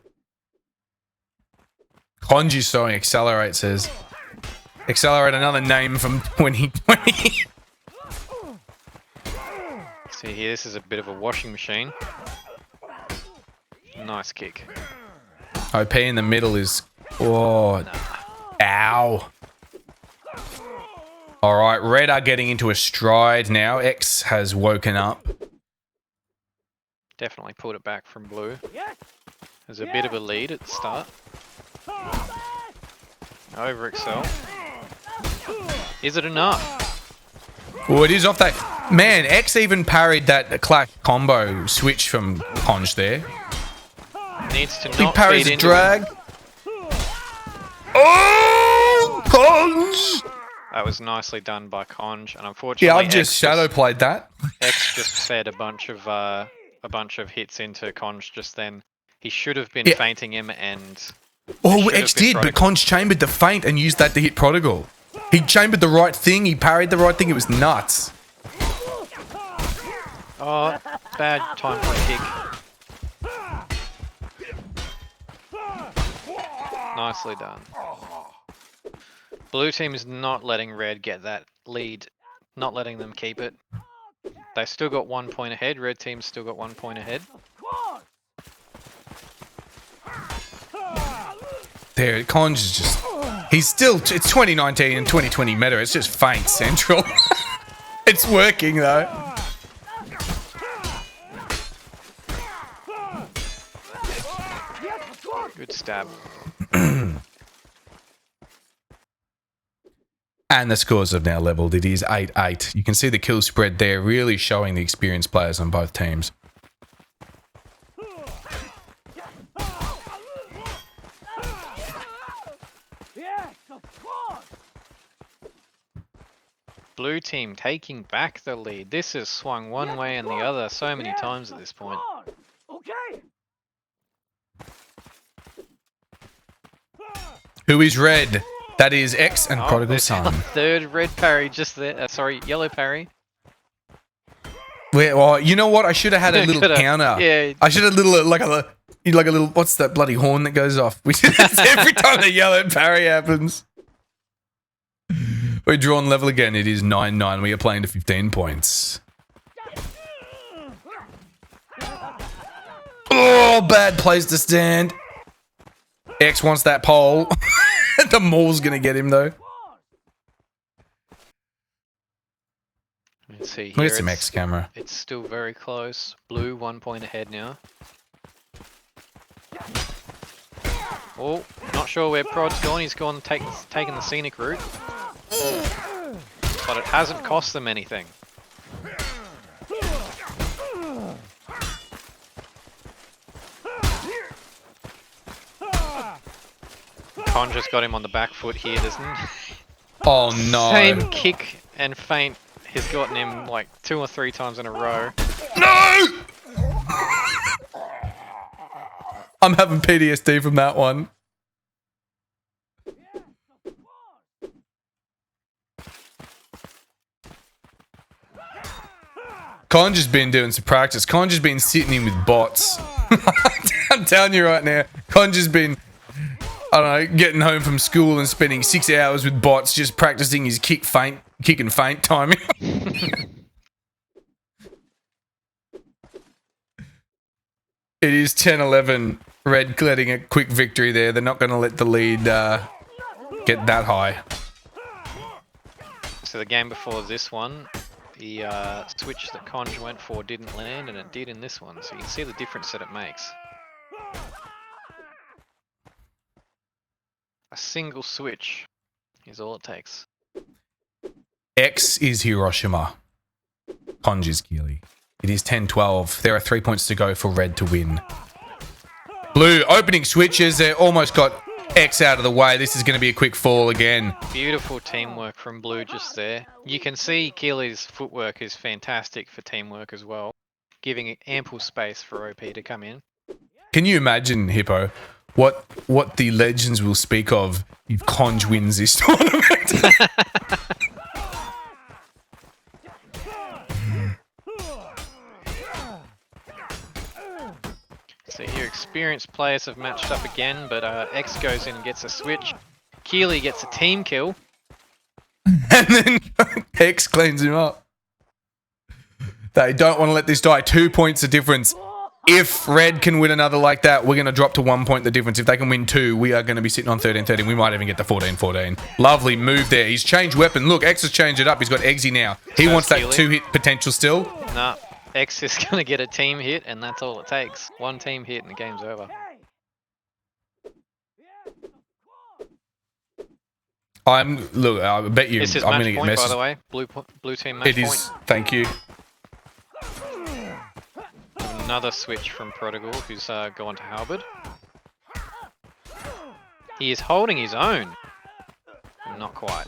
Konji's sewing Accelerate says. Accelerate, another name from 2020. See here, this is a bit of a washing machine. Nice kick. OP in the middle is... Oh. Ow. Alright, Red are getting into a stride now. X has woken up. Definitely pulled it back from Blue. There's a bit of a lead at the start. Over Excel. Is it enough? Oh, it is off that. Man, X even parried that clash combo switch from Conj there. Needs to He not parries feed a into drag. Oh, Conj! That was nicely done by Conj, and unfortunately, Yeah, I've just shadow played that. X just fed a bunch of hits into Conj just then. He should have been Yeah. fainting him, and Oh, should X have been did, but Prodigal. Conj chambered the feint and used that to hit Prodigal. He chambered the right thing, he parried the right thing, it was nuts. Oh, bad time for a kick. Nicely done. Blue team is not letting Red get that lead, not letting them keep it. They still got 1 point ahead. Red team's still got 1 point ahead. There, Conj is just... He's still... It's 2019 and 2020 meta, it's just feint central. It's working though. Good stab. And the scores have now leveled. It is 8-8. You can see the kill spread there, really showing the experienced players on both teams. Blue team taking back the lead. This has swung one way and the other so many times at this point. Okay. Who is red? That is X and Oh, Prodigal there's Son. a third red parry just there. Sorry, yellow parry. Where, oh, you know what? I should have had a little Could've- counter. Yeah, I should have like a little. What's that bloody horn that goes off? Every time the yellow parry happens. We're drawn level again. It is 9-9. We are playing to 15 points. Oh, bad place to stand. X wants that pole. The maul's gonna get him though. let's see Look here. at some It's, X camera. it's still very close. Blue 1 point ahead now. Oh, not sure where Prod's gone. He's gone taking the scenic route. But it hasn't cost them anything. Conjur's got him on the back foot here, doesn't he? Oh no. Same kick and feint has gotten him like 2 or 3 times in a row. No! I'm having PTSD from that one. Conj has been doing some practice. Conj has been sitting in with bots. I'm telling you right now, Conj has been, I don't know, getting home from school and spending 6 hours with bots just practicing his kick and feint timing. It is 10-11. Red getting a quick victory there. They're not going to let the lead get that high. So the game before this one, the switch that Conj went for didn't land, and it did in this one. So you can see the difference that it makes. A single switch is all it takes. X is Hiroshima. Conj is Keely. It is 10-12. There are 3 points to go for Red to win. Blue opening switches. They almost got X out of the way. This is going to be a quick fall again. Beautiful teamwork from Blue just there. You can see Keely's footwork is fantastic for teamwork as well, giving ample space for OP to come in. Can you imagine, Hippo, what the legends will speak of if Conj wins this tournament? So here, experienced players have matched up again, but X goes in and gets a switch. Keely gets a team kill. And then X cleans him up. They don't want to let this die. 2 points of difference. If Red can win another like that, we're going to drop to 1 point the difference. If they can win 2, we are going to be sitting on 13-13. We might even get the 14-14. Lovely move there. He's changed weapon. Look, X has changed it up. He's got Eggsy now. He wants that 2-hit potential still. Nah, X is going to get a team hit, and that's all it takes. One team hit and the game's over. I bet you This is I'm going match to get point, by messages. the way. Blue team match It point. is. Thank you. Another switch from Prodigal, who's gone to Halberd. He is holding his own. Not quite.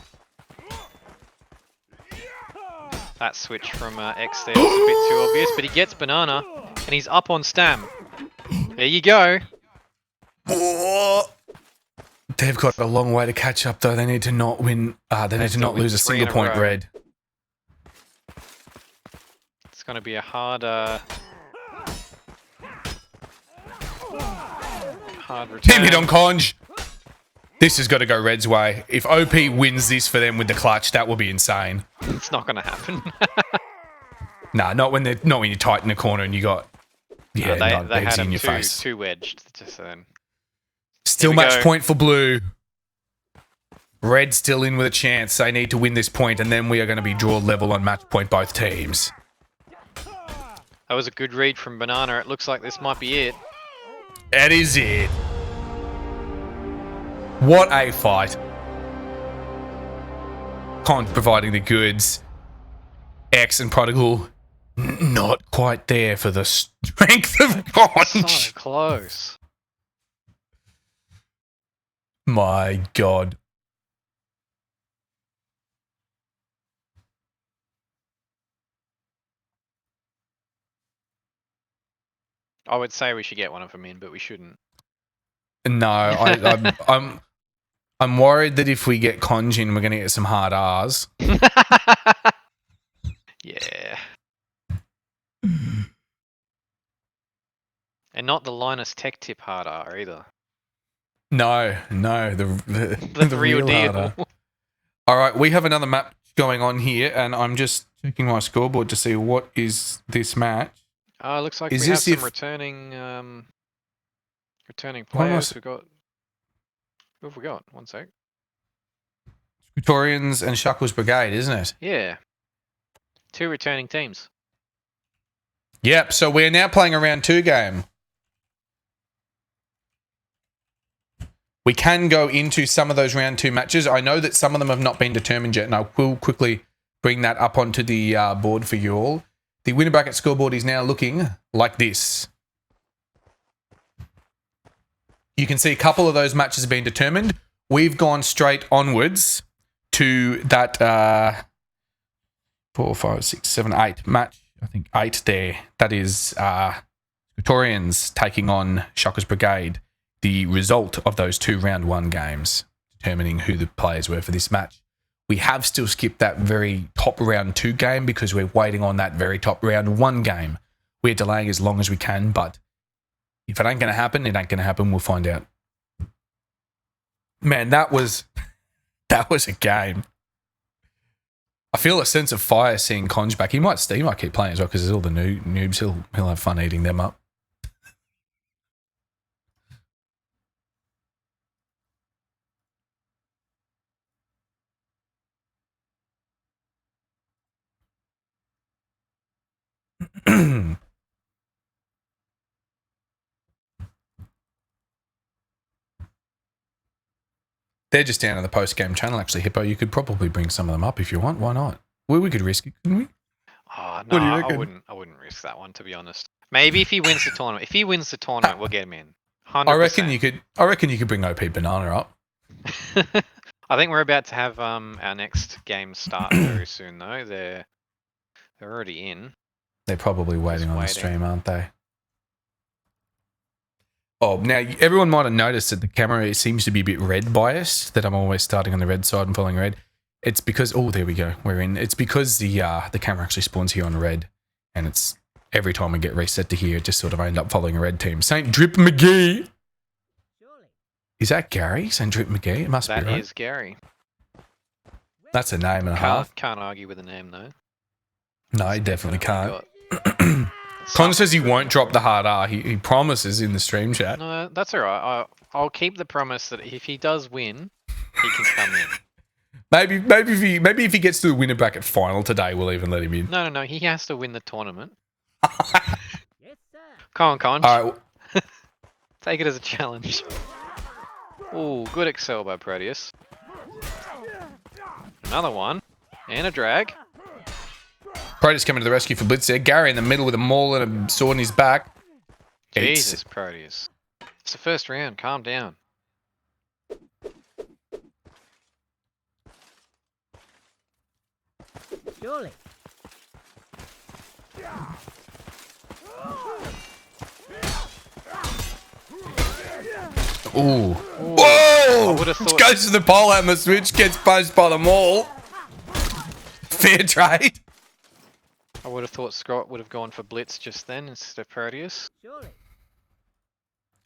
That switch from X there was a bit too obvious, but he gets Banana, and he's up on Stam. There you go. They've got a long way to catch up, though. They need to not win. They need to not lose a three single in a point, row. Red. It's going to be a hard return. Team hit on Conj. This has got to go Red's way. If OP wins this for them with the clutch, that will be insane. It's not going to happen. Nah, not when you're tight in the corner and you got they had Eggsy him in your face. too wedged. Just then. Still Here we match go. point for Blue. Red still in with a chance. They need to win this point, and then we are going to be draw level on match point both teams. That was a good read from Banana. It looks like this might be it. That is it. What a fight. Conj providing the goods. X and Prodigal not quite there for the strength of Conj. So close. My God. I would say we should get one of them in, but we shouldn't. No, I'm worried that if we get Conj in, we're going to get some hard R's. Yeah. And not the Linus Tech Tip hard R either. No, the real deal. hard R. All right, we have another map going on here, and I'm just checking my scoreboard to see what is this match. Oh, looks like Is we have this some if- returning What players. was- Who have we got? One sec. Victorians and Shuckles Brigade, isn't it? Yeah. 2 returning teams. Yep, so we're now playing a round 2 game. We can go into some of those round 2 matches. I know that some of them have not been determined yet, and I will quickly bring that up onto the board for you all. The winner bracket scoreboard is now looking like this. You can see a couple of those matches have been determined. We've gone straight onwards to that 4, 5, 6, 7, 8 match. I think 8 there. That is Victorians taking on Shockers Brigade. The result of those 2 round 1 games, determining who the players were for this match, We have still skipped that very top round 2 game because we're waiting on that very top round 1 game. We're delaying as long as we can, but if it ain't going to happen, it ain't going to happen. We'll find out. Man, that was a game. I feel a sense of fire seeing Conj back. He might keep playing as well because there's all the new noobs. He'll have fun eating them up. They're just down on the post-game channel, actually, Hippo. You could probably bring some of them up if you want. Why not? We could risk it, couldn't we? Oh, What no, do you reckon? I wouldn't risk that one, to be honest. Maybe if he wins the tournament. If he wins the tournament, we'll get him in. 100%. I reckon you could bring OP Banana up. I think we're about to have our next game start very soon, though. They're already in. They're probably waiting on the waiting. stream, aren't they? Oh, now everyone might have noticed that the camera seems to be a bit red biased, that I'm always starting on the red side and following red. It's because, oh, there we go. We're in. It's because the camera actually spawns here on red, and it's every time we get reset to here, it just sort of end up following a red team. Saint Drip McGee. Is that Gary? Saint Drip McGee? It must be, right? That is Gary. That's a name and a half. Can't argue with the name, though. No, he definitely can't. got Connor says he won't drop the hard R. He promises in the stream chat. No, that's all right. I'll keep the promise that if he does win, he can come in. Maybe if he gets to the winner bracket final today, we'll even let him in. No. He has to win the tournament. Yes, sir. Come on, Conch. All right. Take it as a challenge. Ooh, good excel by Proteus. Another one. And a drag. Proteus coming to the rescue for Blitz there. Gary in the middle with a maul and a sword in his back. Jesus, Proteus. It's the first round. Calm down. Surely. Ooh. Whoa! I would've thought- Goes to the pole and the switch gets punched by the maul. Fair trade. I would have thought Scott would have gone for Blitz just then instead of Proteus. Surely.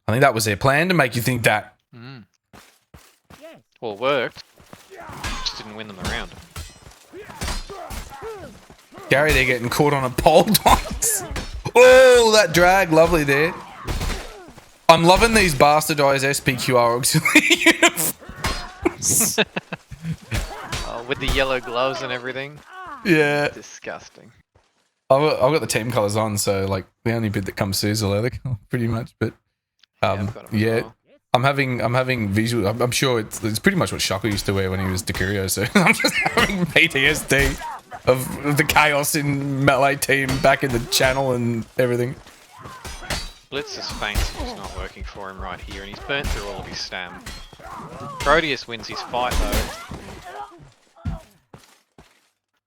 I think that was their plan to make you think that. Mm. Yes. Well, it worked. Just didn't win them the round. Gary, they're getting caught on a pole twice. Oh, that drag. Lovely there. I'm loving these bastardized SPQR auxiliary uniforms. With the yellow gloves and everything. Yeah. Disgusting. I've got the team colours on, so like the only bit that comes through is the leather colour, pretty much. But I've got 'em as yeah, well. I'm having visual. I'm sure it's pretty much what Shocko used to wear when he was Decurio. So I'm just having PTSD of the chaos in Melee team back in the channel and everything. Blitz's feint is not working for him right here, and he's burnt through all of his stam. Proteus wins his fight though.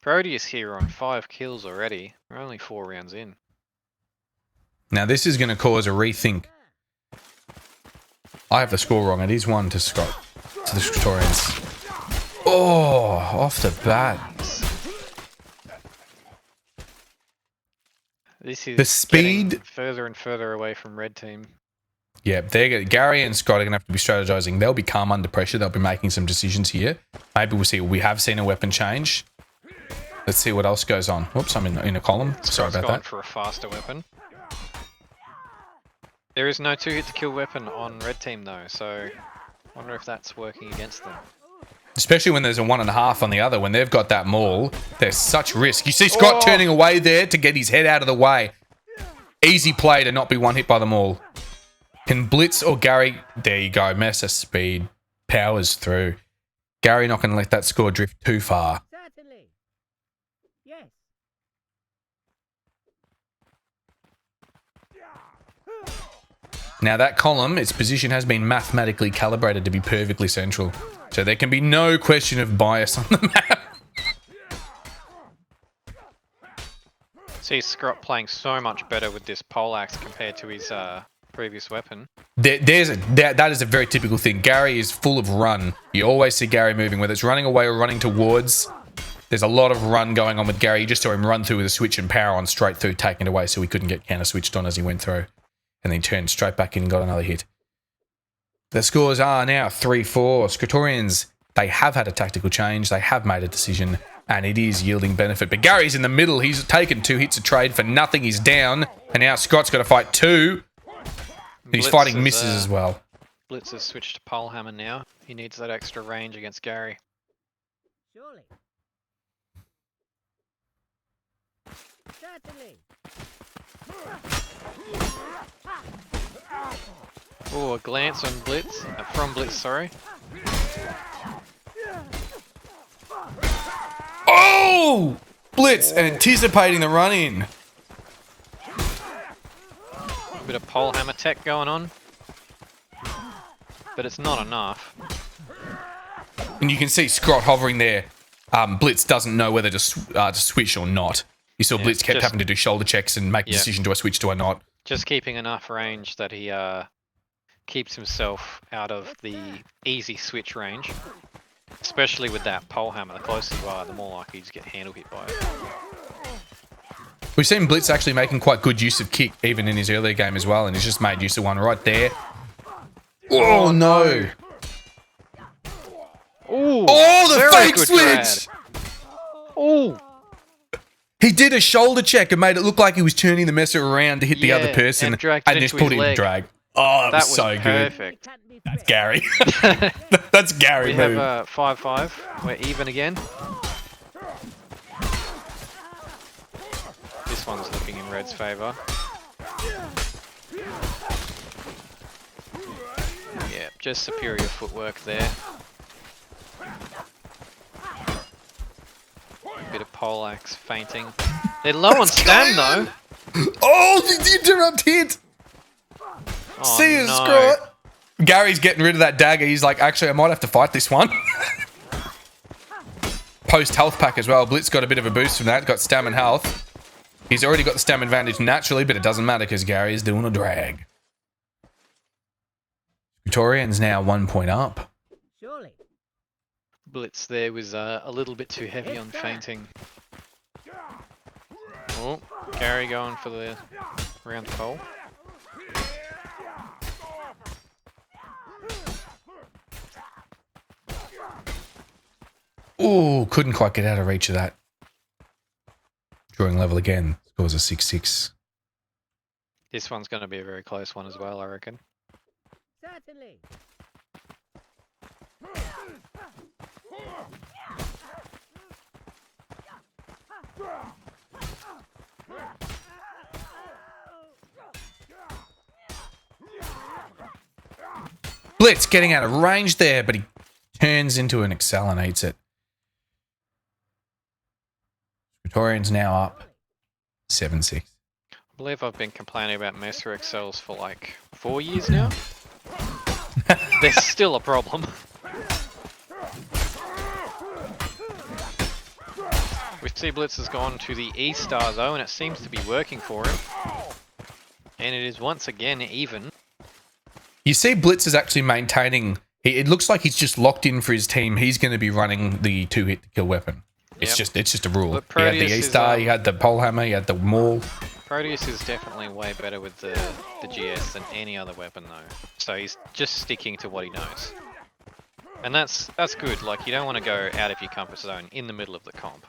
Proteus here on 5 kills already. We're only 4 rounds in. Now this is going to cause a rethink. I have the score wrong. It is 1 to Scott, to the Scottorians. Oh, off the bat. This is The speed- getting further and further away from red team. Yeah, Gary and Scott are going to have to be strategizing. They'll be calm under pressure. They'll be making some decisions here. Maybe we'll see. We have seen a weapon change. Let's see what else goes on. Whoops, I'm in a column. Sorry Scott's about gone that. for a faster weapon. There is no 2-hit to kill weapon on red team though, so I wonder if that's working against them. Especially when there's a 1.5 on the other. When they've got that maul, there's such risk. You see Scott turning away there to get his head out of the way. Easy play to not be one hit by the maul. Can Blitz or Gary... There you go. Messer speed. Powers through. Gary not going to let that score drift too far. Certainly. Yes. Now that column, its position has been mathematically calibrated to be perfectly central. So there can be no question of bias on the map. See Scott playing so much better with this poleaxe compared to his previous weapon. That is a very typical thing. Gary is full of run. You always see Gary moving, whether it's running away or running towards. There's a lot of run going on with Gary. You just saw him run through with a switch and power on straight through, taking it away so he couldn't get counter switched on as he went through. And then turned straight back in and got another hit. The scores are now 3-4. Scriptorians, they have had a tactical change. They have made a decision, and it is yielding benefit. But Gary's in the middle. He's taken 2 hits of trade for nothing. He's down. And now Scott's got to fight 2. He's fighting misses as well. Blitz has switched to polehammer now. He needs that extra range against Gary. Surely. Certainly. Oh, a glance on Blitz. From Blitz, sorry. Oh! Blitz anticipating the run-in. A bit of polehammer tech going on. But it's not enough. And you can see Scott hovering there. Blitz doesn't know whether to switch or not. You saw Blitz kept having to do shoulder checks and make a decision, do I switch, do I not? Just keeping enough range that he keeps himself out of the easy switch range. Especially with that polehammer. The closer you are, the more likely you to get handle hit by it. We've seen Blitz actually making quite good use of kick, even in his earlier game as well, and he's just made use of one right there. Oh, no. Ooh, oh, the fake switch! Oh, he did a shoulder check and made it look like he was turning the messer around to hit the other person, and just put it in drag. Oh, that was so perfect. Good. That's Gary. That's Gary. We have 5-5. We're even again. This one's looking in Red's favour. Yeah, just superior footwork there. Bit of poleaxe feinting. They're low on stam though. Oh, the interrupt hit. Oh, see you, Scott. Gary's getting rid of that dagger. He's like, actually, I might have to fight this one. Post health pack as well. Blitz got a bit of a boost from that. Got stam and health. He's already got the stam advantage naturally, but it doesn't matter because Gary is doing a drag. Victorian's now 1 point up. Surely. Blitz there was a little bit too heavy on feinting. Oh, Gary going for the round pole. Ooh, couldn't quite get out of reach of that. Drawing level again. Scores a 6-6. This one's going to be a very close one as well, I reckon. Certainly. Blitz getting out of range there, but he turns into an Excel and eats it. Victorian's now up 7-6. I believe I've been complaining about Messer Excels for like 4 years now. There's still a problem. We see Blitz has gone to the E-star though, and it seems to be working for him. And it is once again even. You see Blitz is actually maintaining... It looks like he's just locked in for his team. He's going to be running the 2-hit to kill weapon. It's just a rule. He had the E-star, he had the polehammer, he had the maul. Proteus is definitely way better with the GS than any other weapon though. So he's just sticking to what he knows. And that's good. Like, you don't want to go out of your comfort zone in the middle of the comp.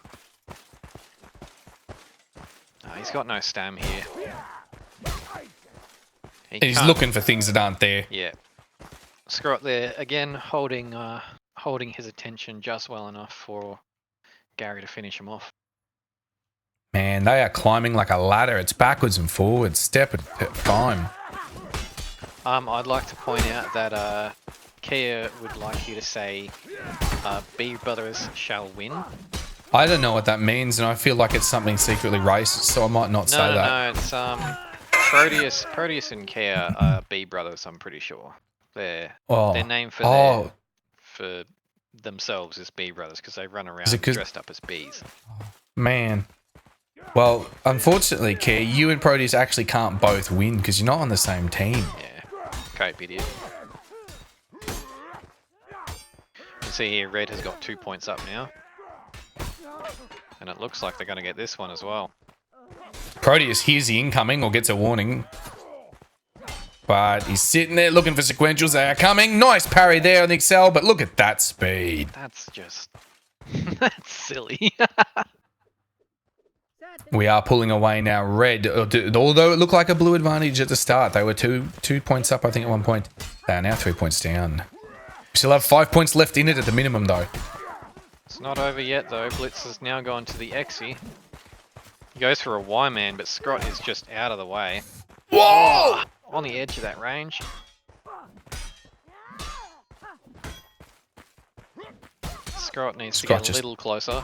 He's got no stam here. He's looking for things that aren't there. Yeah. Scrot there again, holding his attention just well enough for Gary to finish him off. Man, they are climbing like a ladder. It's backwards and forwards, step at a time. I'd like to point out that Kia would like you to say, B Brothers shall win. I don't know what that means, and I feel like it's something secretly racist, so I might not say that. No, it's Proteus and Kia are B Brothers, I'm pretty sure. Their name for for themselves is B Brothers because they run around dressed up as bees. Man. Well, unfortunately, Keir, you and Proteus actually can't both win because you're not on the same team. Yeah. Cope, idiot. You can see here, Red has got 2 points up now. And it looks like they're going to get this one as well. Proteus hears the incoming or gets a warning. But he's sitting there looking for sequentials. They are coming. Nice parry there on the Excel, but look at that speed. That's just... that's silly. We are pulling away now. Red, although it looked like a blue advantage at the start, they were two points up, I think, at one point. They are now 3 points down. We still have 5 points left in it at the minimum, though. It's not over yet, though. Blitz has now gone to the Exy. He goes for a Y-man, but Scrot is just out of the way. Whoa! On the edge of that range. Scrot needs to get a little closer.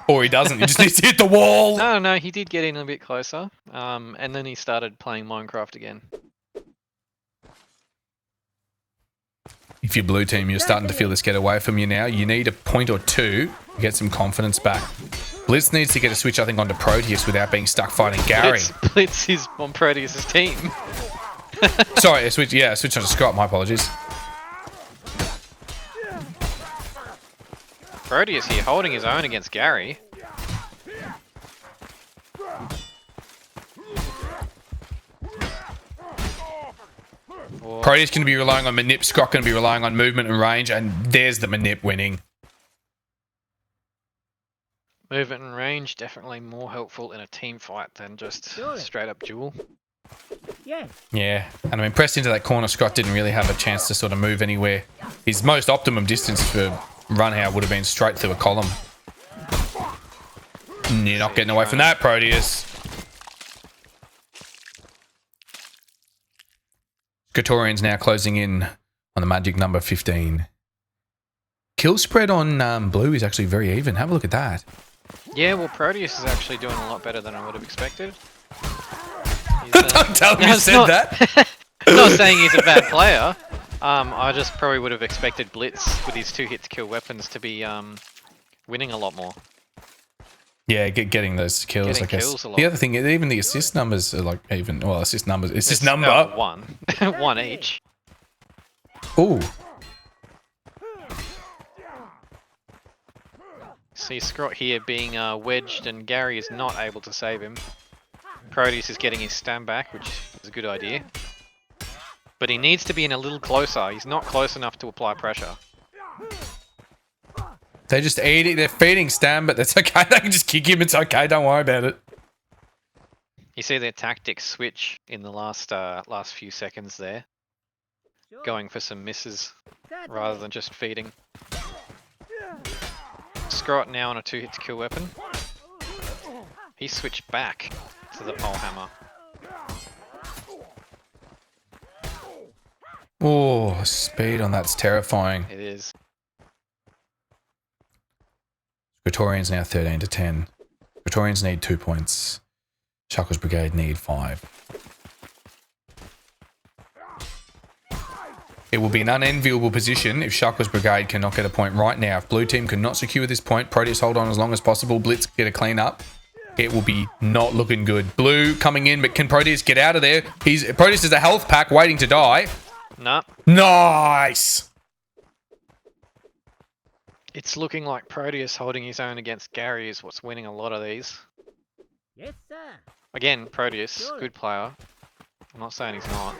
Or he doesn't. He just needs to hit the wall. No, he did get in a bit closer. And then he started playing Minecraft again. If you're blue team, you're starting to feel this get away from you now. You need a point or two to get some confidence back. Blitz needs to get a switch, I think, onto Proteus without being stuck fighting Gary. Blitz is on Proteus' team. Sorry, a switch onto Scott. My apologies. Proteus here holding his own against Gary. Whoa. Proteus going to be relying on manip. Scott going to be relying on movement and range, and there's the manip winning. Movement and range definitely more helpful in a team fight than just straight up duel. Yeah. Yeah, and I mean, pressed into that corner, Scott didn't really have a chance to sort of move anywhere. His most optimum distance for run out would have been straight through a column. You're not getting away from that, Proteus. Scatorian's now closing in on the magic number 15. Kill spread on blue is actually very even. Have a look at that. Yeah, well, Proteus is actually doing a lot better than I would have expected. Don't tell me you said that. I'm not saying he's a bad player. I just probably would have expected Blitz with his 2 hit to kill weapons to be winning a lot more. Yeah, getting those kills, I guess. Kills a lot. The other thing, even the assist numbers are like even. Well, assist numbers. Assist It's number. One. One each. Ooh. See Scrot here being wedged and Gary is not able to save him. Proteus is getting his stand back, which is a good idea. But he needs to be in a little closer. He's not close enough to apply pressure. They're just eating. They're feeding Stan, but that's okay. They can just kick him. It's okay. Don't worry about it. You see their tactics switch in the last few seconds there. Going for some misses rather than just feeding. Scrot now on a 2 hit to kill weapon. He switched back to the pole hammer. Oh, speed on that's terrifying. It is. Praetorians now 13 to 10. Praetorians need 2 points. Shuckle's Brigade need 5. It will be an unenviable position if Shuckle's Brigade cannot get a point right now. If blue team cannot secure this point, Proteus hold on as long as possible. Blitz get a clean up. It will be not looking good. Blue coming in, but can Proteus get out of there? Proteus is a health pack waiting to die. Nah. Nice! It's looking like Proteus holding his own against Gary is what's winning a lot of these. Yes, sir. Again, Proteus, good player. I'm not saying he's not.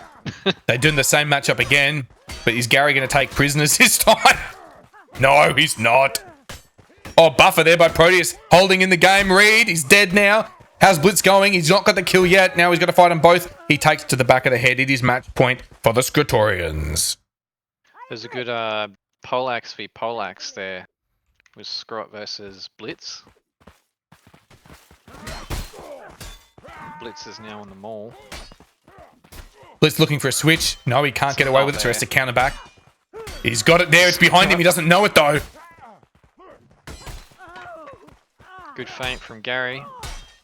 They're doing the same matchup again, but is Gary going to take prisoners this time? No, he's not. Oh, buffer there by Proteus, holding in the game. Reed, he's dead now. How's Blitz going? He's not got the kill yet. Now he's got to fight them both. He takes to the back of the head. It is match point for the Scatorians. There's a good Poleaxe v Poleaxe there with Scrot versus Blitz. Blitz is now on the mall. Blitz looking for a switch. No, he can't get away with it, so he has to counter back. He's got it there. It's behind him. He doesn't know it, though. Good feint from Gary.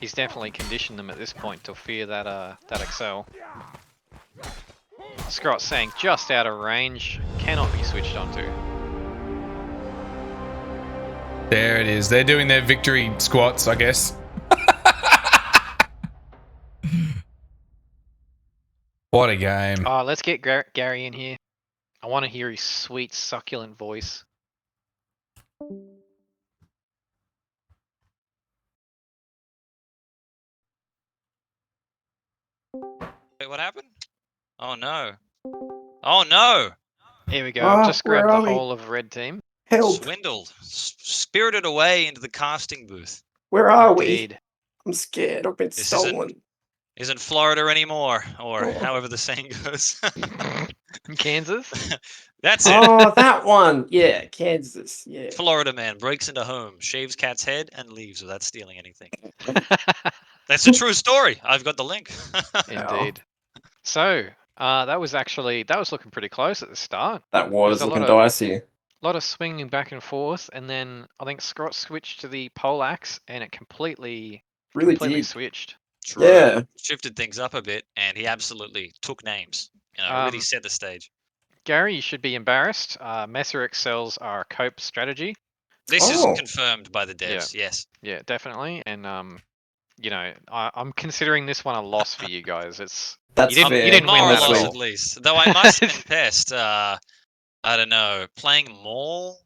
He's definitely conditioned them at this point to fear that that Excel. Scrot saying just out of range, cannot be switched onto. There it is. They're doing their victory squats, I guess. What a game. Oh, let's get Gary in here. I want to hear his sweet, succulent voice. Wait, what happened? Oh no. Oh no! Here we go. I've just where grabbed the are we? whole of red team. Help! Swindled. Spirited away into the casting booth. Where are we? Indeed. I'm scared. I've been This stolen. Isn't Florida anymore, or Oh. however the saying goes. Kansas? That's it. Oh, that one. Yeah, Kansas. Yeah. Florida man breaks into home, shaves cat's head, and leaves without stealing anything. That's a true story. I've got the link. Indeed. So, that was looking pretty close at the start. That was There's a looking lot of- dicey. A lot of swinging back and forth, and then I think Scott switched to the poleaxe, and it completely Really completely did. switched. True. Yeah. Shifted things up a bit, and he absolutely took names. You know, really Um, set the stage. Gary, you should be embarrassed. Messer excels our cope strategy. This Oh. is confirmed by the devs. Yes. Yeah, definitely. And you know, I'm considering this one a loss for you guys. That's You didn't- fair. you didn't win More or that at less, all. at least. Though I must confess, I don't know, playing Maul,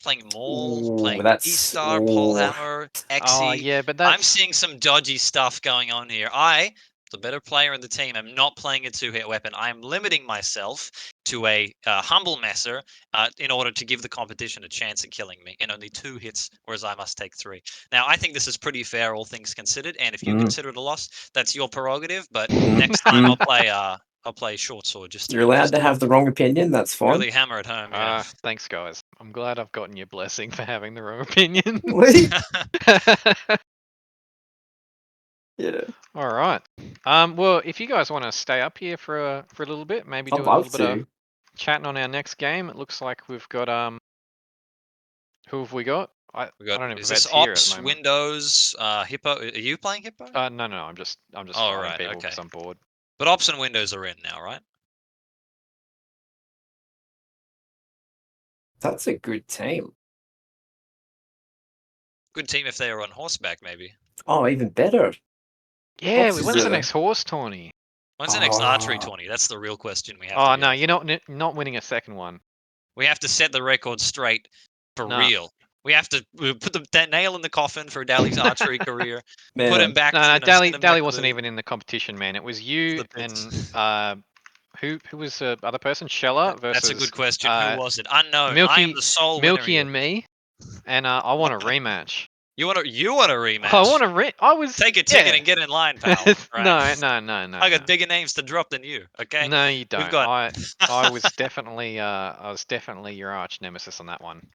Ooh, playing that's- E-Star, ooh. Polehammer, Oh Xe. yeah, but that's I'm seeing some dodgy stuff going on here. The better player in the team, am not playing a two-hit weapon. I am limiting myself to a humble messer in order to give the competition a chance at killing me in only 2 hits, whereas I must take 3. Now, I think this is pretty fair, all things considered. And if you consider it a loss, that's your prerogative. But next time, I'll play short sword. Just You're allowed to have the wrong opinion. That's fine. really hammer it home. Yeah. thanks guys. I'm glad I've gotten your blessing for having the wrong opinion. Yeah. All right. Well, if you guys want to stay up here for a little bit, maybe do I'd a love little bit of to. chatting on our next game. It looks like we've got who have we got? I don't know if Is that's this here at Ops, the moment. Windows, Hippo? Are you playing Hippo? No, I'm just Oh, fighting right, people okay. because I'm bored. But Ops and Windows are in now, right? That's a good team. Good team if they were on horseback, maybe. Oh, even better. Yeah, Ops is when's the a- next horse tourney? When's the next archery Ah. tourney? That's the real question we have. Oh to no, get. you're not winning a second one. We have to set the record straight for No. real. We have to put that nail in the coffin for Daly's archery career. Man. Put him back. No, send him back Dally to wasn't the- even in the competition, man. It was you the pits. and who was the other person? Sheller versus. That's a good question. Who was it? Unknown. I Milky- am the sole Milky winner. and me, and I want a rematch. You want a rematch? I want a I was Take a ticket yeah. and get in line, pal. Right. No. I got bigger names to drop than you. Okay. No, you don't. got- I was definitely your arch nemesis on that one.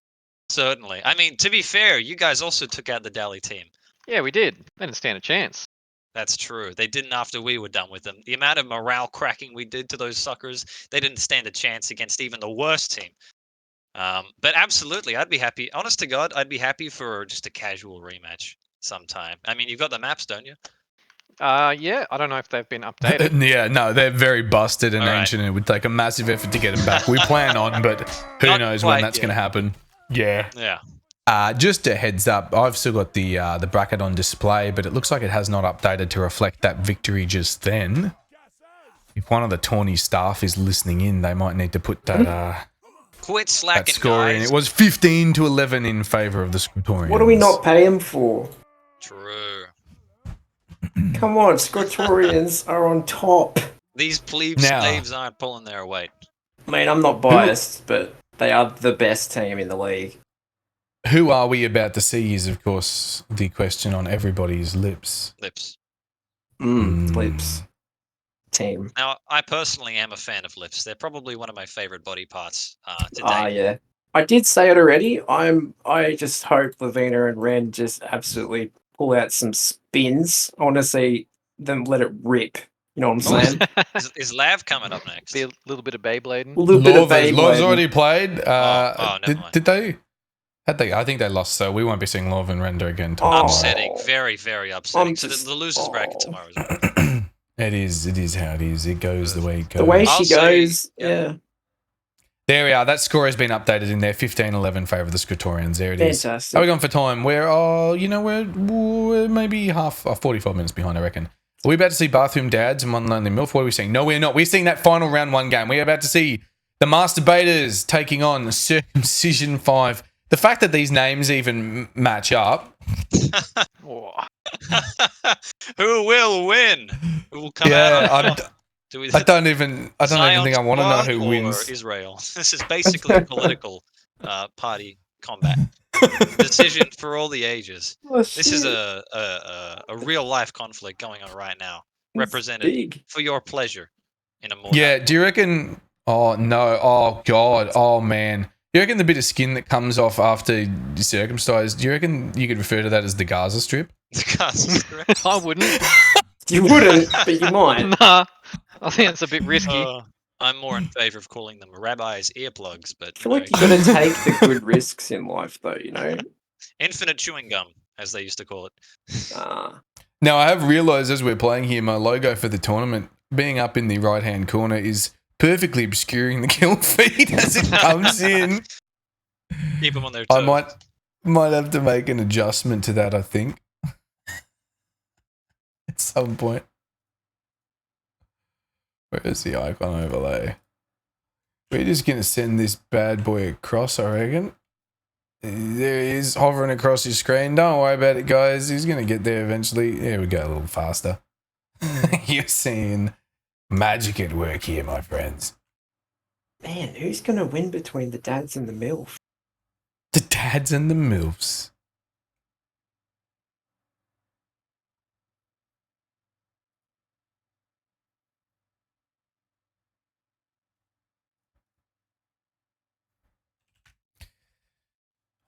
Certainly. I mean, to be fair, you guys also took out the Dally team. Yeah, we did. They didn't stand a chance. That's true. They didn't after we were done with them. The amount of morale cracking we did to those suckers, they didn't stand a chance against even the worst team. But absolutely, I'd be happy. Honest to God, I'd be happy for just a casual rematch sometime. I mean, you've got the maps, don't you? Yeah, I don't know if they've been updated. Yeah, no, they're very busted and All right. ancient, and it would take a massive effort to get them back. We plan on, but who Not knows when quite that's yet. going to happen. Yeah. Yeah. Just a heads up, I've still got the bracket on display, but it looks like it has not updated to reflect that victory just then. If one of the Tawny staff is listening in, they might need to put that Quit that slacking, score in. guys. It was 15-11 in favour of the Scriptorians. What do we not pay him for? True. Come on, Scotorians are on top. These plebe Now- slaves aren't pulling their weight. I mean, I'm not biased, but they are the best team in the league. Who are we about to see is, of course, the question on everybody's lips. Lips. Lips. Team. Now, I personally am a fan of lips. They're probably one of my favorite body parts to Ah, date. yeah. I did say it already. I just hope Lavina and Ren just absolutely pull out some spins. I want to see them let it rip. You know what I'm saying? Is Lav coming up next? Be a little bit of Beyblading. A little bit of Lov's Beyblade. already played. never mind. Did they? Had they? I think they lost, so we won't be seeing Love and Render again Oh. tomorrow. Upsetting. Very, very upsetting. I'm So just- the losers bracket oh. tomorrow as well. It is how it is. It goes the way it goes. The way I'll she say- goes, yeah. There we are. That score has been updated in there. 15-11 favour of the Scriptorians. There it is. Fantastic. How are we going for time? We're maybe 45 minutes behind, I reckon. Are we about to see Bathroom Dads and One Lonely MILF? What are we seeing? No, we're not. We're seeing that final round 1 game. We're about to see the Masturbators taking on Circumcision 5. The fact that these names even match up. Oh, Who will win? Who will come out on top? I don't even think I want to know who or wins. Israel. This is basically a political party combat. Decision for all the ages. Oh, This is shit. a real life conflict going on right now, It's represented big. for your pleasure in a more Yeah, do you reckon... Oh, no. Oh, God. Oh, man. You reckon the bit of skin that comes off after you're circumcised, do you reckon you could refer to that as the Gaza Strip? I wouldn't. You wouldn't, but you might. Nah, I think it's a bit risky. I'm more in favor of calling them rabbis' earplugs, but I feel like you gotta take the good risks in life, though, you know? infinite chewing gum, as they used to call it. Now, I have realised as we're playing here, my logo for the tournament, being up in the right-hand corner, is perfectly obscuring the kill feed as it comes in. Keep them on their toes. I might have to make an adjustment to that, I think. At some point. Where is the icon overlay? We're just going to send this bad boy across, I reckon. There he is, hovering across your screen. Don't worry about it, guys. He's going to get there eventually. There we go, a little faster. You're seeing magic at work here, my friends. Man, who's gonna win between the dads and the MILF? The dads and the MILFs.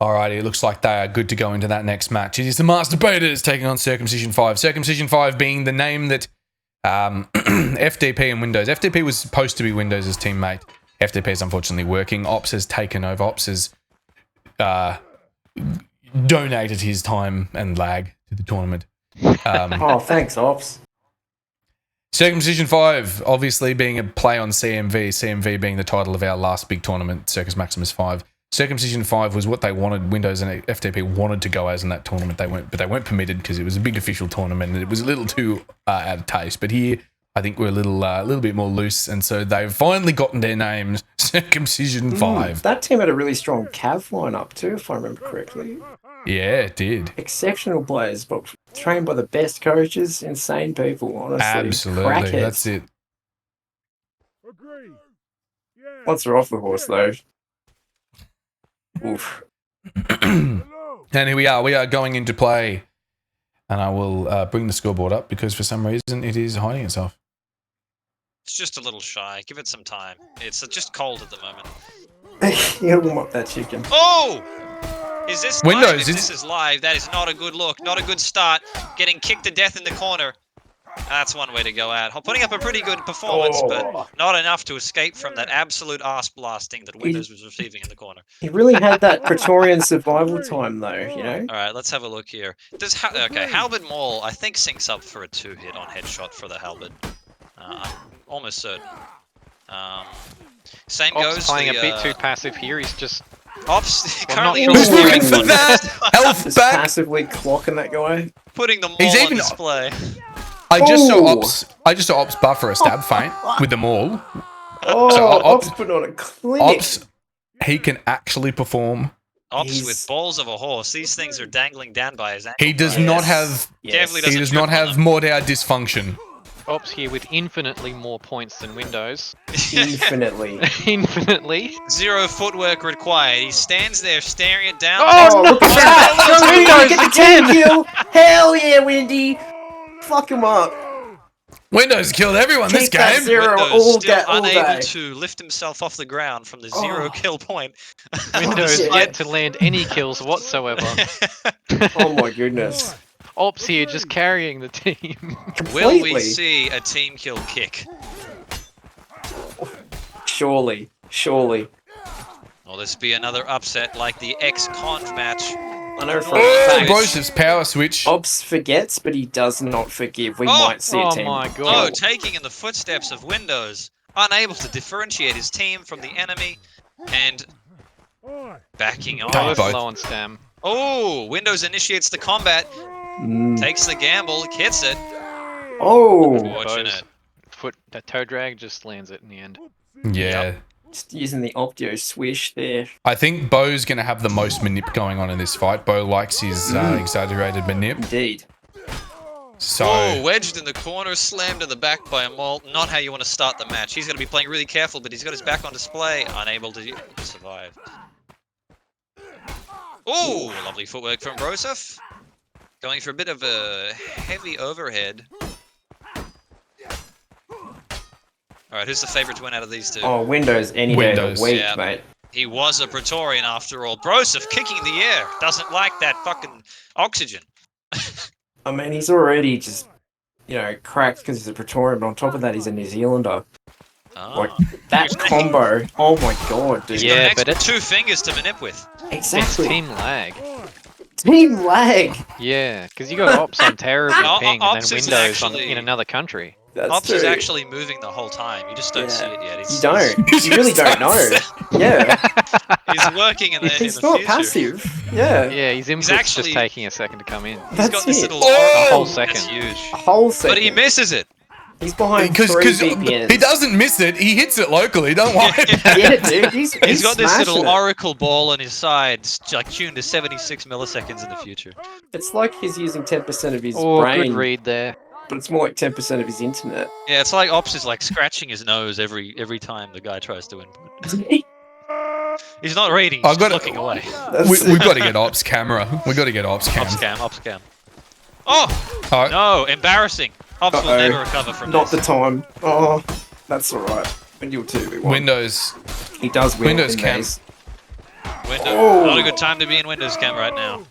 Alrighty, it looks like they are good to go into that next match. It is the Masturbators taking on Circumcision 5. Circumcision 5 being the name that FDP and Windows. FDP was supposed to be Windows' teammate. FDP is unfortunately working. Ops has taken over. Ops has donated his time and lag to the tournament. Oh, thanks, Ops. Circumcision 5, obviously being a play on CMV. CMV being the title of our last big tournament, Circus Maximus 5. Circumcision 5 was what they wanted. Windows and FTP wanted to go as in that tournament. They weren't permitted because it was a big official tournament and it was a little too out of taste. But here, I think we're a little bit more loose, and so they've finally gotten their names. Circumcision 5. That team had a really strong Cav lineup too, if I remember correctly. Yeah, it did. Exceptional players, but trained by the best coaches, insane people. Honestly, Absolutely, crackheads. that's it. Once they're off the horse, though. Oof. And here we are. We are going into play. And I will bring the scoreboard up because for some reason it is hiding itself. It's just a little shy. Give it some time. It's just cold at the moment. You gotta warm up that chicken. Oh! Is this Windows, live? If this is live, that is not a good look. Not a good start. Getting kicked to death in the corner. That's one way to go out. Putting up a pretty good performance, but not enough to escape from that absolute ass blasting that Windows was receiving in the corner. He really had that Praetorian survival time, though, you know? Alright, let's have a look here. Okay, Halberd Maul, I think, syncs up for a 2-hit on headshot for the Halberd. I'm almost certain. Same Ops goes playing the, a bit too passive here. He's just Ops Well, currently not sure. Looking for that health Just back. passively clocking that guy. putting them all He's on even- display. I just Oh. saw Ops buffer a stab feint with them all. Oh, So, Ops put on a clinic. Ops, he can actually perform. Ops He's- with balls of a horse. These things are dangling down by his ankle. He does Yes. not have. Definitely He doesn't does not trip on have them. Mordau dysfunction. Ops here with infinitely more points than Windows. Infinitely. Infinitely. 0 footwork required. He stands there staring it down. Oh, no! look at that! Windows Windy, you get the again! 10 kill! Hell yeah, Windy! Fuck him up. Windows killed everyone this Keep that game. zero. Windows all still all unable day. to lift himself off the ground from the Oh. 0 kill point. Windows shit. yet to land any kills whatsoever. Oh my goodness. Ops here just carrying the team. Will we Completely. see a team kill kick? Surely. Surely. Will this be another upset like the ex-conf match? I know for a Oh, fact. Brose's power switch. Ops forgets, but he does not forgive. We Oh. might see a Oh team. my kill. God. Oh, taking in the footsteps of Windows, unable to differentiate his team from the enemy, and backing Both. off. Both low on stam. Oh, Windows initiates the combat, Mm. takes the gamble, hits it. Oh, Fortunate. The toe drag just lands it in the end. Yeah. just using the Optio swish there. I think Bo's going to have the most manip going on in this fight. Bo likes his exaggerated manip. Indeed. So, Oh, wedged in the corner, slammed in the back by a Malt. Not how you want to start the match. He's going to be playing really careful, but he's got his back on display. Unable to survive. Oh, lovely footwork from Broseph. Going for a bit of a heavy overhead. Alright, who's the favourite to win out of these two? Oh, Windows any day of Windows. the week, Yeah. mate. He was a Praetorian after all. Broseph kicking the air. Doesn't like that fucking oxygen. I mean, he's already just, cracked because he's a Praetorian, but on top of that, he's a New Zealander. Oh. Like, that combo, oh my god, dude. He's Yeah, got an but extra 2 fingers to manip with. It's Exactly. team lag. Team lag. Yeah, because you got Ops on terrible No, ping and Ops then is Windows actually- in another country. That's Ops is true. actually moving the whole time. You just don't see it yet. You don't. You You really just don't know. Yeah. He's working in the, He's in the not future. passive. Yeah. Yeah, his input's actually- just taking a second to come in. He's That's got this it. little Oh! A whole That's second. huge. A whole second. But he misses it. He's behind because 3 VPNs. he doesn't miss it, he hits it locally. Don't worry. about Yeah, it. dude. He's He's got this little smashing it. oracle ball on his side, like tuned to 76 milliseconds in the future. It's like he's using 10% of his Oh, good brain, read there. but it's more like 10% of his internet. Yeah, it's like Ops is like scratching his nose every time the guy tries to input. He's not reading, he's I've just got- looking away. We've got to get Ops camera. We've got to get Ops cam. Ops cam, Ops cam. Oh! Oh, No, embarrassing. Ops will Uh-oh. never recover from Not the this. time. Oh, that's alright. When you're 2v1. Windows. He does win Windows in cam. these. Windows. Oh. Not a good time to be in Windows cam right now.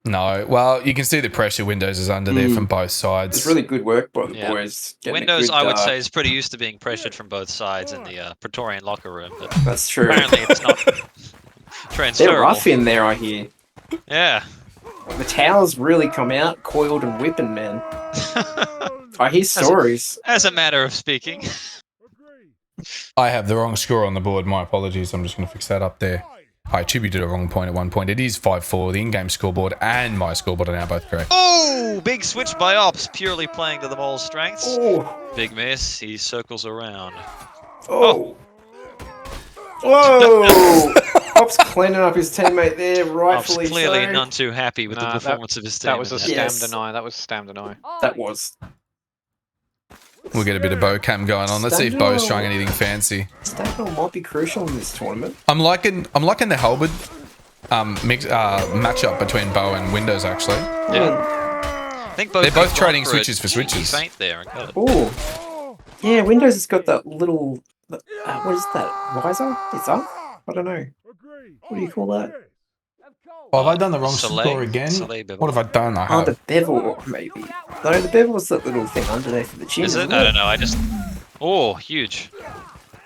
No, well, you can see the pressure Windows is under there from both sides. It's really good work by the Yeah. boys. Getting a Windows, good, I would say, is pretty used to being pressured from both sides in the Praetorian locker room, but That's true. apparently it's not They're transferable. rough in there, I hear. Yeah. The towers really come out, coiled and whipping, man. I hear stories. As a matter of speaking. I have the wrong score on the board. My apologies. I'm just going to fix that up there. I attributed a wrong point at one point. It is 5-4. The in-game scoreboard and my scoreboard are now both correct. Oh, big switch by Ops, purely playing to the Mole's strengths. Oh, Big miss, he circles around. oh. Whoa! Ops cleaning up his teammate there, Ops rightfully clearly so. none too happy with the Nah, performance of his team. That was a in stam Yes. deny. That was a stam deny. That was. We'll get a bit of bow cam going on. Let's see if Bo's trying anything fancy. Stamina might be crucial in this tournament. I'm liking the halberd matchup between Bo and Windows actually. I think both They're both have trading gone for a switches for cheeky switches. feint there and got it. Oh. Yeah, Windows has got that little. What is that? Visor? It's up? I don't know. What do you call that? Oh, have I done the wrong Soleil- score again? Soleil bevel. What have I done? I Oh, have. the bevel, maybe. No, the bevel's that little thing underneath of the chin. Is it? isn't I don't know. I just. Oh, huge.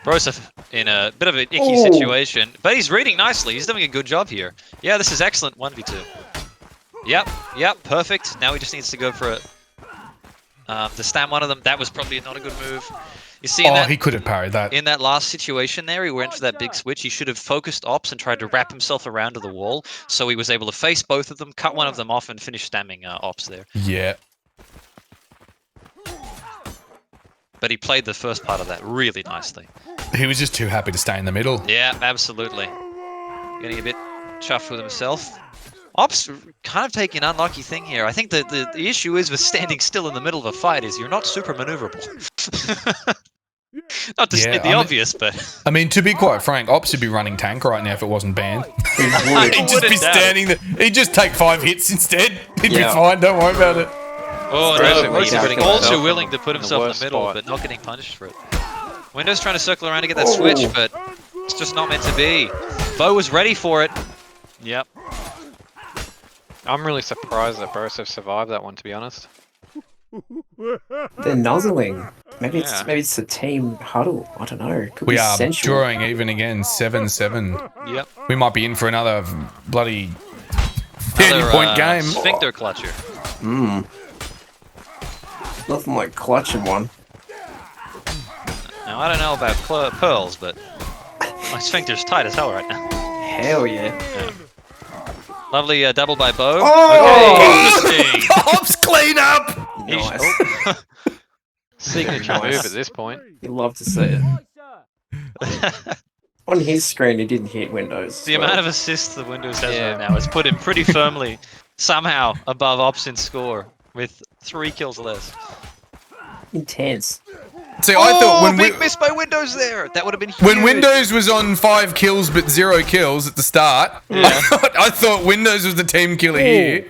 Broseph in a bit of an icky Oh. situation, but he's reading nicely. He's doing a good job here. Yeah, this is excellent 1v2. Yep, perfect. Now he just needs to go for it. To stam one of them. That was probably not a good move. You see, in Oh, that, he could have parried that. in that last situation there, he went for that big switch. He should have focused Ops and tried to wrap himself around to the wall, so he was able to face both of them, cut one of them off, and finish stamming Ops there. Yeah. But he played the first part of that really nicely. He was just too happy to stay in the middle. Yeah, absolutely. Getting a bit chuffed with himself. Ops kind of taking an unlucky thing here. I think the issue is with standing still in the middle of a fight is you're not super maneuverable. Not to Yeah, state the I mean- obvious, but I mean, to be quite frank, Ops would be running tank right now if it wasn't banned. He would. He'd just wouldn't be doubt it. standing there. He'd just take 5 hits instead. He'd Yeah. be fine. Don't worry about it. oh Broseph no, was he's putting all himself too in willing the- to put in the himself in worst the middle, spot. but not getting punished for it. Windows trying to circle around to get that switch, Oh. but it's just not meant to be. Bo was ready for it. Yep. I'm really surprised that Broseph survived that one, to be honest. They're nuzzling. Maybe Yeah. it's a team huddle. I don't know. Could We be are sensual. drawing even again, 7-7. Yep. We might be in for another bloody 10-point Another, game. Sphincter clutcher. Mmm. Nothing like clutching one. Now I don't know about pearls, but my sphincter's tight as hell right now. Hell yeah. Lovely double by Bo. Oh! Okay, interesting. Ops clean up! Nice. Oh. Signature Nice. move at this point. You love to see it. On his screen, he didn't hit Windows. The amount of assists the Windows has Yeah. right now has put him pretty firmly, somehow, above Ops in score, with 3 kills less. intense. See, I thought when big miss by Windows there. That would have been huge. when Windows was on 5 kills but 0 kills at the start, Yeah. I thought Windows was the team killer here.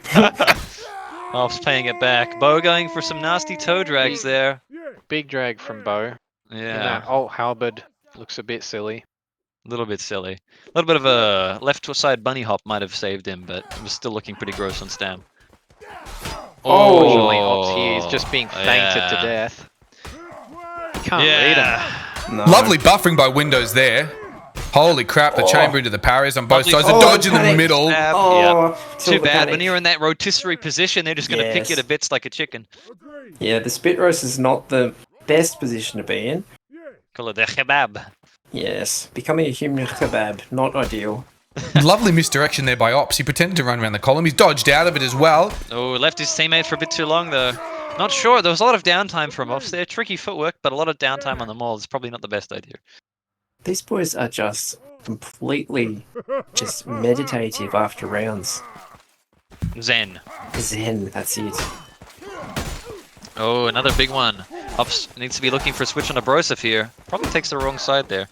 Ops paying it back. Bo going for some nasty toe drags there. Big drag from Bo. And Yeah, that alt halberd looks a bit silly. a little bit silly. A little bit of a left side bunny hop might have saved him, but it was still looking pretty gross on Stam. Unfortunately, Ops here is just being fainted to yeah. death. You can't read him. Yeah. No. Lovely buffering by Windows there. Holy crap, the chamber into the parries on both Lovely- sides. A Oh, dodge in the panic. middle. Stab, yeah. Oh, Too till the bad. panic. When you're in that rotisserie position, they're just going to pick you Yes. to bits like a chicken. Yeah, the spit roast is not the best position to be in. Call it the kebab. Yes, becoming a human kebab, not ideal. Lovely misdirection there by Ops. He pretended to run around the column. He's dodged out of it as well. Oh, left his teammate for a bit too long though. Not sure. There was a lot of downtime from Ops there. Tricky footwork, but a lot of downtime on the maul is probably not the best idea. These boys are just completely just meditative after rounds. Zen. Zen, that's it. Oh, another big one. Ops needs to be looking for a switch on a Broseph here. Probably takes the wrong side there.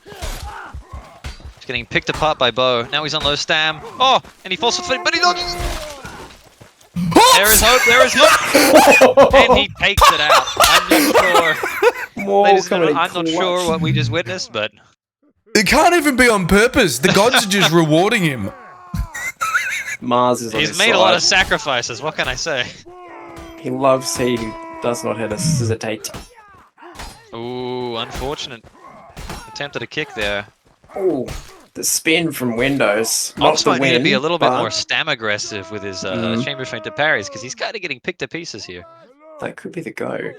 He's getting picked apart by Bo. Now he's on low Stam. Oh, and he falls for the but he dodges. There is hope. There is hope. And he takes it out. I'm not sure. More Ladies and coming gentlemen, in I'm not clutch. sure what we just witnessed, but It can't even be on purpose. The gods are just rewarding him. Mars is on he's his made a lot side. of sacrifices. What can I say? He loves he who does not hesitate. Ooh, unfortunate. Attempted a kick there. Oh, the spin from Windows. Not Ops the might win, need to be a little bit but more Stam aggressive with his chamber feint to parries because he's kind of getting picked to pieces here. that could be the go.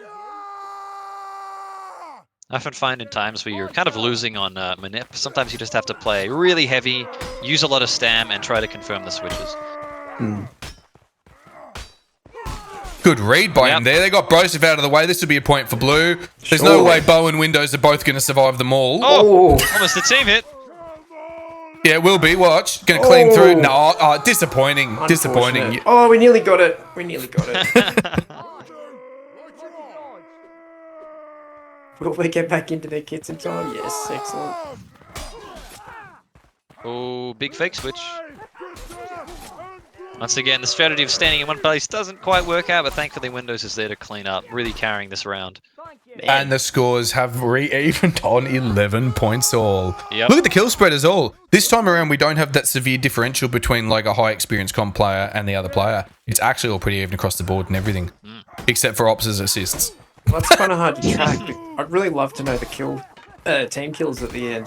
I often find in times where you're kind of losing on manip, sometimes you just have to play really heavy, use a lot of Stam, and try to confirm the switches. Hmm. Good read by him Yep. there. They got Broseph out of the way. This would be a point for Blue. There's no Sure. way Bo and Windows are both going to survive them all. Oh, Oh, almost a team hit. Yeah, it will be. Watch. Going to clean through. Oh. No, disappointing. Disappointing. unfortunate. Oh, we nearly got it. We nearly got it. Will we get back into their kits in time? Yes, excellent. Oh, big fake switch. Once again, the strategy of standing in one place doesn't quite work out, but thankfully Windows is there to clean up, really carrying this round. And the scores have re-evened on 11 points all. Yep. Look at the kill spread as all. This time around, we don't have that severe differential between like a high experience comp player and the other player. It's actually all pretty even across the board and everything, except for Ops' assists. That's kind of hard to track. But I'd really love to know the team kills at the end.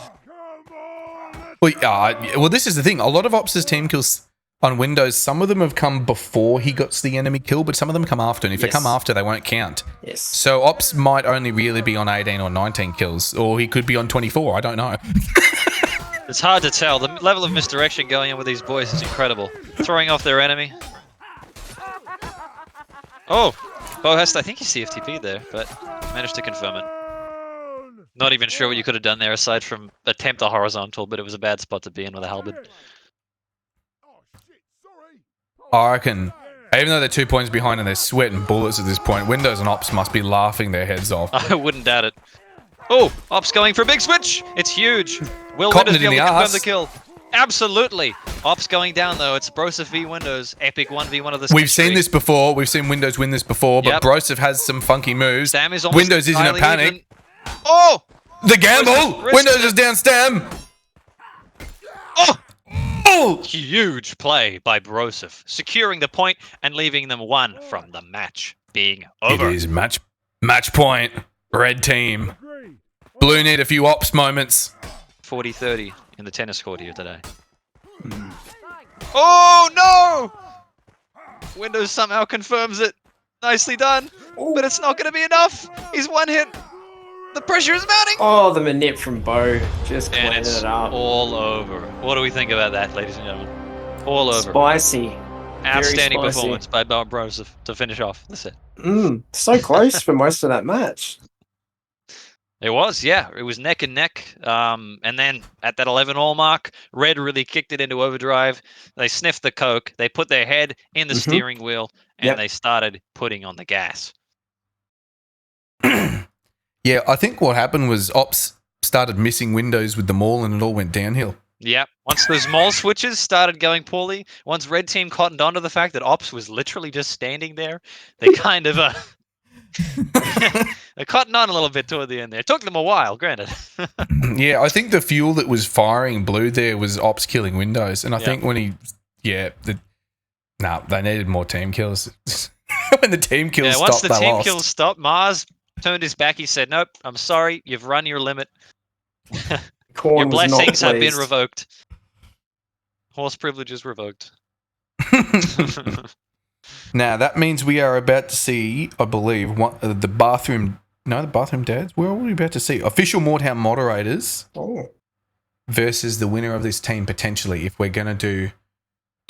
Well, this is the thing. A lot of Ops' team kills on Windows, some of them have come before he got the enemy kill, but some of them come after. And if they Yes. come after, they won't count. Yes. So Ops might only really be on 18 or 19 kills, or he could be on 24. I don't know. It's hard to tell. The level of misdirection going on with these boys is incredible. Throwing off their enemy. Oh, Bo has, I think he CFTP there, but managed to confirm it. Not even sure what you could have done there aside from attempt a horizontal, but it was a bad spot to be in with a halberd. I reckon, even though they're 2 points behind and they're sweating bullets at this point, Windows and Ops must be laughing their heads off. I wouldn't doubt it. Oh, Ops going for a big switch. It's huge. Will Cotton Windows it be in able to the confirm arse. the kill? Absolutely. Ops going down though. It's Broseph v Windows. Epic 1v1 of the We've seen century. this before. We've seen Windows win this before, but Yep. Broseph has some funky moves. Stam is almost Windows is in a entirely panic. even. Oh! The gamble! Broseph Windows risks is down Stam! Oh! Oh! Huge play by Broseph, securing the point and leaving them one from the match being over. It is match point. Red team. Blue need a few Ops moments. 40-30 in the tennis court here today. Oh no! Windows somehow confirms it. Nicely done, but it's not going to be enough. He's one hit. The pressure is mounting. Oh, the manip from Bo. Just And cleaning it's it up. all over. What do we think about that, ladies and gentlemen? All over. Spicy. Outstanding spicy. performance by Belt Bros to finish off. That's it. So close for most of that match. It was, yeah. It was neck and neck. And then at that 11-all mark, Red really kicked it into overdrive. They sniffed the coke. They put their head in the steering wheel, and Yep. they started putting on the gas. Yeah, I think what happened was Ops started missing windows with the mall and it all went downhill. Yep. Once those mall switches started going poorly, once Red Team cottoned onto the fact that Ops was literally just standing there, they kind of they cottoned on a little bit toward the end there. It took them a while, granted. Yeah, I think the fuel that was firing blue there was Ops killing windows. And I think when he, they needed more team kills. When the team kills stopped, once the they team lost. kills stopped, Mars turned his back. He said, "Nope, I'm sorry. You've run your limit. Corn Your was not blessings have been pleased. revoked. Horse privileges revoked." Now, that means we are about to see, I believe, the bathroom dads. Where are we about to see? Official Mordham moderators versus the winner of this team, potentially, if we're going to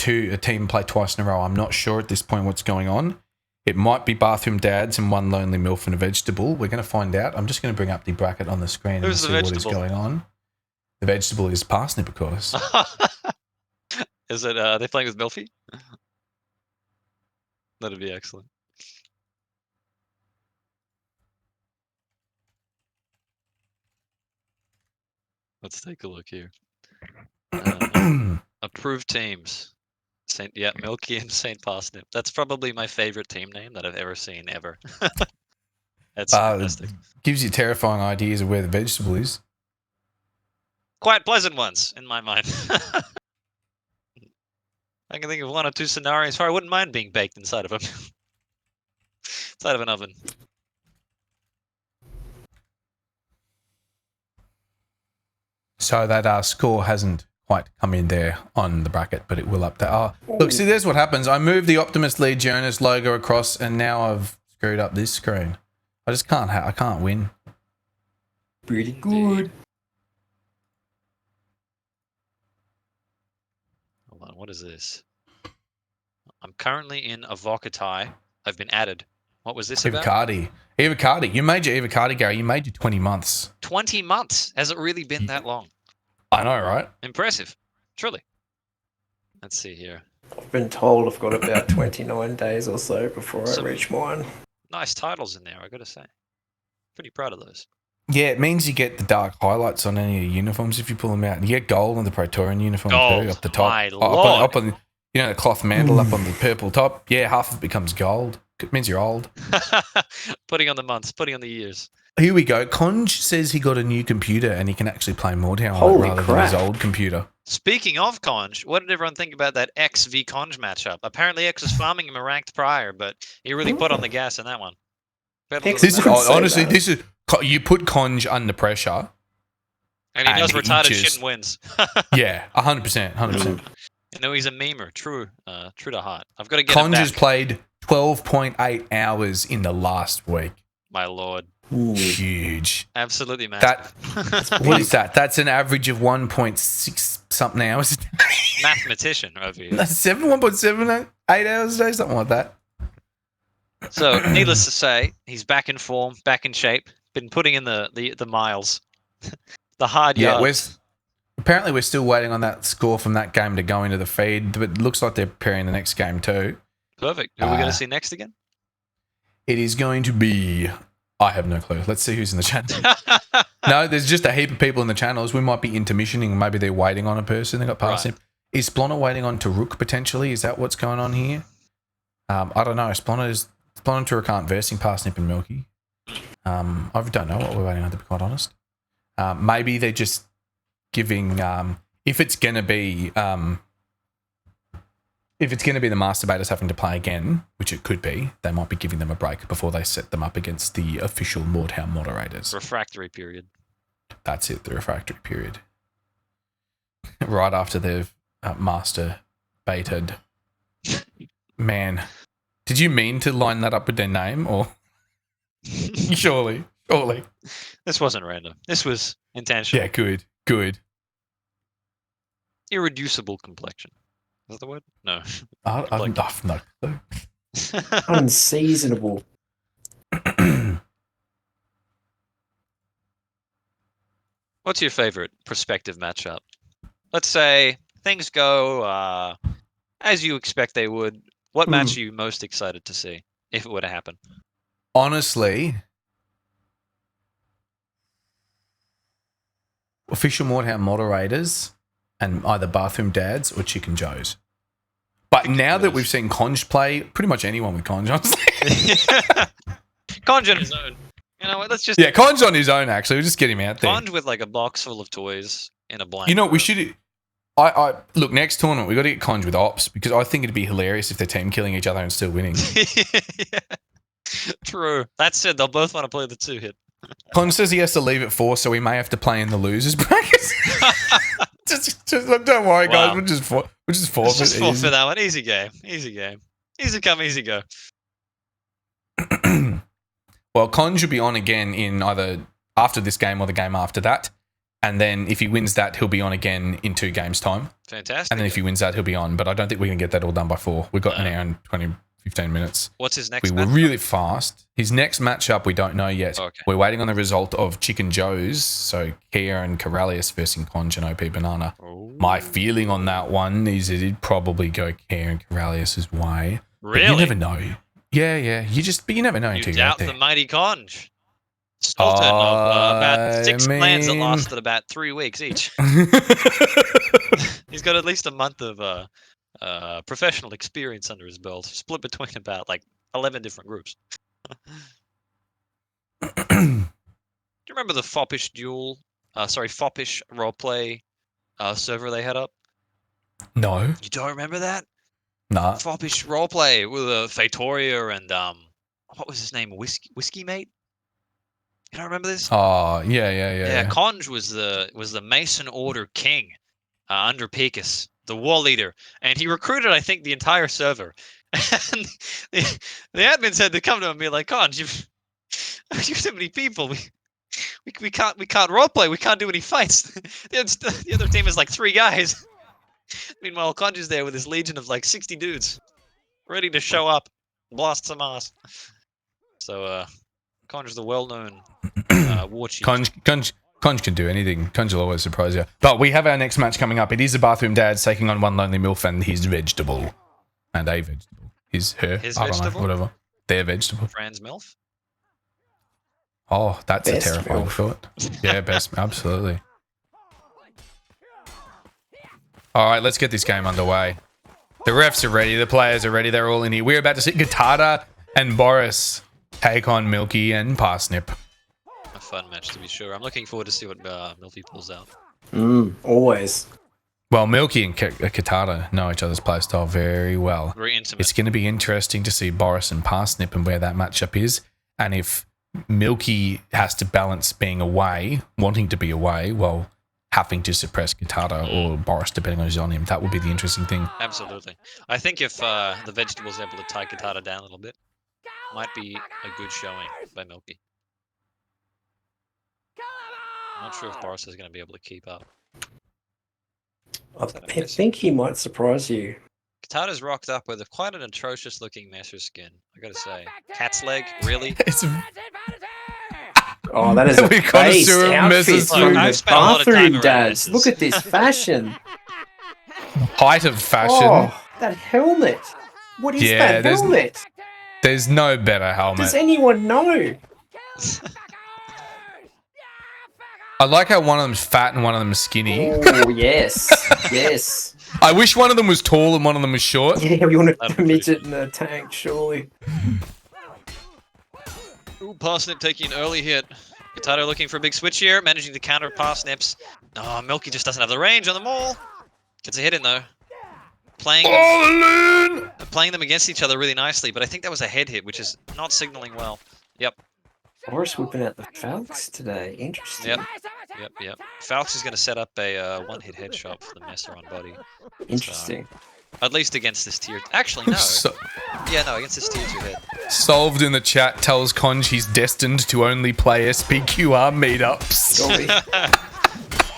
do a team play twice in a row. I'm not sure at this point what's going on. It might be bathroom dads and one lonely MILF and a vegetable. We're going to find out. I'm just going to bring up the bracket on the screen and see what is going on. The vegetable is parsnip, of course. Is it, are they playing with Milfy? That'd be excellent. Let's take a look here. Approved teams. Milky and Saint Parsnip. That's probably my favorite team name that I've ever seen ever. That's fantastic. Gives you terrifying ideas of where the vegetable is. Quite pleasant ones, in my mind. I can think of one or two scenarios where I wouldn't mind being baked inside of inside of an oven. So that score hasn't quite come in there on the bracket, but it will up there. Look, see, there's what happens. I moved the Optimus Legionis logo across, and now I've screwed up this screen. I just can't. I can't win. Pretty good. Hold on, what is this? I'm currently in Avocatai. I've been added. What was this about? Evocardi. You made your Evocardi, Gary. You made your 20 months. 20 months? Has it really been that long? I know, right? Impressive. Truly. Let's see here. I've been told I've got about 29 days or so before I reach mine. Nice titles in there, I gotta say. Pretty proud of those. Yeah, it means you get the dark highlights on any of your uniforms if you pull them out. And you get gold on the Praetorian uniform Gold, too, up the top. my Up on the cloth mantle up on the purple top. Yeah, half of it becomes gold. It means you're old. Putting on the months, putting on the years. Here we go. Conj says he got a new computer and he can actually play Mordhau on it rather than his old computer. Speaking of Conj, what did everyone think about that X v Conj matchup? Apparently X was farming him a ranked prior, but he really put on the gas in that one. Honestly, this is you put Conj under pressure. And he does retarded shit and wins. Yeah, 100%. 100%. I know he's a memer, true to heart. I've got to get him Conj has back. played 12.8 hours in the last week. My lord. Huge. Absolutely massive. What is that? That's an average of 1.6 something hours a day. Mathematician over here. 1.7, 8 hours a day, something like that. So, needless to say, he's back in form, back in shape. Been putting in the miles, the hard yards. Apparently, we're still waiting on that score from that game to go into the feed, but it looks like they're preparing the next game too. Perfect. Who are we going to see next again? It is going to be... I have no clue. Let's see who's in the channel. No, there's just a heap of people in the channels. We might be intermissioning. Maybe they're waiting on a person. They got past him. Is Splonner waiting on Taruk potentially? Is that what's going on here? I don't know. Splonner and Taruk aren't versing Parsnip and Milky. I don't know what we're waiting on, to be quite honest. Maybe they're just giving... if it's going to be... if it's going to be the masturbators having to play again, which it could be, they might be giving them a break before they set them up against the official Mordhau moderators. Refractory period. That's it, the refractory period. Right after they've masturbated. Man, did you mean to line that up with their name, or surely? This wasn't random. This was intentional. Yeah, good. Irreducible complexion. that the word? No. I've no clue. Unseasonable. What's your favorite prospective matchup? Let's say things go as you expect they would. What match are you most excited to see if it were to happen? Honestly, official moderators and either Bathroom Dads or Chicken Joes. But now that we've seen Conj play, pretty much anyone with Conj, honestly. Conj on his own. You know what? Let's just Conj on his own, actually. We'll just get him out there. Conj with like a box full of toys in a blanket. You know, we should... I look, next tournament, we got to get Conj with Ops because I think it'd be hilarious if they're team killing each other and still winning. Yeah. True. That said, they'll both want to play the 2-hit. Conj says he has to leave at 4, so we may have to play in the losers bracket. just don't worry, guys. We'll just forfeit. Just forfeit that one. Easy game. Easy game. Easy come, easy go. Well, Conj will be on again in either after this game or the game after that. And then if he wins that, he'll be on again in 2 games' time. Fantastic. And then if he wins that, he'll be on. But I don't think we can get that all done by 4. We've got an hour and 15 minutes. What's his next We were matchup? really fast. His next matchup, we don't know yet. Okay. We're waiting on the result of Chicken Joe's. So Kia and Corellius versus Conj and OP Banana. Oh. My feeling on that one is it'd probably go Kia and Corellius' way. Really? But you never know. Yeah. But you never know You until you get doubt there. the mighty Conj. Stilton of about 6 plans that mean- lasted about 3 weeks each. He's got at least a month of professional experience under his belt, split between about like 11 different groups. Do you remember the Foppish Foppish roleplay server they had up? No. You don't remember that? Nah. Foppish roleplay with Fatoria and what was his name? Whiskey Mate? You don't remember this? Oh, yeah. Yeah, Conj was the Mason Order king under Picus, the war leader, and he recruited, I think, the entire server. And the admins had to come to him and be like, "Conj, you've too many people. We can't roleplay. We can't do any fights. The other team is like 3 guys. Meanwhile, Conj is there with his legion of like 60 dudes, ready to show up, blast some ass. So, Conj is the well-known war chief. Conj can do anything. Conj will always surprise you. But we have our next match coming up. It is the Bathroom Dads taking on One Lonely MILF and his vegetable. And a vegetable. His vegetable? Whatever. Their vegetable. Franz Milf. Oh, that's Best a terrifying MILF. thought. Yeah, best. Absolutely. All right, let's get this game underway. The refs are ready. The players are ready. They're all in here. We're about to see Katata and Boris take on Milky and Parsnip. A fun match to be sure. I'm looking forward to see what Milfy pulls out. Always. Well, Milky and Katata know each other's playstyle very well. Very intimate. It's going to be interesting to see Boris and Parsnip and where that matchup is. And if Milky has to balance being away, wanting to be away, while having to suppress Katata or Boris, depending on who's on him, that would be the interesting thing. Absolutely. I think if the vegetable's able to tie Katata down a little bit, might be a good showing by Milky. I'm not sure if Boris is going to be able to keep up. I think he might surprise you. Katata's rocked up with quite an atrocious looking messer skin, I gotta say. Cat's leg, really? It's Oh, that is a We gotta based sue him, outfit Mrs. from I've the spent a lot of time Bathroom around Dads. this. Look at this fashion. height of fashion. Oh, that helmet. What is Yeah, that helmet? There's no better helmet. Does anyone know? I like how one of them's fat and one of them is skinny. Oh, yes. Yes. I wish one of them was tall and one of them was short. Yeah, we want That'd a be midget in a tank, surely. Ooh, Parsnip taking an early hit. Katata looking for a big switch here, managing to counter Parsnips. Oh, Milky just doesn't have the range on them all. Gets a hit in though. Playing them against each other really nicely, but I think that was a head hit, which is not signaling well. Yep. Boris whipping out the Falcons today. Interesting. Yep. Falx is going to set up a one-hit headshot for the Messer on body. Interesting. At least against this tier. Actually, no. So- Against this tier 2 head. Solved in the chat tells Conj he's destined to only play SPQR meetups. Surely.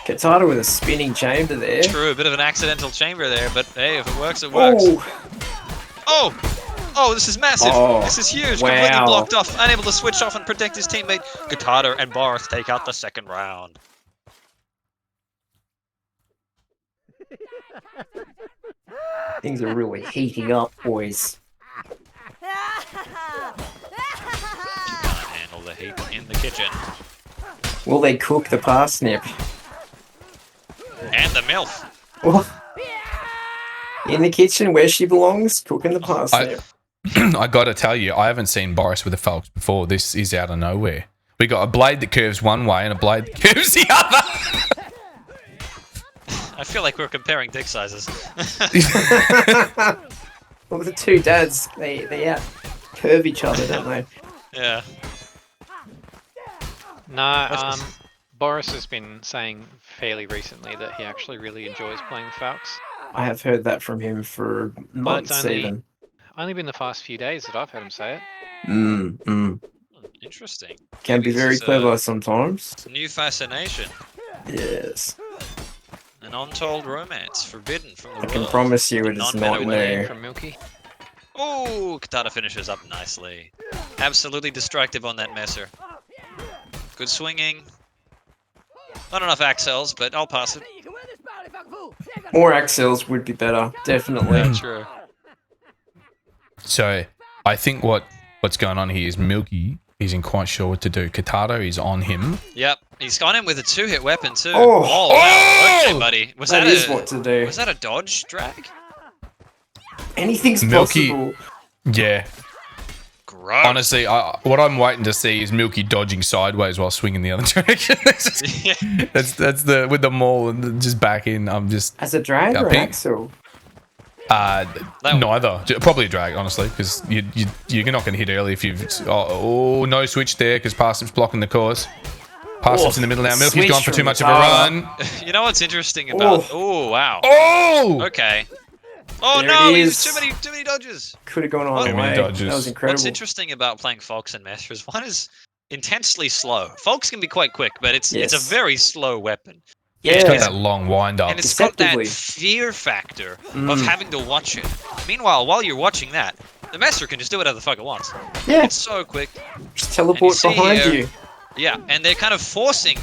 Katana with a spinning chamber there. True, a bit of an accidental chamber there, but hey, if it works, it works. Oh, Oh, this is massive. Oh, This is huge. wow. Completely blocked off, unable to switch off and protect his teammate. Gatada and Boris take out the second round. things are really heating up, boys. Can't handle the heat in the kitchen. Will they cook the parsnip? And the MILF. Oh. In the kitchen where she belongs, cooking the parsnip. I got to tell you, I haven't seen Boris with a Falcons before. This is out of nowhere. We got a blade that curves one way and a blade that curves the other. I feel like we're comparing dick sizes. Well, the two dads, they out curve each other, don't they? Yeah. No, Boris has been saying fairly recently that he actually really enjoys playing Falcons. I have heard that from him for months even. Only been the past few days that I've heard him say it. Interesting. Can be Maybe very this is clever sometimes. a new fascination. Yes. An untold romance, forbidden from the I can world. promise you it is Non-meta not winning new. From Milky. Oh, Katana finishes up nicely. Absolutely destructive on that messer. Good swinging. Not enough axels, but I'll pass it. More axles would be better, definitely. Yeah, true. So I think what's going on here is Milky isn't quite sure what to do. Katato is on him. Yep, he's got him with a two-hit weapon too. Oh. Wow. Okay, buddy. Was That that is a what to do. was that a dodge drag? Anything's Milky- possible. Yeah. Gross. Honestly, what I'm waiting to see is Milky dodging sideways while swinging the other direction. Yeah. that's the with the maul and just back in. I'm just As a drag or pink. axle? neither. Probably a drag, honestly, because you're not going to hit early if you've. Oh, no switch there because Parsnip's blocking the course. Parsnip's in the middle now. Milky's switch gone for too from much of a Katana. run. You know what's interesting about? Oh wow. Oh! Okay. Oh There no, it he's is. too many dodges. Could have gone on Too the many way. dodges. That was incredible. What's interesting about playing Fox and Messer is one is intensely slow. Fox can be quite quick, but it's a Yes. very slow weapon. Yeah. It's got that long wind up. And it's got that Deceptively. fear factor of Mm. having to watch it. Meanwhile, while you're watching that, the Messer can just do whatever the fuck it wants. Yeah, It's so quick. just teleport see behind here- you. Yeah, and they're kind of forcing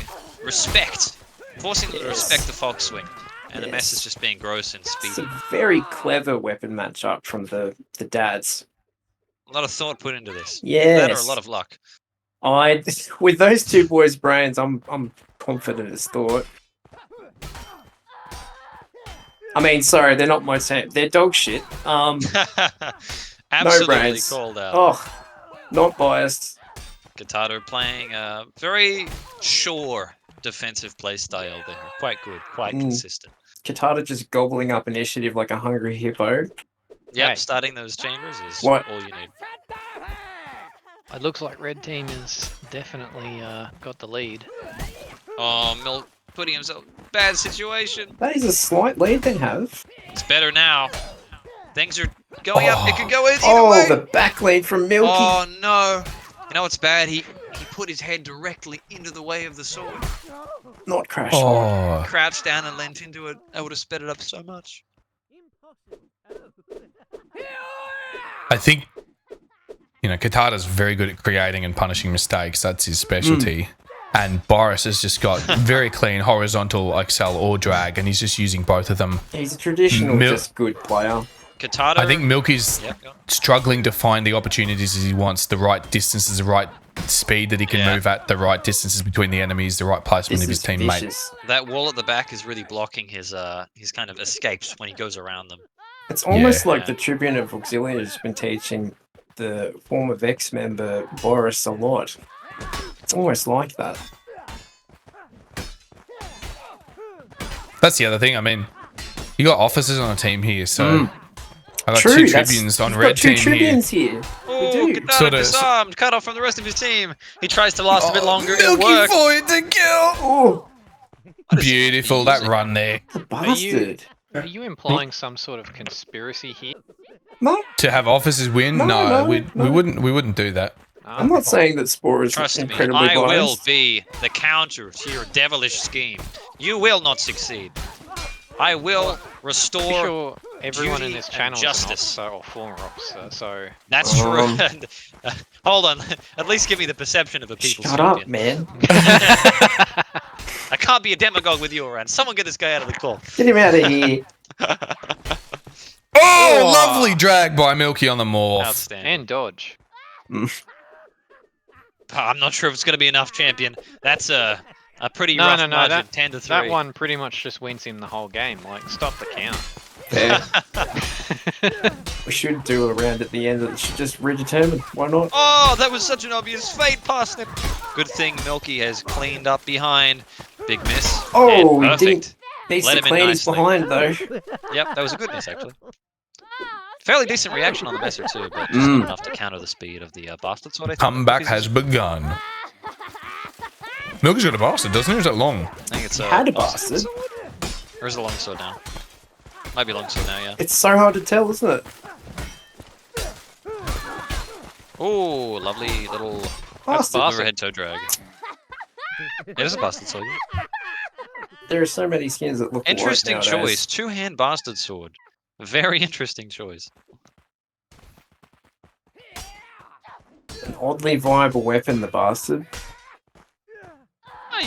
respect. Forcing them to Yes. respect the Fox swing. And the Yes. Messer's just being gross and It's speedy. a very clever weapon matchup from the dads. A lot of thought put into this. That or Yes. a lot of luck. With those two boys' brains, I'm confident as thought. I mean, sorry, they're not my team. They're dog shit. Absolutely brains. called out. Oh, not biased. Gatato playing a very sure defensive play style there. Quite good, quite Mm. consistent. Katana just gobbling up initiative like a hungry hippo. Yep, Right. starting those chambers is What? all you need. It looks like Red Team has definitely got the lead. Oh, Milk putting himself in a bad situation. That is a slight lead they have. It's better now. Things are going up. It could go either Oh, way. the back lead from Milky. Oh no! You know what's bad? He put his head directly into the way of the sword. Not crash hard. Oh, Crouched down and leant into it. I would have sped it up so much. I think Katata's very good at creating and punishing mistakes. That's his specialty. And Boris has just got very clean horizontal accel or drag, and he's just using both of them. He's a traditional, just good player. Katato. I think Milky's Yep, go on. struggling to find the opportunities as he wants, the right distances, the right speed that he can Yeah. move at, the right distances between the enemies, the right placement This of his is teammate. vicious. That wall at the back is really blocking his kind of escapes when he goes around them. It's almost Yeah. like the Tribune of Auxiliary has been teaching the former Vex member Boris a lot. It's almost like that. That's the other thing. I mean, you got officers on a team here, so I got True, two that's- tribunes on we've red got two team here. Tribunes here. Oh, do. Katato Sorta- disarmed, cut off from the rest of his team. He tries to last a bit longer. It Milky works. Void to kill. Oh, Beautiful, that run there. the bastard. Are you implying some sort of conspiracy here? No, To have officers win? No, No, no, we no. wouldn't do that. I'm not saying that Spore is Trust me, incredibly I will biased. be the counter to your devilish scheme. You will not succeed. I will Pretty restore. sure everyone in beauty this and channel is an justice. officer or former officer, so That's true. Um, Hold on. At least give me the perception of a people's Shut up, champion. man. I can't be a demagogue with you around. Someone get this guy out of the call. Get him out of here. Oh, lovely drag by Milky on the morph. Outstanding. and dodge. I'm not sure if it's going to be enough, champion. That's a pretty No, rough no, no, margin, 10 to 3. That one pretty much just wins him the whole game. Like, stop the count. Fair. We should do a round at the end that should just redetermine. Why not? Oh, that was such an obvious fate, Parsnip. Good thing Milky has cleaned up behind. Big miss. Oh, and he didn't. perfect. Needs Let to him in clean his nicely. behind though. Yep, that was a good miss, actually. Fairly decent reaction on the messer, too, but just not enough to counter the speed of the bastard sword, I think. Comeback has begun. Milky's got a bastard, doesn't he? Or is that long? I think it's Had a bastard. Or is it a long sword now? Might be long sword now, yeah. It's so hard to tell, isn't it? Oh, lovely little Bastard. overhead toe drag. It is a bastard sword. Yeah. There are so many skins that look Interesting alike choice. nowadays. Two-hand bastard sword. Very interesting choice. An oddly viable weapon, the bastard.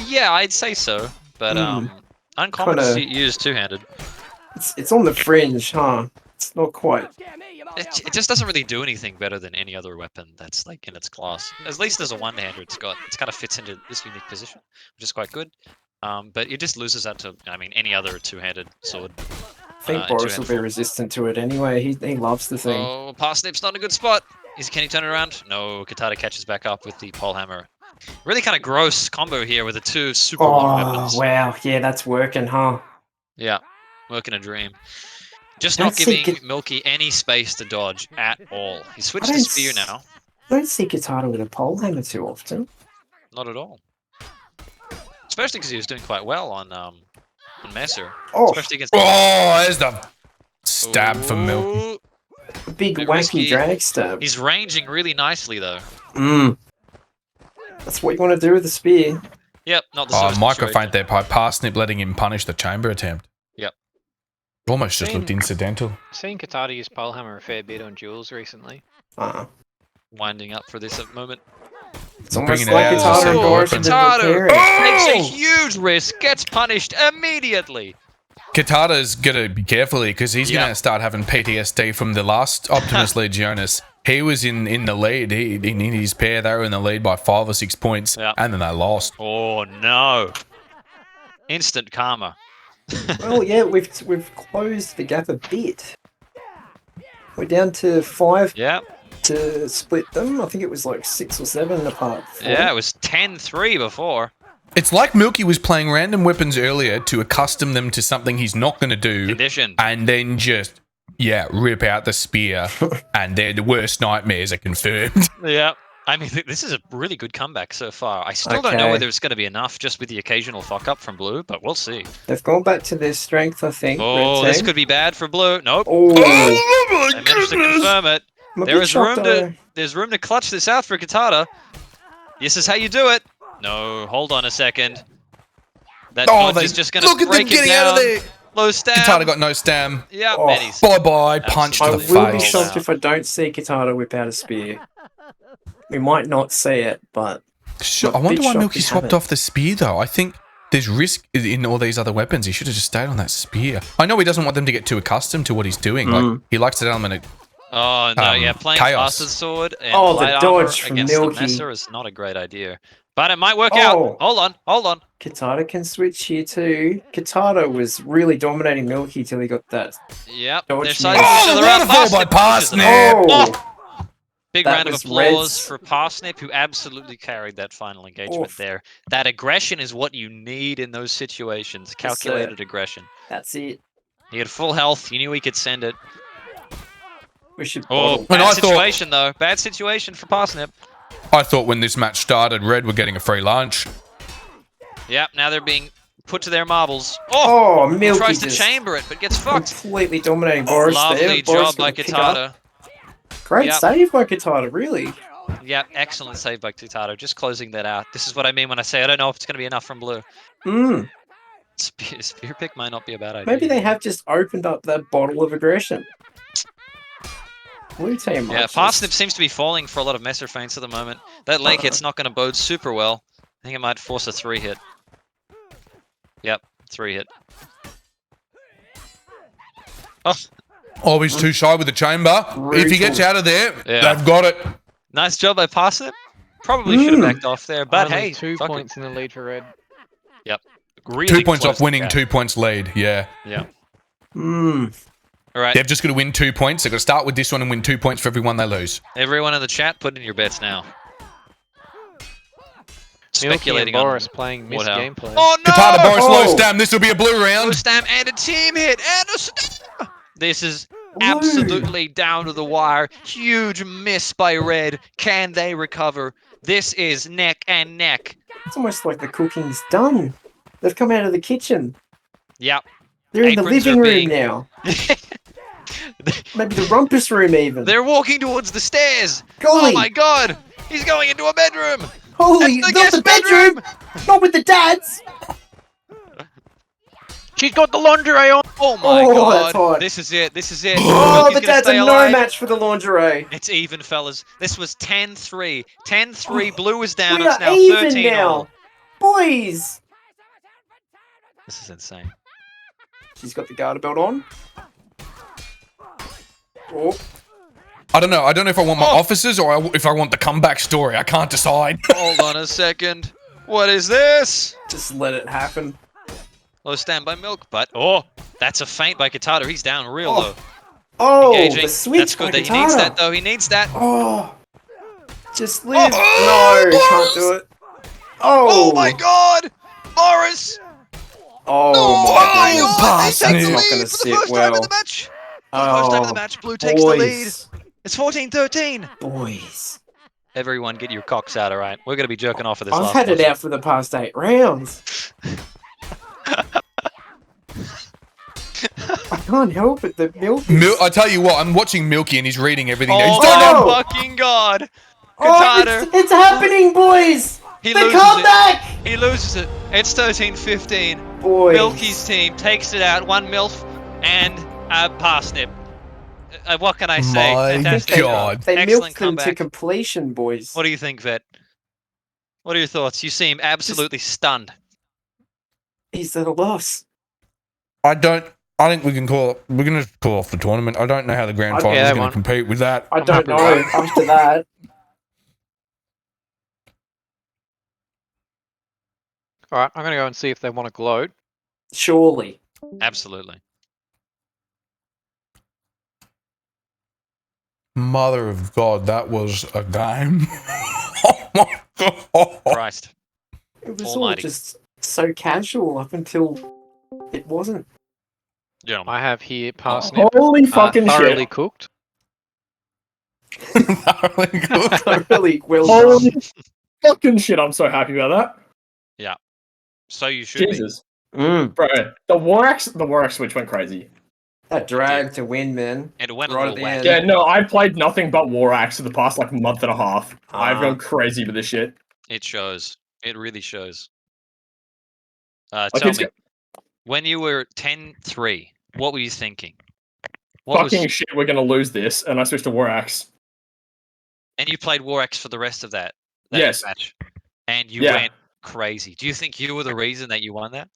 Yeah, I'd say so. But uncommon to see it used two-handed. It's on the fringe, huh? It's not quite. It just doesn't really do anything better than any other weapon that's like in its class. At least as a one-hander, it's kind of fits into this unique position, which is quite good. But it just loses that to, I mean, any other two-handed sword. I think Boris will be resistant to it anyway. He loves the thing. Oh, Parsnip's not in a good spot. Can he turn it around? No, Katata catches back up with the pole hammer. Really kind of gross combo here with the two super long weapons. Oh, wow. Yeah, that's working, huh? Yeah, working a dream. Just Don't not see giving Milky any space to dodge at all. He switched I to don't spear now. I don't see Katata with a pole hammer too often. Not at all. Especially because he was doing quite well on Messer. Oh, Especially against. Oh, there's the stab for Milky. Ooh, a big bit wacky risky. drag stab. He's ranging really nicely though. That's what you want to do with the spear. Yep, not the Oh, sort of micro situation. feint there by Parsnip, letting him punish the chamber attempt. Yep. Almost just Seen- looked incidental. Seen Katata use polehammer a fair bit on duels recently. Winding up for this moment. It's almost Bringing it like out as a Katata and single Boris weapon. didn't repair it. Takes a huge risk, gets punished immediately. Katata's gonna be careful here because he's Yeah. gonna start having PTSD from the last Optimus Legionis. He was in the lead. In his pair, they were in the lead by 5 or 6 points, Yeah. and then they lost. Oh no! Instant karma. Well, yeah, we've closed the gap a bit. We're down to 5 Yeah, to split them. I think it was like 6 or 7 apart. before. yeah, it was 10-3 before. It's like Milky was playing random weapons earlier to accustom them to something he's not going to do, Condition. and then just rip out the spear, and their worst nightmares are confirmed. Yeah. I mean, this is a really good comeback so far. I still don't know Okay. whether it's going to be enough just with the occasional fuck up from Blue, but we'll see. They've gone back to their strength, I think. Oh, Red this team. could be bad for Blue. Nope. Oh, They managed to confirm it. I'm a There bit is shocked, room to there's room to clutch this out for Katata. This is how you do it. No, hold on a second. That dodge is just going look to at them break him getting down. out of there. Low stab. Katata got no stam. Yeah, Oh. Benny's. Bye bye. Punch to I the Absolutely. will be face. shocked if I don't see Katata whip out a spear. We might not see it, but I wonder why shocked Milky you swapped haven't. off the spear though. I think there's risk in all these other weapons. He should have just stayed on that spear. I know he doesn't want them to get too accustomed to what he's doing. Like he likes that element of Oh no, yeah, playing chaos. Bastard Sword and Oh, the light armor dodge from against Milky. the Messer is not a great idea. But it might work out. Oh. Hold on. Katata can switch here too. Katata was really dominating Milky till he got that. Yep, Dodge they're me. siding each other around. waterfall by Parsnip pushes them. Parsnip. Oh, Big That round of was applause Reds. for Parsnip, who absolutely carried that final engagement Oof. there. That aggression is what you need in those situations. Yes, sir. Calculated aggression. that's it. He had full health. You knew he could send it. We should. Oh, bottle. bad I thought- situation though. Bad situation for Parsnip. I thought when this match started, Red were getting a free lunch. Yep, now they're being put to their marbles. Oh, Oh, he Milky tries to just chamber it, but gets fucked. completely dominating Boris Lovely there. Boris job by gonna pick up. Katata. Great Yep. save by Katata, really. Yep, excellent save by Tutato. Just closing that out. This is what I mean when I say I don't know if it's going to be enough from blue. Mm. Spear pick might not be a bad idea. Maybe they have just opened up that bottle of aggression. Blue team. Yeah, Parsnip seems to be falling for a lot of Messer feints at the moment. That leg hit's not going to bode super well. I think it might force a 3-hit. Yep, 3-hit. Oh, Oh, he's too shy with the chamber. If he gets out of there, they've got it. nice job by Parsnip. Probably should have backed off there, but Only hey, 2 fuck points in the lead for red. Yep. Really 2 points close off winning, gap. 2 points lead. Yeah. Yeah. Hmm. All right. They've just got to win 2 points. They've got to start with this one and win 2 points for every one they lose. Everyone in the chat, put in your bets now. Milky and Speculating Boris on playing missed what gameplay. Oh no! Katana, Boris, low stam. This will be a blue Low round. stam and a team hit and a stam. This is absolutely down to the wire. Huge miss by red. Can they recover? This is neck and neck. It's almost like the cooking's done. They've come out of the kitchen. Yep. They're in the Aprons living are room being- now. Maybe the rumpus room even. They're walking towards the stairs. Golly. Oh my god! He's going into a bedroom. Holy, That's the not guest the bedroom! Not with the dads! She's got the lingerie on. Oh my Oh, that's god! hot. This is it. This is it. Oh, Milky's the gonna dads stay are alive. no match for the lingerie. It's even, fellas. This was 10-3. 10-3. Blue is down. We It's are now even 13 now. all. Boys! This is insane. She's got the garter belt on. Oh, I don't know. I don't know if I want my officers or if I want the comeback story. I can't decide. Hold on a second. What is this? just let it happen. Low stand by Milk, but that's a feint by Katata. He's down real Oh. low. Oh, Engaging. the switch That's good. by That he needs Katana. that though. He needs that. Oh, just live. Oh, no, can't do it. Oh Oh, my god! Morris! Oh, my goodness. god! They take That's the not lead gonna for the sit first time in well. the match. For the first time in the match, Blue takes the lead. It's 14-13. Boys. Everyone get your cocks out, alright? We're going to be jerking off for this I've last had it one. out for the past 8 rounds. I can't help it. The milk. I tell you what, I'm watching Milky and he's reading everything. Oh He's done it. no. my fucking god! Oh, Katana, it's happening, boys. he The loses comeback. it. He loses it. It's 13-15. Boys. Milky's team takes it out. 1 MILF and a Parsnip. What can I say? My Fantastic. God. They Excellent milked them to comeback. completion, boys. What do you think, Vet? What are your thoughts? You seem absolutely stunned. Is that a loss? I think we can call. We're going to call off the tournament. I don't know how the grand final yeah, is they going won. to compete with that. I I'm don't happy know. with After that, Alright, I'm gonna go and see if they want to gloat. surely. Absolutely. Mother of God, that was a game. Oh my God. Christ. It was Almighty. all just so casual up until it wasn't. Gentlemen. I have here parsnip. Holy fucking thoroughly shit. cooked. Really well Holy done. fucking shit. I'm so happy about So you should that. be. Jesus. Mm, Bro, the War Axe switch went crazy. that drag to win, man. It went a Right little at wacky. the end. Yeah, no, I played nothing but War Axe for the past like month and a half. I've Ah. gone crazy with this shit. It shows. It really shows. Like, Tell it's me, when you were 10-3, what were you thinking? What fucking was, shit, we're gonna lose this, and I switched to War Axe. and you played War Axe for the rest of that Yes. match, and you Yeah. went crazy. Do you think you were the reason that you won that?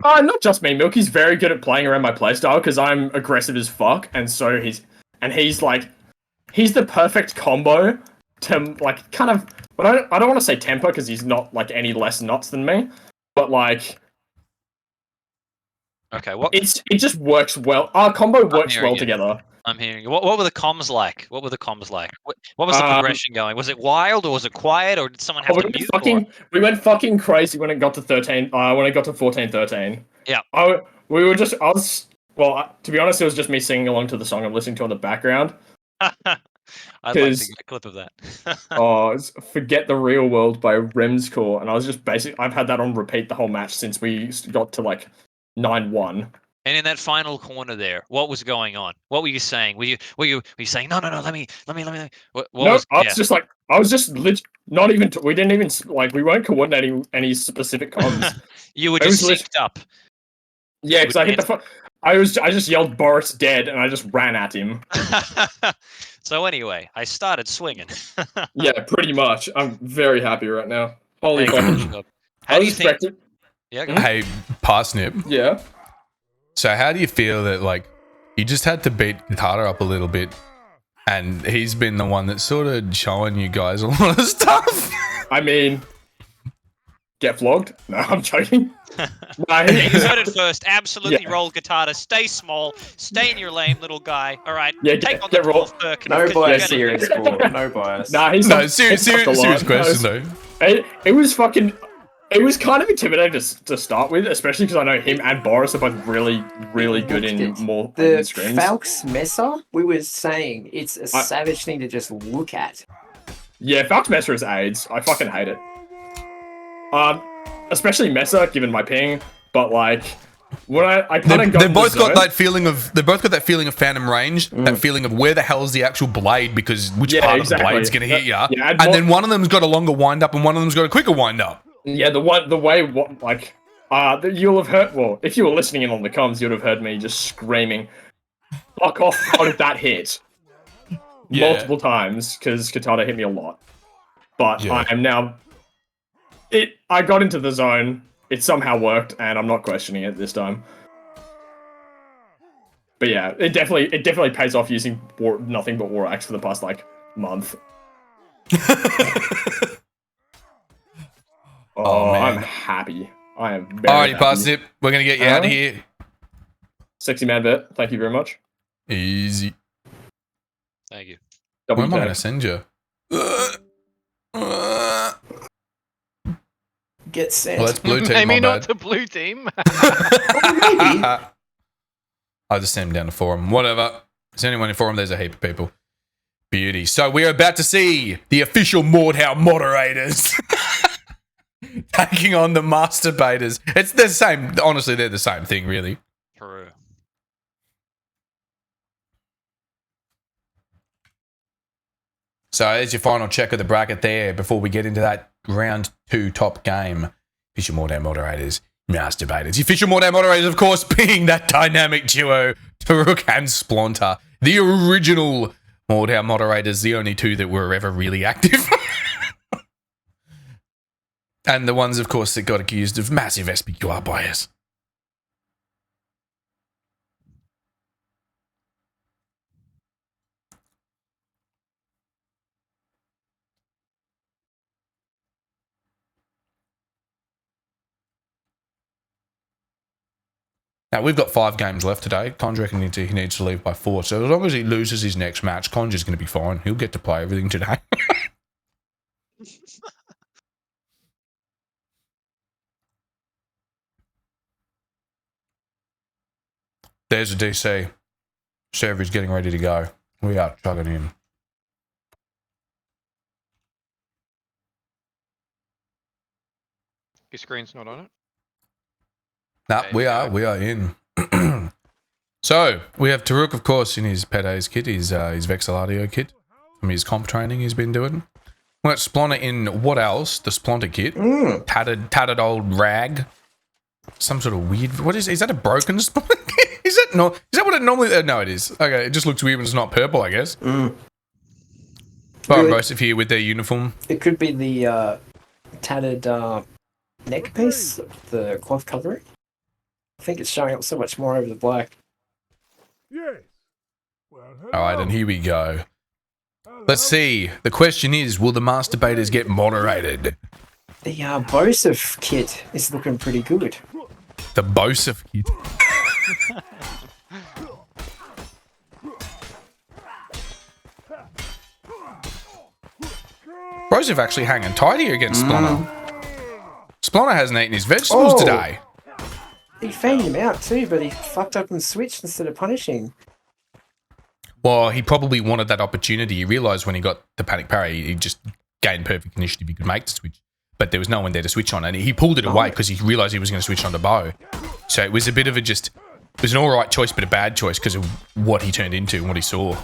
Not just me. Milky's very good at playing around my playstyle because I'm aggressive as fuck, and so he's the perfect combo to like kind of. But I don't want to say temper because he's not like any less nuts than me, but like Okay, what it just works well. Our combo works hearing well you. together. I'm hearing. What were the comms like? What were the comms like? What was the Um, progression going? Was it wild or was it quiet or did someone have Oh, to mute? we went fucking crazy when it got to 13. When it got to 14-13. Yeah. To be honest, it was just me singing along to the song I'm listening to in the background. I'd like to 'Cause- get a clip of that. It's Forget the Real World by Remscore, and I was just I've had that on repeat the whole match since we got to like 9-1. And in that final corner there, what was going on? What were you saying? Were you saying no? Let me? What No, was? I was just not even. We didn't even like. We weren't coordinating any specific comms. You were It was just synced up. Yeah, because I hit the. I just yelled Boris dead, and I just ran at him. So anyway, I started swinging. Yeah, pretty much. I'm very happy right now. Holy fucking! How do you think? Yeah. Go Hey, Parsnip. Yeah. So how do you feel that like you just had to beat Katara up a little bit, and he's been the one that's sort of showing you guys a lot of stuff? I mean, get flogged? No, I'm joking. You heard it first. Absolutely roll Katara. Stay small. Stay in your lane, little guy. All right. Yeah, take on get the roll. No bias here in sport. No bias. Nah, he's No, serious question though. It was fucking. It was kind of intimidating to start with, especially because I know him and Boris are both really, really good in more the scrims. Falx Messer, we were saying it's a savage thing to just look at. Yeah, Falx Messer is AIDS. I fucking hate it. Especially Messer, given my ping, but like when I kind of got They've both got that feeling of phantom range, that feeling of where the hell is the actual blade, because which part of the blade's going to hit you, and then one of them's got a longer wind up and one of them's got a quicker wind up. Yeah, you'll have heard. Well, if you were listening in on the comms, you'd have heard me just screaming, "Fuck off! How did that hit?" Multiple times because Katana hit me a lot. But I am now. I got into the zone. It somehow worked, and I'm not questioning it this time. But yeah, it definitely pays off using nothing but War Axe for the past like month. Oh, man. I'm happy. I am very Alrighty, happy. Parsnip. We're going to get you out of here. Sexy man vet. Thank you very much. Easy. Thank you. Where am I going to send you? Get sent. Well, that's blue team. Maybe my not bad. to blue team. Maybe. I'll just send him down to forum. Whatever. Is anyone in forum? There's a heap of people. Beauty. So we are about to see the official Mordhau moderators taking on the masturbators. It's the same. Honestly, they're the same thing, really. True. So there's your final check of the bracket there before we get into that round 2 top game. Official Mordhau moderators, masturbators. The official Mordhau moderators, of course, being that dynamic duo, Taruk and Splonter. The original Mordhau moderators, the only two that were ever really active. And the ones, of course, that got accused of massive SPQR bias. Now, we've got 5 games left today. Conj reckon he needs to leave by 4. So as long as he loses his next match, Conj is going to be fine. He'll get to play everything today. There's a DC. Server is getting ready to go. We are chugging in. Your screen's not on it. Nah, we are in. So, we have Taruk, of course, in his Pet A's kit, his Vexaladio kit, from his comp training he's been doing. We got Splonter in what else? The Splonter kit. Tattered old rag. Some sort of weird... What is that a broken Splonter kit? Is that what it normally... no, it is. Okay, it just looks weird when it's not purple, I guess. Both here with their uniform. It could be the tattered neck piece, the cloth covering. I think it's showing up so much more over the black. Alright, and here we go. Let's see. The question is, will the masturbators get moderated? The Bosif kit is looking pretty good. The Bosif kit. Bosif actually hanging tight here against Splonter. Splonter hasn't eaten his vegetables today. He fanned him out too, but he fucked up and switched instead of punishing. Well, he probably wanted that opportunity. He realised when he got the panic parry, he just gained perfect initiative he could make to switch. But there was no one there to switch on. And he pulled it away because he realised he was going to switch on to bow. So it was a bit of a just was an alright choice, but a bad choice because of what he turned into and what he saw.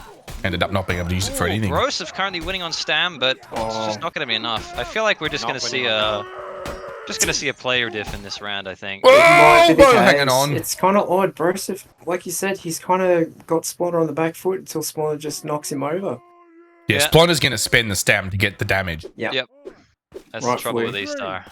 Ended up not being able to use it for anything. Broseph currently winning on Stam, but it's just not going to be enough. I feel like we're just going to see a player diff in this round. I think. Whoa, Might be the whoa, case. hanging on. It's kind of odd. Broseph, like you said, he's kind of got Splinter on the back foot until Splinter just knocks him over. Yeah, Splinter's going to spend the stam to get the damage. Yeah. Yep. That's the trouble with E-Star.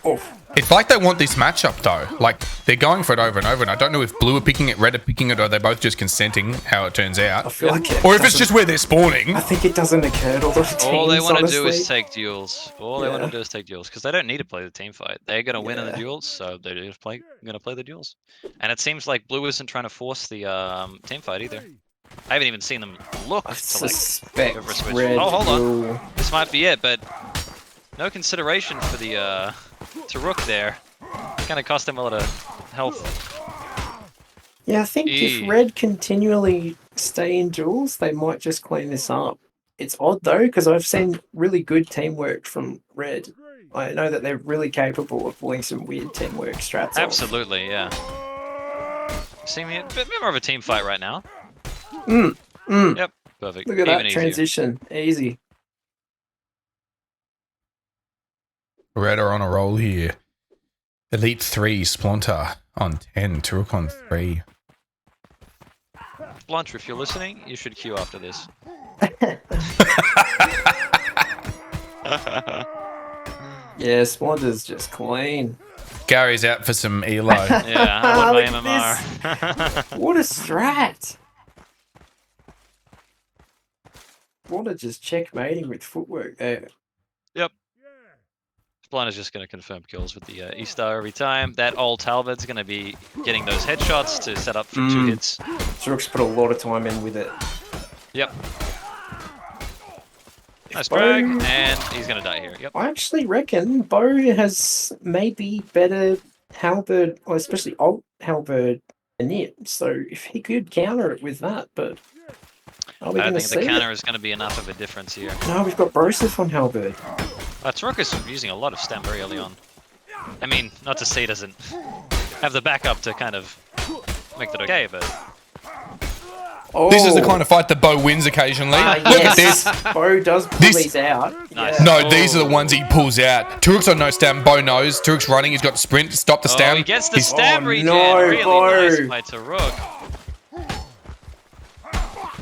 Oh. It's like they want this matchup though. Like they're going for it over and over, and I don't know if Blue are picking it, Red are picking it, or they're both just consenting. How it turns I out, feel like it or if it's doesn't- just where they're spawning. I think it doesn't occur to all the teams. All they want to do honestly. is take duels. All they want to do is take duels because they don't need to play the team fight. They're going to win in the Yeah. duels, so they're just going to play the duels. And it seems like Blue isn't trying to force the team fight either. I haven't even seen them look I to like suspect go for a switch. Red Oh, hold on. will... This might be it, but no consideration for the Taruk there. It's going to cost them a lot of health. Yeah, I think E. if Red continually stay in duels, they might just clean this up. It's odd though, because I've seen really good teamwork from Red. I know that they're really capable of pulling some weird teamwork strats off. Absolutely, yeah. Seem a bit more of a team fight right now. Yep, perfect. Look at Even that easier. transition. Easy. Red are on a roll here. Elite 3, Splinter on 10, Taruk on 3. Blancher, if you're listening, you should queue after this. Yeah, Splinter's just clean. Gary's out for some Elo. Yeah, I Look want my at MMR. What a strat! Splinter just checkmating with footwork there. Yep. Splinter's just going to confirm kills with the E-Star every time. That old Talbot's going to be getting those headshots to set up for 2 hits. Taruk's put a lot of time in with it. Yep. Nice Bo- drag, and he's going to die here. Yep. I actually reckon Bo has maybe better halberd, or especially alt halberd than it. So if he could counter it with that, but are we I going don't to think see the counter it? is going to be enough of a difference here. No, we've got Broseph on halberd. Taruk is using a lot of stem very early on. I mean, not to say he doesn't have the backup to kind of make that okay, but... Oh, This is the kind of fight that Bo wins occasionally. Look at this. Bo does pull This- these out. Nice. Yeah. No, these are the ones he pulls out. Taruk's on no stam. Bo knows. Taruk's running. He's got the sprint. Stop the Oh, stam. he gets the He's- stab Oh, regen. no, Really nice Bo. by Taruk.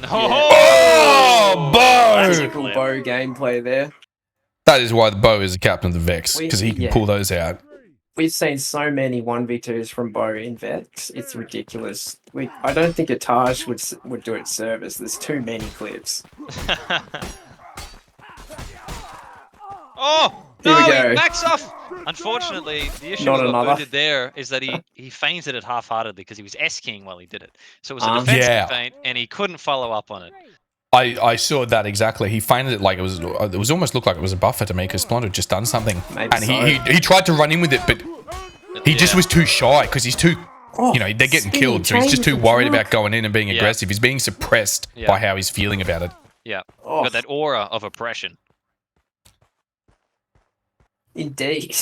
No! Oh, Bo! Typical Bo gameplay there. That is why the Bo is the captain of the Vex, We- because he can yeah. pull those out. We've seen so many 1v2s from Bo in Vex. It's ridiculous. I don't think a Taj would do it service. There's too many clips. Oh! Here No, we go. he backs off! Unfortunately, the issue Not with what Bo another. did there is that he feinted it half-heartedly because he was S-keying while he did it. So it was a Ah. defensive Yeah. feint, and he couldn't follow up on it. I saw that exactly. He feinted it like it was almost looked like it was a buffer to me because Splinter had just done something. Maybe And so. he tried to run in with it, but he just Yeah. was too shy because he's too, Oh, they're getting spinning killed. So he's just chain too with worried Taruk. about going in and being Yeah. aggressive. He's being suppressed Yeah. by how he's feeling about it. Yeah, Oh, got that aura of oppression. indeed.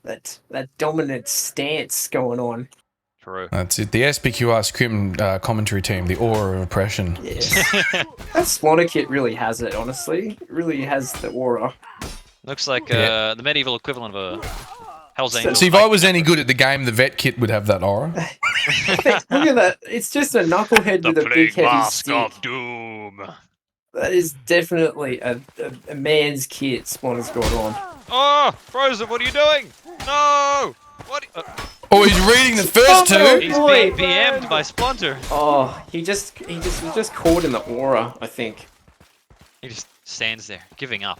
That dominant stance going on. True. That's it. The SPQR Scrim commentary team, the aura of oppression. Yes. That Splinter kit really has it, honestly. It really has the aura. Looks like Yeah. the medieval equivalent of a Hell's So- Angel. See, if I was any good at the game, the vet kit would have that aura. Look at that. It's just a knucklehead with a big heavy stick. Doom. That is definitely a man's kit Splinter's got on. Oh, Frozen, what are you doing? No! What? Oh, he's reading the first two. He's Boy, being BM'd by Splinter. Oh, he just was just caught in the aura, I think. He just stands there, giving up.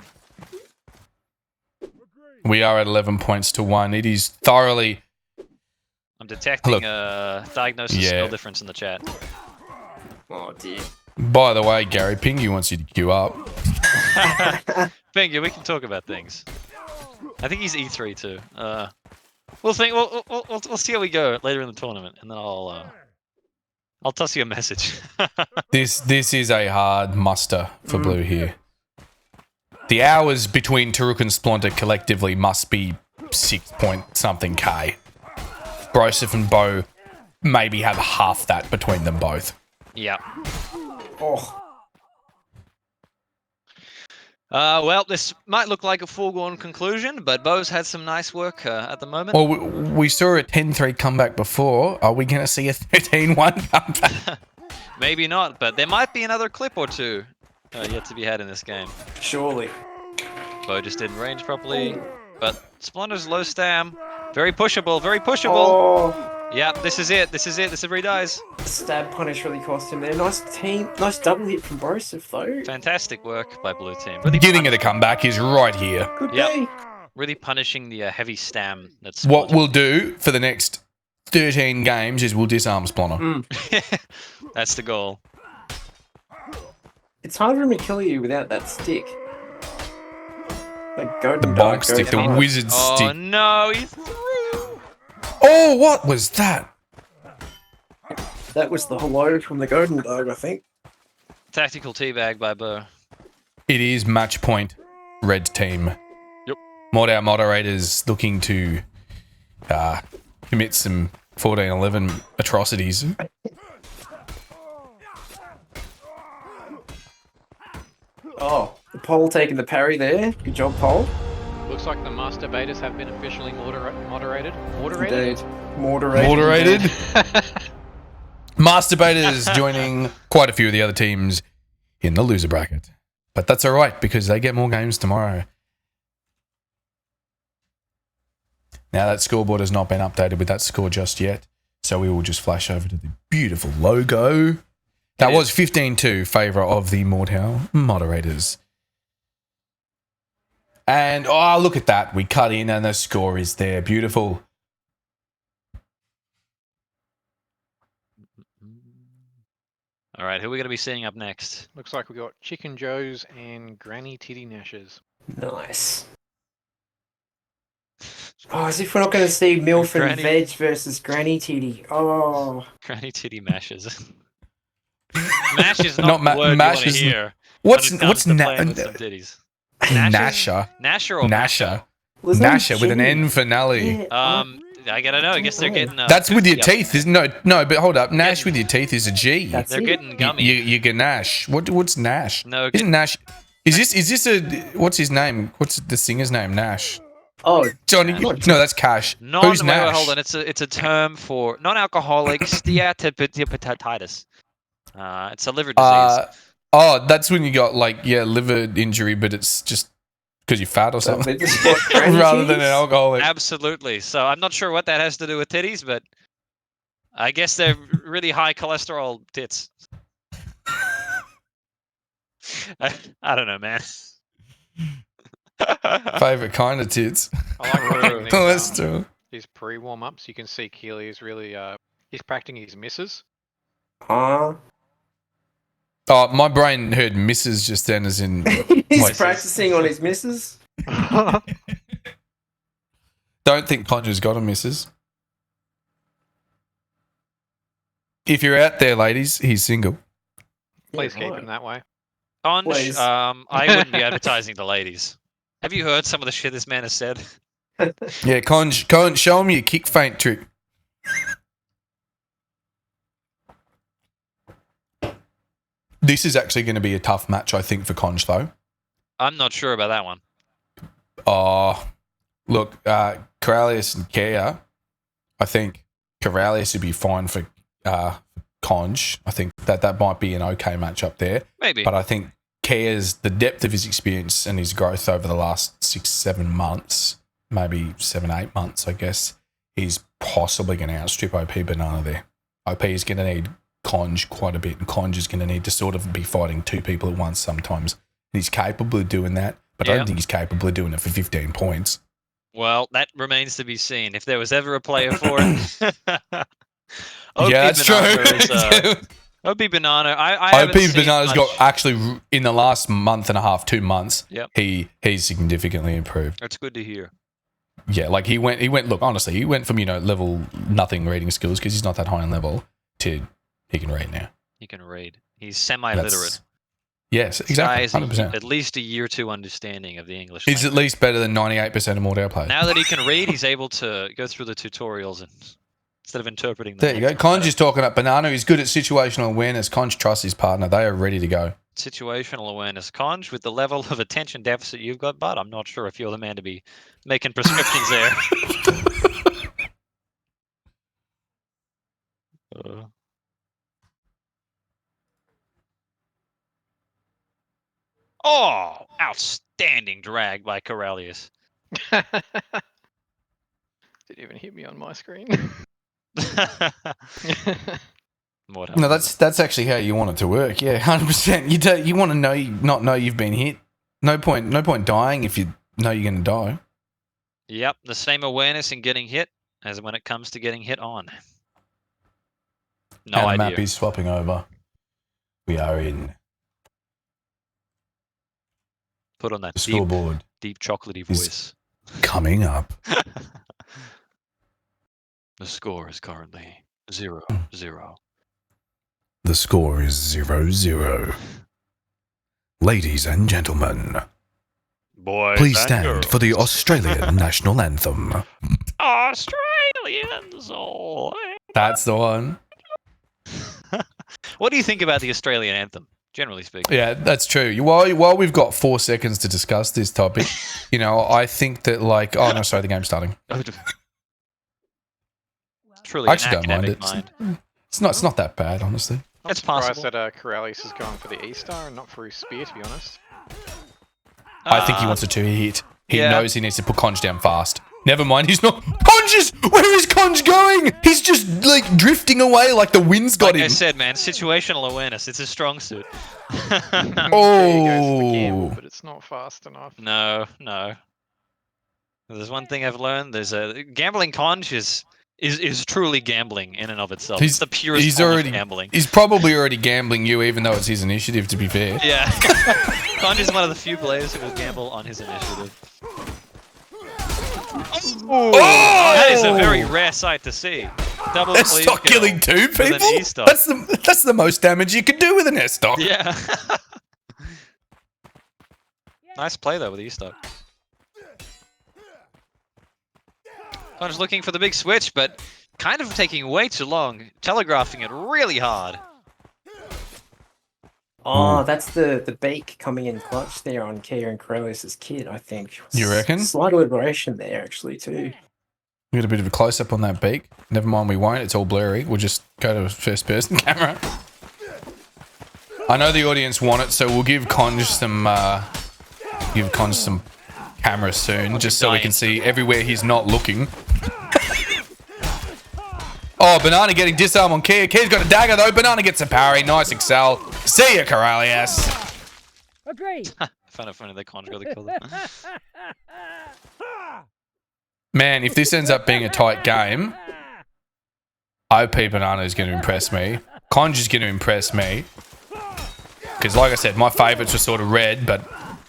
We are at 11 points to 1. It is thoroughly... I'm detecting Look. a diagnosis Yeah. skill difference in the chat. Oh dear. By the way, Gary, Pingy wants you to queue up. Bingy, we can talk about things. I think he's E3 too. We'll think. We'll see how we go later in the tournament, and then I'll toss you a message. This is a hard muster for Blue here. The hours between Taruk and Splinter collectively must be 6 point something K. Broseph and Bo maybe have half that between them both. Yeah. Oh, Well, this might look like a foregone conclusion, but Bo's had some nice work at the moment. Well, we saw a 10-3 comeback before. Are we going to see a 13-1 comeback? Maybe not, but there might be another clip or two yet to be had in this game. surely. Bo just didn't range properly, but Splunder's low stam. Very pushable, very pushable. Oh, Yep, this is it. This is it. This is where he dies. stab punish really cost him there. Nice team. Nice double hit from Broseph, though. Fantastic work by Blue Team. The beginning of the comeback is right here. Good Yep. day. Really punishing the heavy stam. That's What we'll do for the next 13 games is we'll disarm Splotter. That's the goal. It's hard for him to kill you without that stick. Like The bonk stick, the wizard Oh stick. no, he Oh, what was that? That was the hello from the Golden Dog, I think. tactical teabag by Bo. It is match point, red team. Yep. Our moderators looking to commit some 14-11 atrocities. Oh, the pole taking the parry there. Good job, pole. Looks like the masturbators have been officially moderated. Indeed. Moderated. Moderated. indeed. Masturbators joining quite a few of the other teams in the loser bracket. But that's all right because they get more games tomorrow. Now that scoreboard has not been updated with that score just yet. So we will just flash over to the beautiful logo. That was 15-2 favour of the Mordhau moderators. And, oh, look at that. We cut in and the score is there. Beautiful. All right, who are we going to be seeing up next? Looks like we got Chicken Joe's and Granny Titty Nash's. Nice. Oh, as if we're not going to see MILF and Granny- Veg versus Granny Titty. Oh. Granny Titty Mashes. Mash is Not not the word mash you want is- to hear. What's when it comes to na- playing with some titties. Nasher? Nasher or Nasher. Was that Nasher with an Jenny? N finale. Yeah, I gotta know. I guess they're getting. That's with your yep. teeth, isn't no, but hold up. Nash with your teeth is a G. That's They're it. getting gummy. You ganache. What's Nash? No, Isn't Nash? Is this a what's his name? What's the singer's name? Nash. Oh, Johnny. Yeah. No, that's Cash. Non, Who's wait, Nash? hold on. It's a term for non-alcoholic steatohepatitis. It's a liver disease. That's when you got liver injury, but it's just because you're fat or so something, they just want Granny rather than an Titties? alcoholic. Absolutely. So I'm not sure what that has to do with titties, but I guess they're really high cholesterol tits. I don't know, man. Favorite kind of tits. I like watching Cholesterol. these pre-warm-ups. You can see Keely is really he's practicing his misses. Ah. Oh, my brain heard misses just then, as in. He's Wait. practicing on his missus. Don't think Conjure's got a missus. If you're out there, ladies, he's single. Please Yeah, keep right. him that way. Conch, Please. I wouldn't be advertising to ladies. Have you heard some of the shit this man has said? Yeah, Conj, show him your kick feint trick. This is actually going to be a tough match, I think, for Conj, though. I'm not sure about that one. Look, Corralius and Kea, I think Corralius would be fine for Conj. I think that might be an okay match up there. Maybe. But I think Kea's, the depth of his experience and his growth over the last 6-7 months, maybe 7-8 months, I guess, he's possibly going to outstrip OP Banana there. OP is going to need Conj quite a bit, and Conj is going to need to sort of be fighting two people at once sometimes. He's capable of doing that, but I don't think he's capable of doing it for 15 points. Well, that remains to be seen. If there was ever a player for it. OP Yeah, that's Banana true. is, OP Banana. I OP haven't seen Banana's much. got actually in the last month and a half, 2 months. Yep. He's significantly improved. That's good to hear. Yeah, like he went. Look, honestly, he went from level nothing reading skills because he's not that high in level to he can read now. He can read. He's semi-literate. Yes, This exactly. guy is a- 100%. at least a year 2 understanding of the English He's at language. least better than 98% of Mordau players. Now that he can read, he's able to go through the tutorials and instead of interpreting them. There you go. makes them Conj better. is talking up Banana. He's good at situational awareness. Conj trusts his partner. They are ready to go. Situational awareness. Conj, with the level of attention deficit you've got, bud, I'm not sure if you're the man to be making prescriptions there. Oh, outstanding drag by Corellius. Didn't even hit me on my screen. What No, else? that's actually how you want it to work. Yeah, 100%. You want to not know you've been hit. No point dying if you know you're going to die. Yep, the same awareness in getting hit as when it comes to getting hit on. No How the idea. map is swapping over. We are in Put on that the deep, scoreboard. deep chocolatey is- voice. Coming up. The score is currently 0-0. The score is 0-0. Ladies and gentlemen, Boys please and stand girls. for the Australian national anthem. Australians all. That's the one. What do you think about the Australian anthem, generally speaking? Yeah, that's true. While we've got 4 seconds to discuss this topic, I think that sorry, the game's starting. Truly, I an actually don't mind academic it. mind. It's not that bad, honestly. I'm It's surprised possible. that Corellius is going for the E-Star and not for his spear, to be honest. I think he wants a 2 hit. He yeah. knows he needs to put Conj down fast. Never mind, he's not. Where is Conj going? He's just drifting away like the wind's got Like I him. said, man, situational awareness. It's a strong suit. There he goes for the gamble, Oh, but it's not fast enough. No. There's one thing I've learned. There's a gambling conch is truly gambling in and of itself. It's the purest he's form already of gambling. He's probably already gambling you, even though it's his initiative. To be fair. Yeah. Conj is one of the few players who will gamble on his initiative. Oh! That is a very rare sight to see. Double Let's cleave stop kill killing 2 with an people. E-stock. That's the most damage you could do with an S-stock. Yeah. Nice play though with E-stock. Conj looking for the big switch, but kind of taking way too long, telegraphing it really hard. Oh, that's the beak coming in clutch there on Kia and Corellius' kid, I think. You reckon? Slight liberation there, actually, too. We got a bit of a close up on that beak. Never mind, we won't. It's all blurry. We'll just go to first person camera. I know the audience want it, so we'll give Conj some camera soon, just so we can see everywhere he's not looking. Oh, Banana getting disarm on Kia. Kia's got a dagger though. Banana gets a parry. Nice excel. See ya, Corellius. Agreed. Found it funny that Conj got the kill there. Man, if this ends up being a tight game, OP Banana is going to impress me. Conj is going to impress me. Because like I said, my favourites were sort of red, but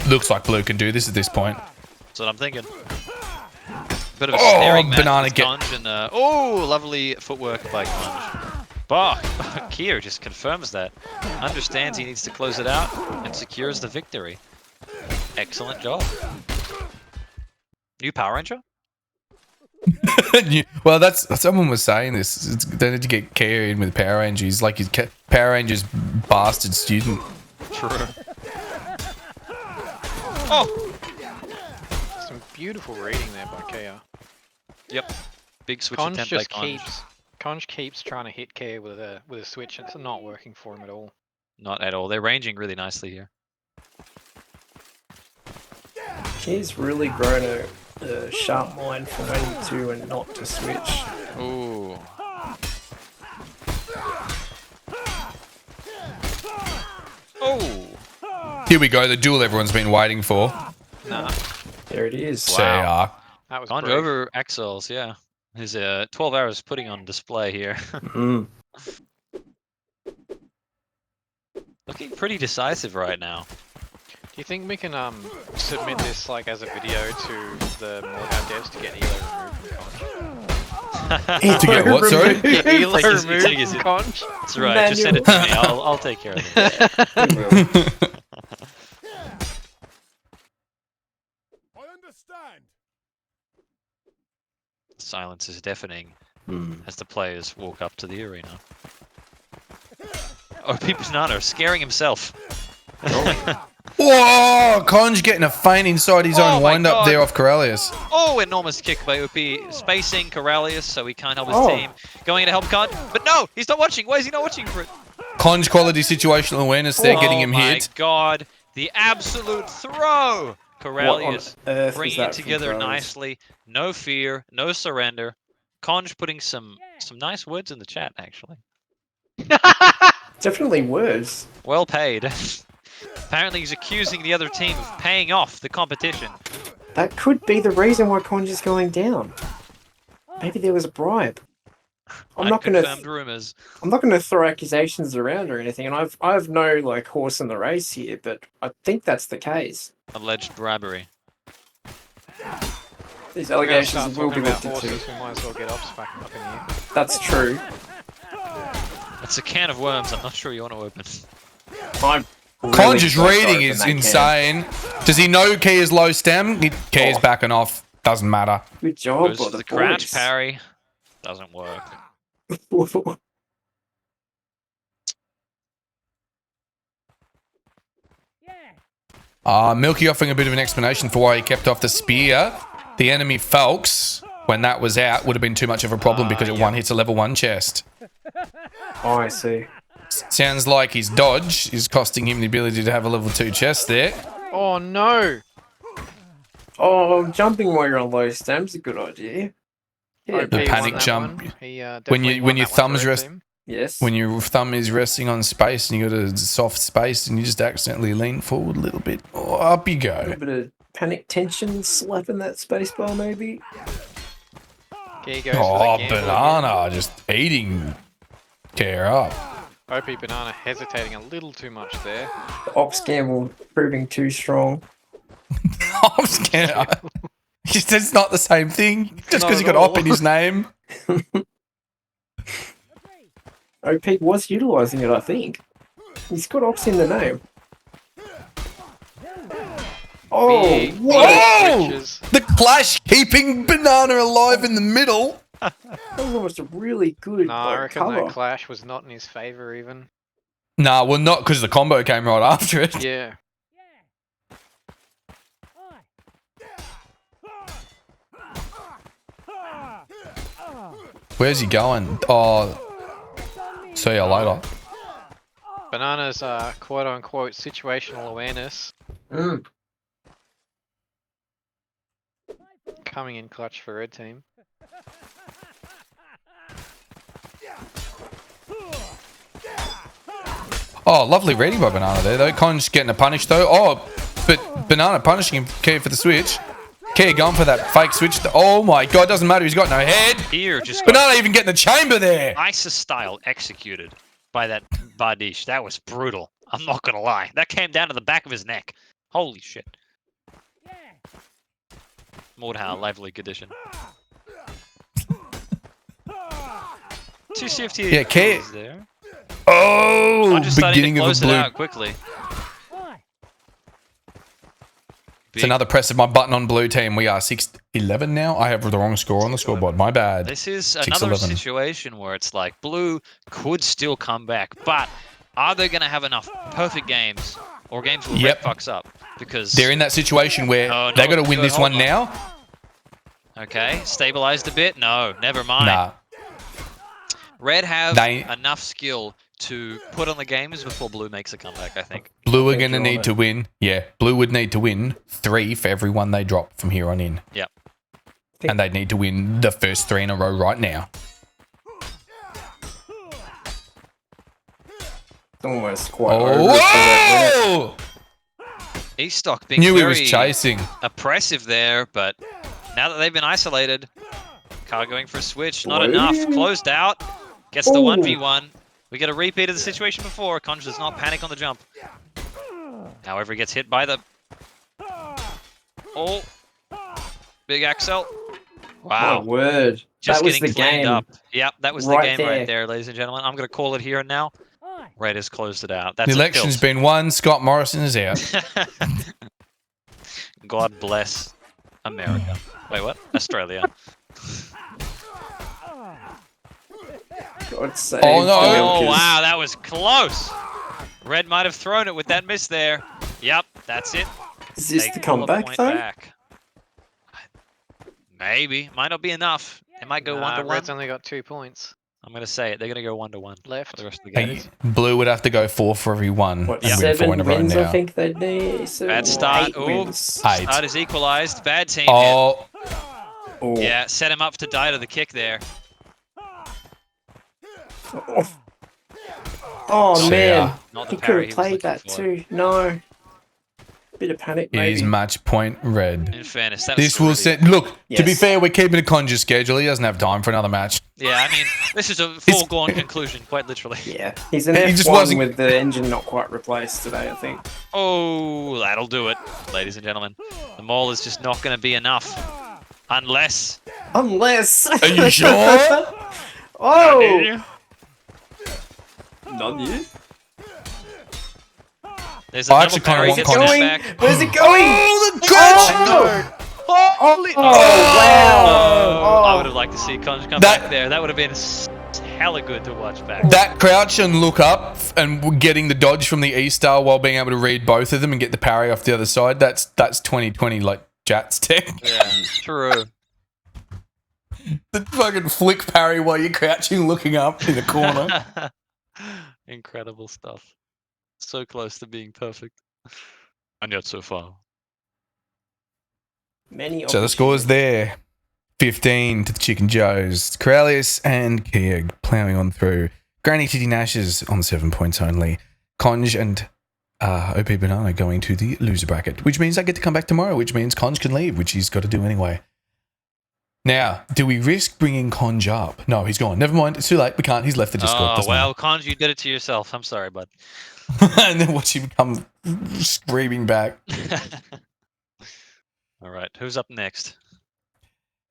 looks like blue can do this at this point. That's what I'm thinking. Bit of a staring match Banana with Conj and lovely footwork by Conj. But Kia just confirms that. Understands he needs to close it out and secures the victory. Excellent job. New Power Ranger? Well, someone was saying this. They need to get Kia in with Power Rangers. He's like his Power Rangers bastard student. True. Oh! Some beautiful reading there by Kia. Yep. Big switch Conj attempt just by Conj. Conj keeps trying to hit Kia with a switch, and it's not working for him at all. Not at all. They're ranging really nicely here. He's really grown a sharp mind for knowing to and not to switch. Ooh. Oh! Here we go, the duel everyone's been waiting for. Nah, There it is. Wow. that was Conj brief. over Axels, yeah. His 12 hours putting on display here. Mm. Looking pretty decisive right now. Do you think we can submit this as a video to the Mordau devs to get Elo removed from Conj? To get what, sorry? Get Elo Take his- removed take his- from Conj? That's right, just send it to me. I'll take care of it. Silence is deafening Hmm. as the players walk up to the arena. OP Banana scaring himself. Whoa! Conj getting a feint inside his Oh own my wind-up God. there off Corellius. Oh, enormous kick by OP, spacing Corellius so he can't help his Oh. team. Going in to help Con, but no, he's not watching. Why is he not watching for it? Conj quality situational awareness there, getting him Oh my hit. God, the absolute throw! Corellius earth was bringing that it from together Corellius? nicely. No fear, no surrender. Conj putting some nice words in the chat, actually. Definitely worse. Well paid. Apparently he's accusing the other team of paying off the competition. That could be the reason why Conj is going down. Maybe there was a bribe. I'm not gonna. Unconfirmed rumors. I'm not gonna throw accusations around or anything, and I've no like horse in the race here, but I think that's the case. Alleged bribery. These We're gonna allegations start will be talking about looked into. horses. We might as well get ops back up in here. That's true. That's a can of worms I'm not sure you want to open. I'm Conj's really reading sorry is for that insane. Does he know Kia's low stem? Kia's Oh. backing off. Doesn't matter. Good job, Goes by for the the crouch boys. parry. Doesn't work. Milky offering a bit of an explanation for why he kept off the spear. The enemy Falks, when that was out, would have been too much of a problem because it one hits a level 1 chest. Oh, I see. Sounds like his dodge is costing him the ability to have a level 2 chest there. Oh no! Oh, jumping while you're on low stem's a good idea. Yeah, OP The won panic that jump. one. He, When definitely you won when your that one for thumbs red rest team. yes. when your thumb is resting on space and you got a soft space and you just accidentally lean forward a little bit, oh, up you A go. little bit of panic tension, slapping that spacebar maybe. Here he goes for Oh, the gamble again. banana just eating care up. OP Banana hesitating a little too much there. The ops gamble proving too strong. I'm scared. It's not the same thing. Just Not because he at got op all. in his name. OP was utilising it, I think. He's got ops in the name. Oh, Big, what? Oh! switches. The clash keeping banana alive in the middle. That was almost a really good Nah, I like, reckon cover. that clash was not in his favour even. Nah, well, not because the combo came right after it. Yeah. Where's he going? Oh, see you later. Banana's quote unquote situational awareness Mm. coming in clutch for red team. Oh, lovely reading by Banana there, though. Con's getting a punish, though. Oh, but Banana punishing him. Kia for the switch. Kia going for that fake switch. Oh, my God. Doesn't matter. He's got no head. Here, just got Banana even getting the chamber there. ISIS style executed by that Bardiche. That was brutal. I'm not gonna lie. That came down to the back of his neck. Holy shit. Mordhau, lively condition. 2 CFT Yeah, Kia. is there. Oh, I'm just starting to beginning of close a it blue. out quickly. It's another press of my button on blue team. We are 6-11 now. I have the wrong score on the scoreboard. My bad. This is another 6-11. situation where it's like blue could still come back, but are they going to have enough perfect games or games where Yep. red fucks up? Because They're in that situation where Oh, they no, got to win good, this hold one on. now. okay, stabilized a bit. No, never mind. Nah. Red have They- enough skill to put on the games before blue makes a comeback. I think. Blue are think going to you're on need it. to win. Yeah, blue would need to win 3 for every one they drop from here on in. Yep. And they'd need to win the first 3 in a row right now. It's almost quite over for that Oh! Estock being Knew he very was chasing. oppressive there, but now that they've been isolated, Car going for a switch, not Whoa. enough. Closed out, gets the Ooh. 1v1. We get a repeat of the situation before. Conj does not panic on the jump. However, he gets hit by the... Oh, big Axel. My Wow, word. just that was getting the flamed game. up. Yep, that was Right the game right there. there, ladies and gentlemen. I'm going to call it here and now. Red has closed it out. That's The a election's filth. been won. Scott Morrison is out. God bless. America. Wait, what? Australia. God save Oh, no. the Oh, milkers. wow, that was close. Red might have thrown it with that miss there. Yep, that's it. Is this They the pull a comeback point though? back. Maybe. Might not be enough. It might go 1-1. Red's only got 2 points I'm going to say it. They're going to go 1-1 left. for the rest of the game. Blue would have to go 4 for every one What, and win 4 in a 7 row wins I now. think they need? Bad start. 8 Ooh. wins. 8. Start is equalized. Bad team hit. Oh, Oh. Yeah, set him up to die to the kick there. Oh So, man, yeah. Not the he could parry have he was played looking that for. too. No. Bit of panic it is maybe. match point red. In fairness, that was This will really- set. Look, to be Yes. fair, we're keeping a Conjure schedule. He doesn't have time for another match. Yeah, I mean, this is a foregone conclusion, quite literally. Yeah, he's an He F1 just wasn't- with the engine not quite replaced today, I think. Oh, that'll do it, ladies and gentlemen. The maul is just not going to be enough. Unless... Unless. Are you sure? Oh! Not you. There's a I double actually kinda parry, want gets Conjure. it Going? back. Where's it going? Oh, the coach! Oh! Holy... Oh, wow! Oh, I Oh. would have liked to see Conj come That- back there. That would have been hella good to watch back. That crouch and look up and getting the dodge from the E-Star while being able to read both of them and get the parry off the other side, that's 2020 like Jats tech. Yeah, true. The fucking flick parry while you're crouching looking up in the corner. Incredible stuff. So close to being perfect. And yet so far. Many So the score's there. 15 to the Chicken Joes. Corellius and Kia ploughing on through. Granny Titty Nashes on 7 points only. Conj and OP Banana going to the loser bracket, which means I get to come back tomorrow, which means Conj can leave, which he's got to do anyway. Now, do we risk bringing Conj up? No, he's gone. Never mind. It's too late. We can't. He's left the Discord. Oh, Doesn't well, Conj, you did it to yourself. I'm sorry, bud. matter. And then watch him come screaming back. All right, who's up next?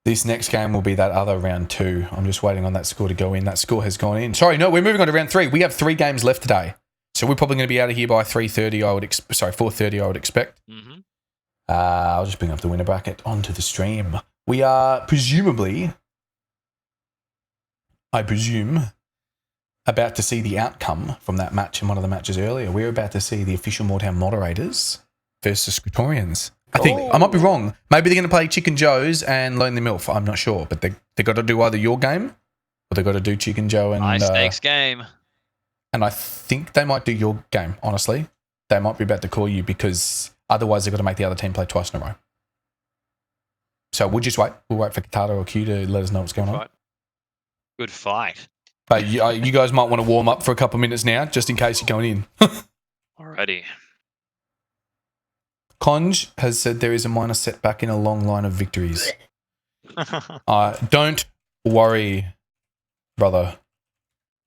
This next game will be that other round 2. I'm just waiting on that score to go in. That score has gone in. Sorry, no, we're moving on to round 3. We have 3 games left today. So we're probably going to be out of here by 3:30, 4:30, I would expect. Mm-hmm. I'll just bring up the winner bracket onto the stream. We are presumably, I presume, about to see the outcome from that match and one of the matches earlier. We're about to see the official Moortown Moderators versus Scriptorians. I think, I might be wrong. Maybe they're going to play Chicken Joe's and Lonely MILF. I'm not sure. But they got to do either your game or they got to do Chicken Joe and... High stakes game. And I think they might do your game, honestly. They might be about to call you because otherwise they've got to make the other team play twice in a row. So we'll just wait. We'll wait for Katata or Q to let us know what's going on. Right. Good fight. But you guys might want to warm up for a couple of minutes now, just in case you're going in. Alrighty. Conj has said there is a minor setback in a long line of victories. Don't worry, brother.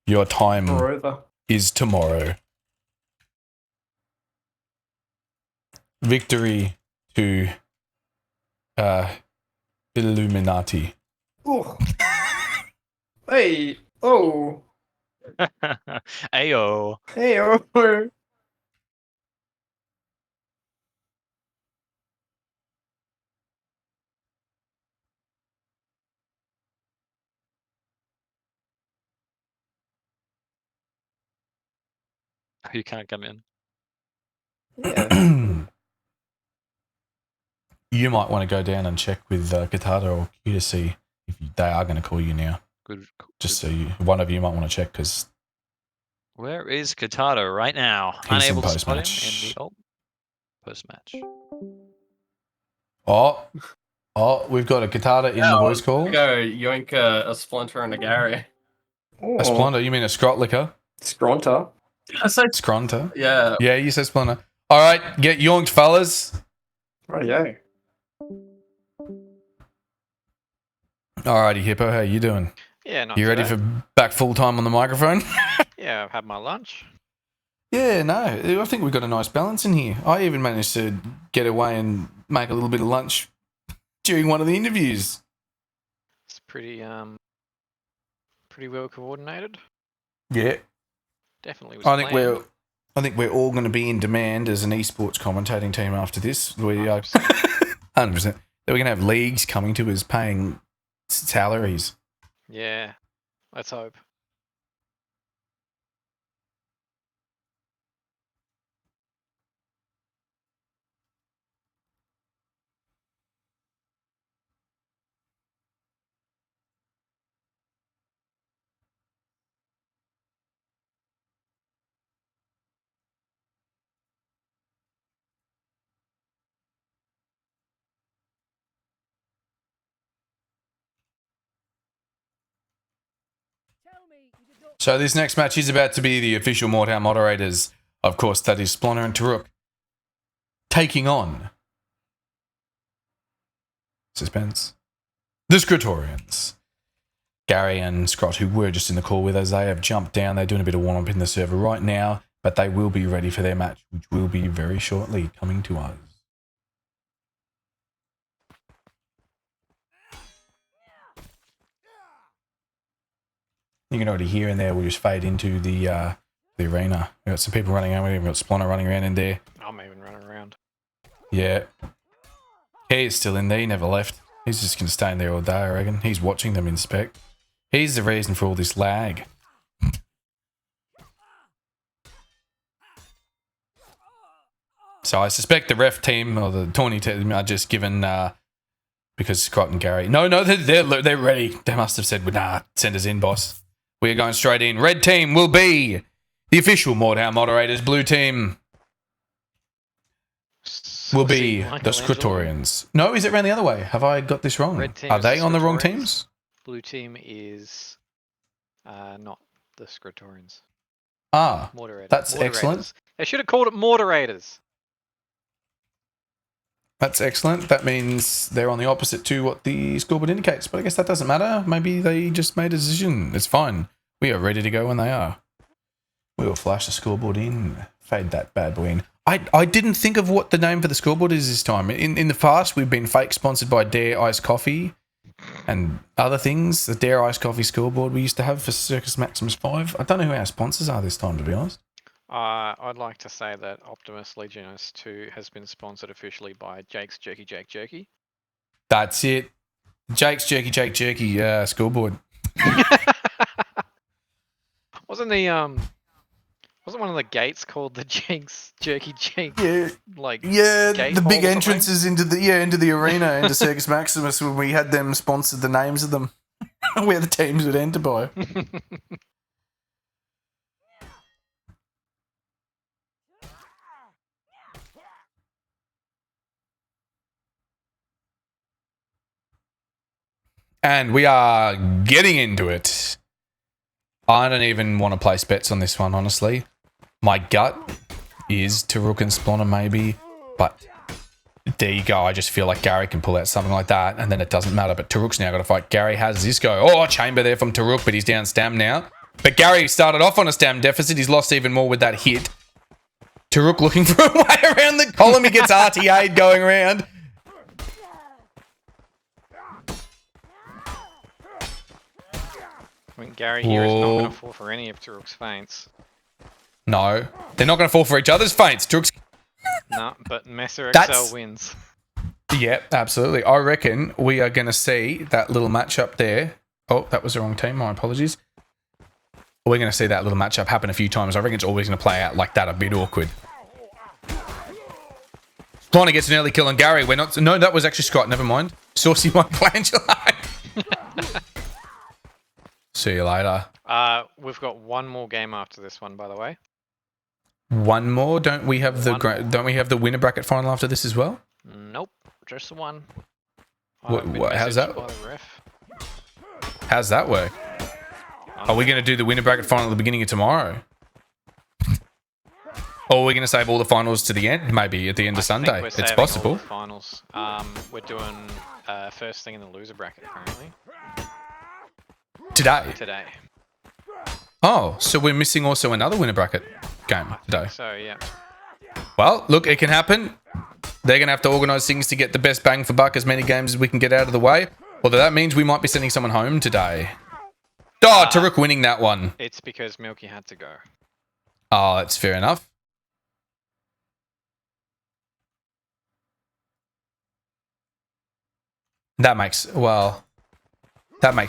Your time Moreover. is tomorrow. Victory to Illuminati. Oh. Hey. Oh. Ayo. Hey. Oh. You can't come in. Yeah. You might want to go down and check with Katata or Q to see if they are going to call you now. Good. Just so one of you might want to check because Where is Katata right now? He's in Unable to spot him post-match. in the post-match. we've got a Katata in the voice call. Go yoink a Splinter and a Gary. Oh. A Splendor, you mean a Scrotlicker? Scronta. I say, Scronta? yeah. Yeah, you said Splendor. All right, get yoinked, fellas. Rightio. Alrighty, Hippo, how you doing? Yeah, not You too ready bad. for back full time on the microphone? Yeah, I've had my lunch. Yeah, no, I think we've got a nice balance in here. I even managed to get away and make a little bit of lunch during one of the interviews. It's pretty well coordinated. Yeah, Definitely was I think planned. we're all going to be in demand as an esports commentating team after this. We are 100%. that we're going to have leagues coming to us paying salaries. Yeah, let's hope. So this next match is about to be the official Mordhau moderators. Of course, that is Sploner and Taruk taking on suspense. The Scritorians. Gary and Scott, who were just in the call with us, they have jumped down. They're doing a bit of warm-up in the server right now, but they will be ready for their match, which will be very shortly coming to us. You can already hear in there, we'll just fade into the arena. We've got some people running around. We've got Sploner running around in there. I'm even running around. Yeah. He is still in there. He never left. He's just going to stay in there all day, I reckon. He's watching them inspect. He's the reason for all this lag. So I suspect the ref team or the tourney team are just given because Scott and Gary. No, they're ready. They must have said, "Nah, send us in, boss. We are going straight in." Red team will be the official Mordhau moderators. Blue team will be the Scritorians. No, is it around the other way? Have I got this wrong? Red team Are is they the on the wrong Scritorians. teams? Blue team is not the Scritorians. Ah, Moderators. that's Moderators. excellent. They should have called it Moderators. That's excellent. That means they're on the opposite to what the scoreboard indicates. But I guess that doesn't matter. Maybe they just made a decision. It's fine. We are ready to go when they are. We will flash the scoreboard in. Fade that bad boy in. I didn't think of what the name for the scoreboard is this time. In the past, we've been fake sponsored by Dare Ice Coffee and other things. The Dare Ice Coffee scoreboard we used to have for Circus Maximus 5. I don't know who our sponsors are this time, to be honest. I'd like to say that Optimus Legionis II has been sponsored officially by Jake's Jerky Jake Jerky. That's it. Jake's Jerky Jake Jerky scoreboard. Wasn't one of the gates called the Jake's Jerky Jake? Yeah, Gate the big hole or entrances into the arena into Circus Maximus when we had them sponsored the names of them, where the teams would enter by. And we are getting into it. I don't even want to place bets on this one, honestly. My gut is Taruk and Sploner maybe, but there you go. I just feel like Gary can pull out something like that, and then it doesn't matter. But Taruk's now got to fight Gary. How does this go? Oh, chamber there from Taruk, but he's down stam now. But Gary started off on a stam deficit. He's lost even more with that hit. Taruk looking for a way around the column. He gets RTA'd going around. I mean, Gary here is not going to fall for any of Taruk's feints. No, they're not going to fall for each other's feints. Taruk's... No, but Messer That's- XL wins. Yeah, absolutely. I reckon we are going to see that little matchup there. Oh, that was the wrong team. My apologies. We're going to see that little matchup happen a few times. I reckon it's always going to play out like that, a bit awkward. Sploner gets an early kill on Gary. We're not... No, that was actually Scott. Never mind. Saucy Michelangelo. See you later. We've got one more game after this one, by the way. One more? Don't we have the winner bracket final after this as well? Nope, just the one. How's that? By the ref. How's that work? Are we going to do the winner bracket final at the beginning of tomorrow? Or are we going to save all the finals to the end? Maybe at the end of Sunday. It's possible. All the finals. We're doing first thing in the loser bracket apparently. Today. Oh, so we're missing also another winner bracket game today. So yeah. Well, look, it can happen. They're going to have to organise things to get the best bang for buck, as many games as we can get out of the way. Although that means we might be sending someone home today. Oh, Taruk winning that one. It's because Milky had to go. Oh, that's fair enough. That makes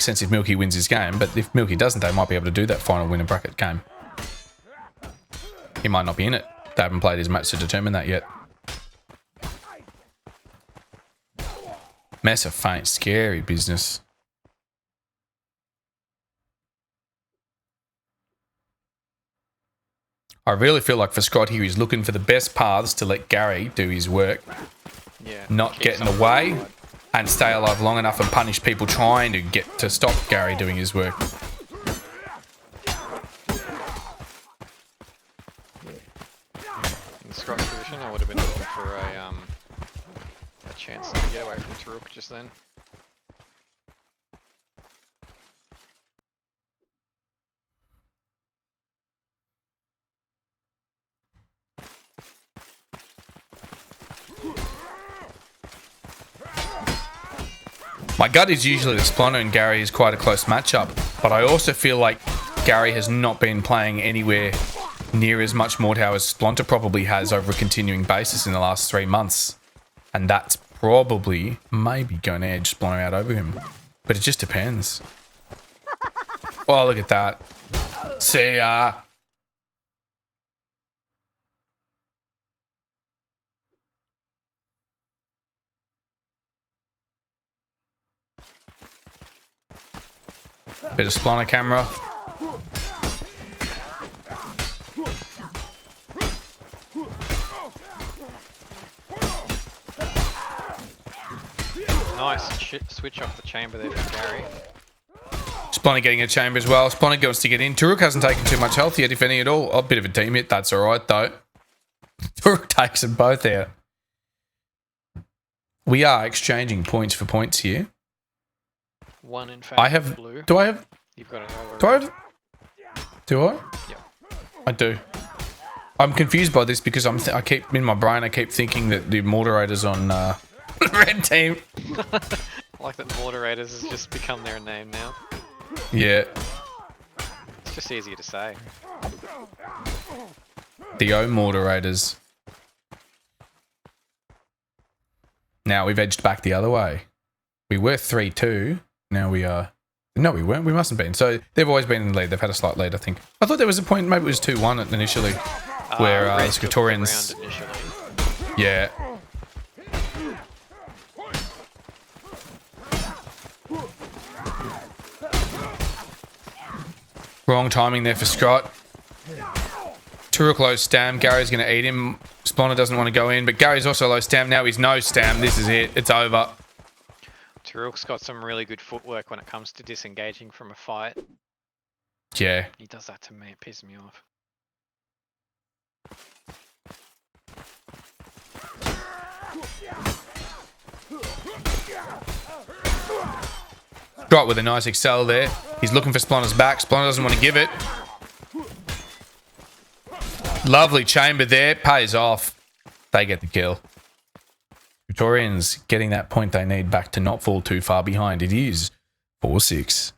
sense if Milky wins his game, but if Milky doesn't, they might be able to do that final winner bracket game. He might not be in it. They haven't played his match to determine that yet. Mess of faint, scary business. I really feel like for Scott here, he's looking for the best paths to let Gary do his work. Yeah. Not get in the way and stay alive long enough and punish people trying to get to stop Gary doing his work. In Scott's position, I would have been looking for a chance to get away from Taruk just then. My gut is usually that Splono and Gary is quite a close matchup, but I also feel like Gary has not been playing anywhere near as much Mordhau as Splonter probably has over a continuing basis in the last 3 months. And that's probably maybe going to edge Splono out over him. But it just depends. Oh, look at that. See ya. Bit of Splono camera. Nice switch off the chamber there for Gary. Splono getting a chamber as well. Splono wants to get in. Taruk hasn't taken too much health yet, if any at all. A bit of a team hit. That's all right, though. Taruk takes them both out. We are exchanging points for points here. One in fact. I have. Blue. Do I have? You've got another. Do I have? Do I? Yep. I do. I'm confused by this because I keep in my brain. I keep thinking that the moderators on red team. Like that moderators has just become their name now. Yeah. It's just easier to say. The O moderators. Now we've edged back the other way. We were 3-2. Now we are... No, we weren't. We mustn't have been. So they've always been in the lead. They've had a slight lead, I think. I thought there was a point, maybe it was 2-1 initially, where the Scatorians... Yeah. Wrong timing there for Scott. Taruk low stam. Gary's going to eat him. Splono doesn't want to go in, but Gary's also low stam. Now he's no stam. This is it. It's over. Taruk's got some really good footwork when it comes to disengaging from a fight. Yeah. He does that to me. It pisses me off. Scott with a nice excel there. He's looking for Splono's back. Splono doesn't want to give it. Lovely chamber there. Pays off. They get the kill. Victorians getting that point they need back to not fall too far behind. It is 4-6.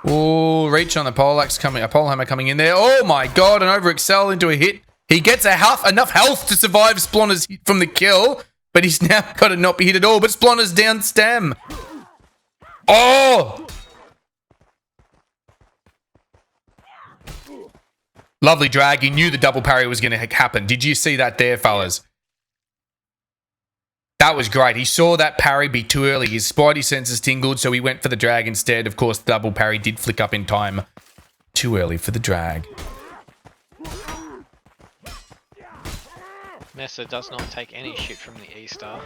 Oh, reach on the poleaxe coming, a polehammer coming in there. Oh my god, an over excel into a hit. He gets enough health to survive Splono's hit from the kill, but he's now got to not be hit at all. But Splono's down stem. Oh! Lovely drag. He knew the double parry was going to happen. Did you see that there, fellas? That was great. He saw that parry be too early. His spidey senses tingled, so he went for the drag instead. Of course, the double parry did flick up in time. Too early for the drag. Nessa does not take any shit from the E-star.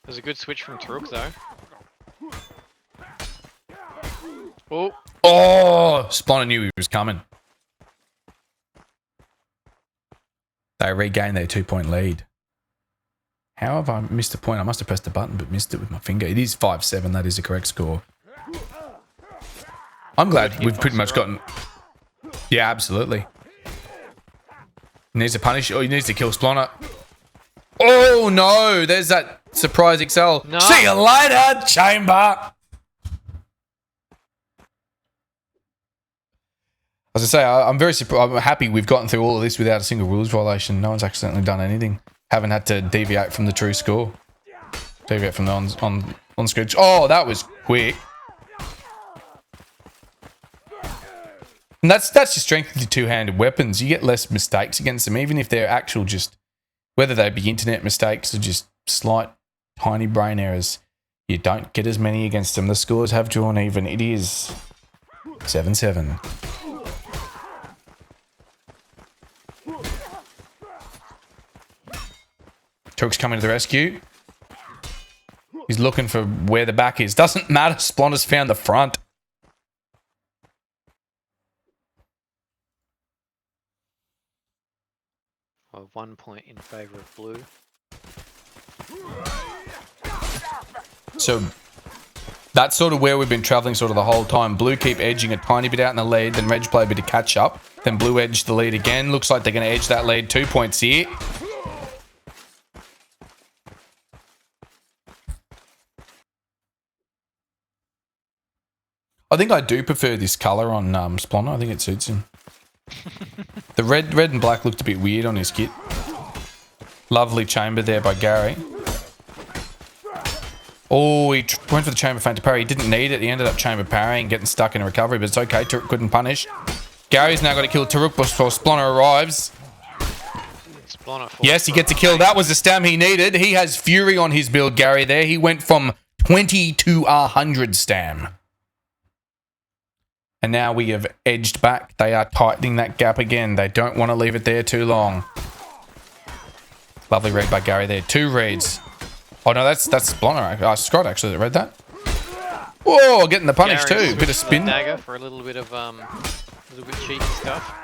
There's a good switch from Taruk, though. Oh! Splono knew he was coming. They regained their 2-point lead. How have I missed a point? I must have pressed the button but missed it with my finger. It is 5-7. That is the correct score. I'm glad we've pretty much gotten... Yeah, absolutely. He needs to punish... Oh, he needs to kill Splono. Oh, no! There's that surprise excel. No. See you later, chamber! As I say, I'm very surprised. I'm happy we've gotten through all of this without a single rules violation. No one's accidentally done anything. Haven't had to deviate from the true score. Deviate from the on screen. Oh, that was quick. And that's your strength with your two-handed weapons. You get less mistakes against them, even if they're actual just, whether they be internet mistakes or just slight, tiny brain errors. You don't get as many against them. The scores have drawn even. It is 7-7. Turk's coming to the rescue. He's looking for where the back is. Doesn't matter. Splinter's found the front. Well, 1 point in favour of blue. So that's sort of where we've been travelling sort of the whole time. Blue keep edging a tiny bit out in the lead. Then Reg play a bit of catch up. Then Blue edge the lead again. Looks like they're going to edge that lead. 2 points here. I think I do prefer this colour on Splinter. I think it suits him. The red and black looked a bit weird on his kit. Lovely chamber there by Gary. Oh, he went for the chamber feint to parry. He didn't need it. He ended up chamber parrying, getting stuck in a recovery, but it's okay. Taruk couldn't punish. Gary's now got to kill Taruk before Splinter arrives. Yes, he gets a kill. That was the stam he needed. He has fury on his build, Gary, there. He went from 20 to 100 stam. And now we have edged back. They are tightening that gap again. They don't want to leave it there too long. Lovely read by Gary there. 2 reads. Oh, no, that's Splinter. Scott actually that read that. Whoa, getting the punish Gary's too. Bit of spin. Dagger for a little bit of cheeky stuff.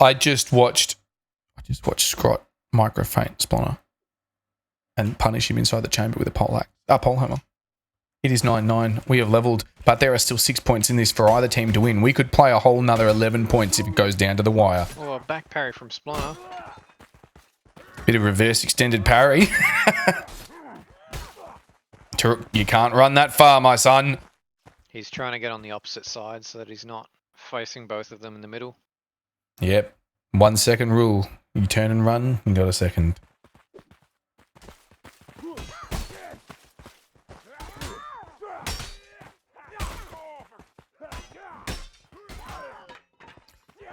I just watched Scott micro feint Splinter and punish him inside the chamber with a pole hammer. It is 9-9. We have leveled, but there are still 6 points in this for either team to win. We could play a whole nother 11 points if it goes down to the wire. Oh, a back parry from Splinter. Bit of reverse extended parry. You can't run that far, my son. He's trying to get on the opposite side so that he's not facing both of them in the middle. Yep. 1 second rule. You turn and run, you got a second.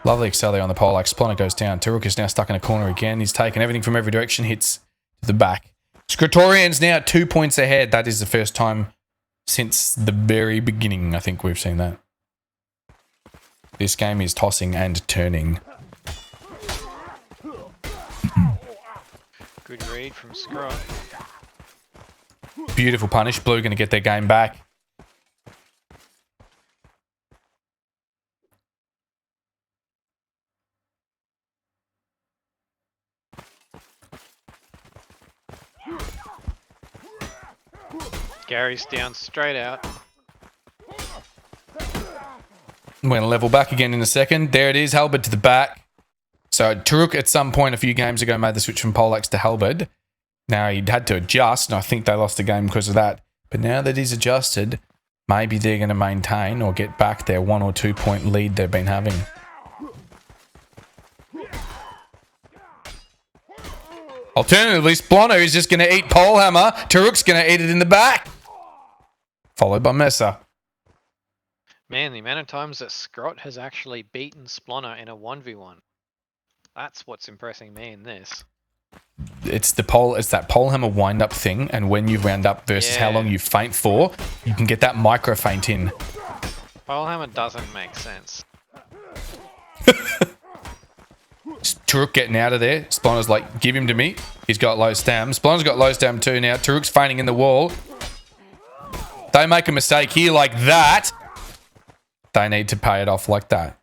Lovely accelerate on the pole. Like Splinter goes down. Taruk is now stuck in a corner again. He's taken everything from every direction. Hits to the back. Scritorian's now 2 points ahead. That is the first time since the very beginning, I think we've seen that. This game is tossing and turning. Good read from Scott. Beautiful punish. Blue going to get their game back. Gary's down straight out. I'm going to level back again in a second. There it is. Halberd to the back. So Taruk at some point a few games ago made the switch from Poleaxe to Halberd. Now he'd had to adjust, and I think they lost the game because of that. But now that he's adjusted, maybe they're going to maintain or get back their 1 or 2 point lead they've been having. Alternatively, Splinter is just going to eat Polehammer. Taruk's going to eat it in the back. Followed by Messer. Man, the amount of times that Scott has actually beaten Splinter in a 1v1. That's what's impressing me in this. It's that Polehammer wind-up thing, and when you round up versus how long you feint for, you can get that micro feint in. Polehammer doesn't make sense. Taruk getting out of there. Splinter's like, give him to me. He's got low stam. Splinter's got low stam too now. Taruk's feinting in the wall. They make a mistake here like that. They need to pay it off like that.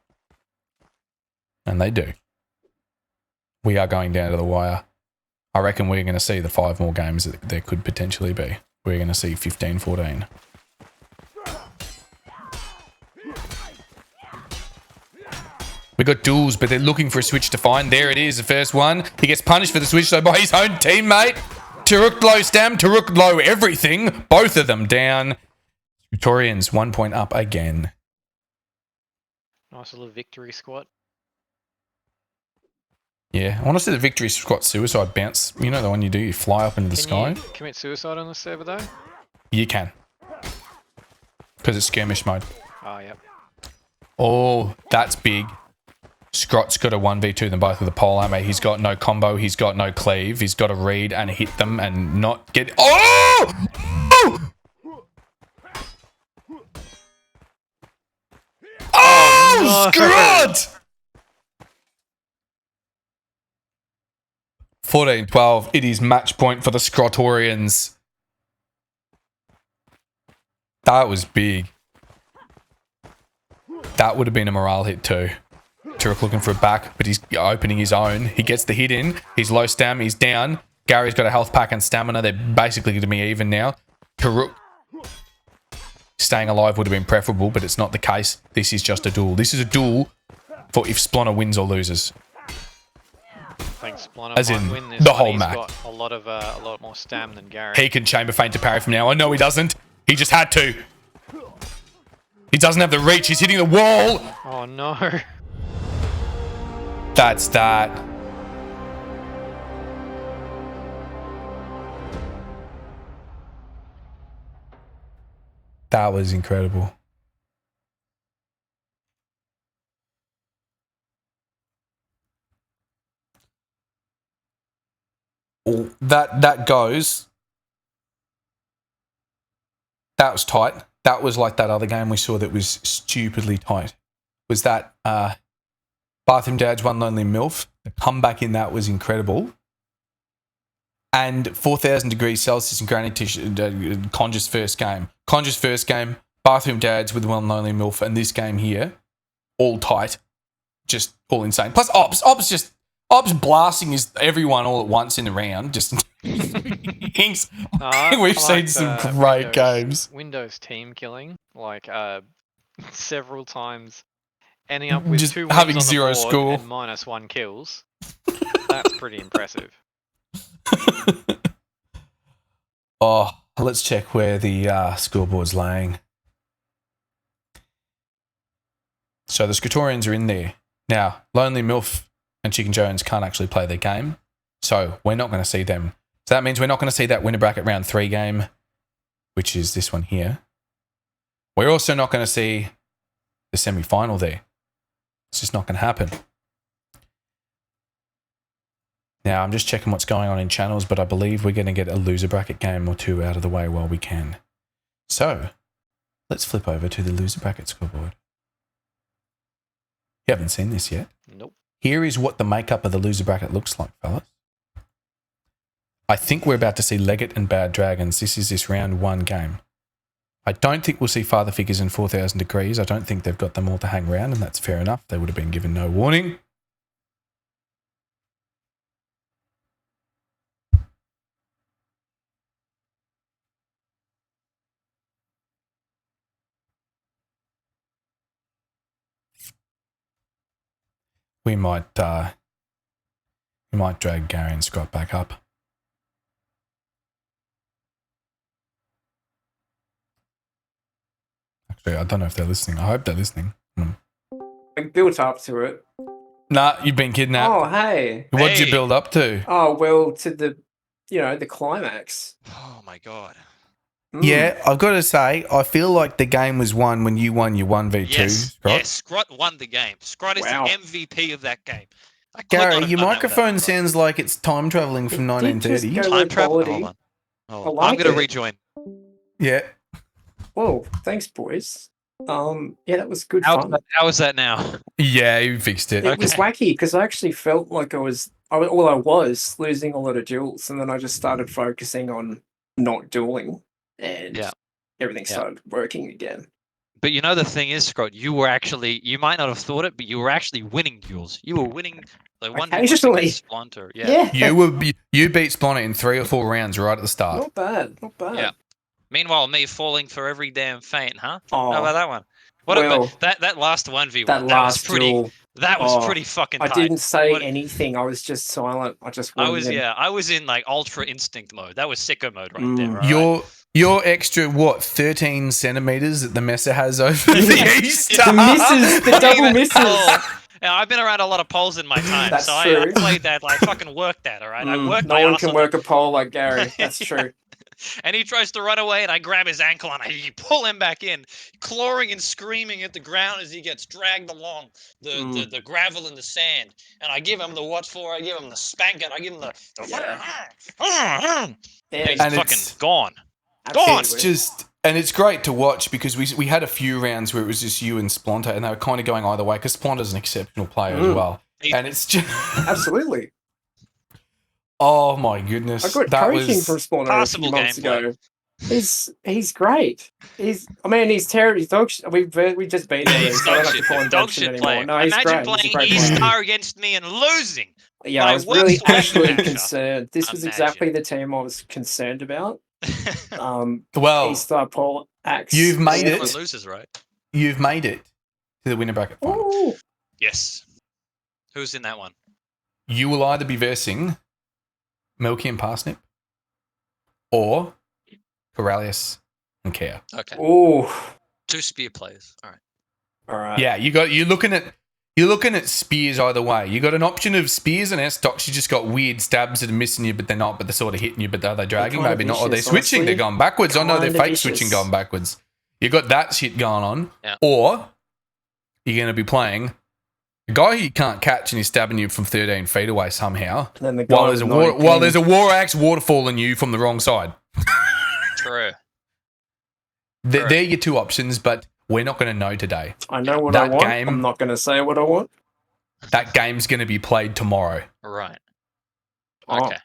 And they do. We are going down to the wire. I reckon we're going to see the 5 more games that there could potentially be. We're going to see 15-14. We got duels, but they're looking for a switch to find. There it is, the first one. He gets punished for the switch though by his own teammate. Taruk low stam, Taruk low everything. Both of them down. Victorians 1 point up again. Nice little victory squat. Yeah, I want to see the victory squat suicide bounce. You know the one you do, you fly up into the sky? Can you commit suicide on the server though? You can. Because it's skirmish mode. Oh, yep. Oh, that's big. Scrott's got a 1v2 them both with a pole armor. He's got no combo. He's got no cleave. He's got to read and hit them and not get... Oh! Oh, Scrott! 14-12. It is match point for the Scrottorians. That was big. That would have been a morale hit too. Turek looking for a back, but he's opening his own. He gets the hit in. He's low stam. He's down. Gary's got a health pack and stamina. They're basically going to be even now. Turek staying alive would have been preferable, but it's not the case. This is just a duel. This is a duel for if Splonner wins or loses. I think Splonner As might in win this the one. whole He's match. got a lot more stam than Gary. He can chamber feint to parry from now. I know he doesn't. He just had to. He doesn't have the reach. He's hitting the wall. Oh no. That's that. That was incredible. That goes. That was tight. That was like that other game we saw that was stupidly tight. Was that Bathroom Dad's One Lonely MILF? The comeback in that was incredible. And 4,000 degrees Celsius and Granny Conjur's first game. Conjur's first game, Bathroom Dads with One Lonely MILF, and this game here, all tight. Just all insane. Plus Ops blasting everyone all at once in the round. Just we've seen some great games. Windows team killing, like several times, ending up with Just 2 wins having on the zero board score. and -1 kills. That's pretty impressive. Oh, let's check where the scoreboard's laying. So the Scritorians are in there. Now, Lonely MILF and Chicken Jones can't actually play their game, so we're not going to see them. So that means we're not going to see that winner bracket round 3 game, which is this one here. We're also not going to see the semi-final there. It's just not going to happen. Now, I'm just checking what's going on in channels, but I believe we're going to get a loser bracket game or 2 out of the way while we can. So, let's flip over to the loser bracket scoreboard. You haven't seen this yet? Nope. Here is what the makeup of the loser bracket looks like, fellas. I think we're about to see Leggett and Bad Dragons. This is this round 1 game. I don't think we'll see Father Figures and 4,000 Degrees. I don't think they've got them all to hang around, and that's fair enough. They would have been given no warning. We might drag Gary and Scott back up. Actually, I don't know if they're listening. I hope they're listening. I built up to it. Nah, you've been kidnapped. Oh, hey. What did you build up to? Oh, well, to the, the climax. Oh my god. Yeah, I've got to say, I feel like the game was won when you won your 1v2. Yes, Scott. yes, Scrot won the game. Scrot is Wow. the MVP of that game. I could not Gary, have your done that microphone without Scrot. sounds like it's time traveling from It did just 1930. go Time low travel. quality. Hold on. I I'm like going to it. rejoin. Yeah. Whoa, thanks, boys. Yeah, that was good How, fun. how is that now? Yeah, you fixed it. It was wacky because I actually felt like I was losing a lot of duels, and then I just started focusing on not dueling, and everything started working again. But you know the thing is, Scrot, you might not have thought it, but you were actually winning duels. You were winning the one Occasionally. Splinter. Yeah. You beat Splonner in 3 or 4 rounds right at the start. Not bad, not bad. Yeah. Meanwhile, me falling for every damn feint, huh? Oh, How about that one? That last 1v1, that last duel. That was pretty fucking I tight. didn't say anything. I was just silent. I just I went in. was in like ultra instinct mode. That was sicko mode right there. Right? Your extra, what, 13 centimeters that the Messer has over the East? The misses, the double misses. Now, I've been around a lot of poles in my time, That's so I true. played that, like, fucking worked that, alright? I worked No my one ass can off. work a pole like Gary. That's true. And he tries to run away, and I grab his ankle and I pull him back in, clawing and screaming at the ground as he gets dragged along the gravel and the sand. And I give him the what for, I give him the spanking, I give him the and he's And fucking gone. It's just, and it's great to watch because we had a few rounds where it was just you and Splonter, and they were kind of going either way because Splonter's an exceptional player as well. And it's just absolutely. Oh my goodness! I got coaching from Spawner a few months ago. He's great. He's terrible. He's dog shit. We just beat him. He's so I don't have to call him dog shit anymore. No, he's Imagine great. playing He's a great E-Star against me and losing. Yeah, I was really actually concerned. This was exactly the team I was concerned about. Well, E-Star, Paul, Axe. You've made it. Everyone loses, right? You've made it to the winner bracket final. Ooh. Yes. Who's in that one? You will either be versing Milky and Parsnip or Corellius and Kea. Okay. Oh, 2 spear players. All right. All right. Yeah, you're looking at spears either way. You got an option of spears and S-Docs. You just got weird stabs that are missing you, but they're not. But they're sort of hitting you. But are they dragging? Maybe not. Or they're switching. They're going backwards. I know they're fake switching, going backwards. You got that shit going on. Yeah. Or you're going to be playing a guy who you can't catch and he's stabbing you from 13 feet away somehow. And then the guy while there's a war axe waterfalling you from the wrong side. True. They're your two options, but we're not going to know today. I know what I want. I'm not going to say what I want. That game's going to be played tomorrow. Right. Oh. Okay.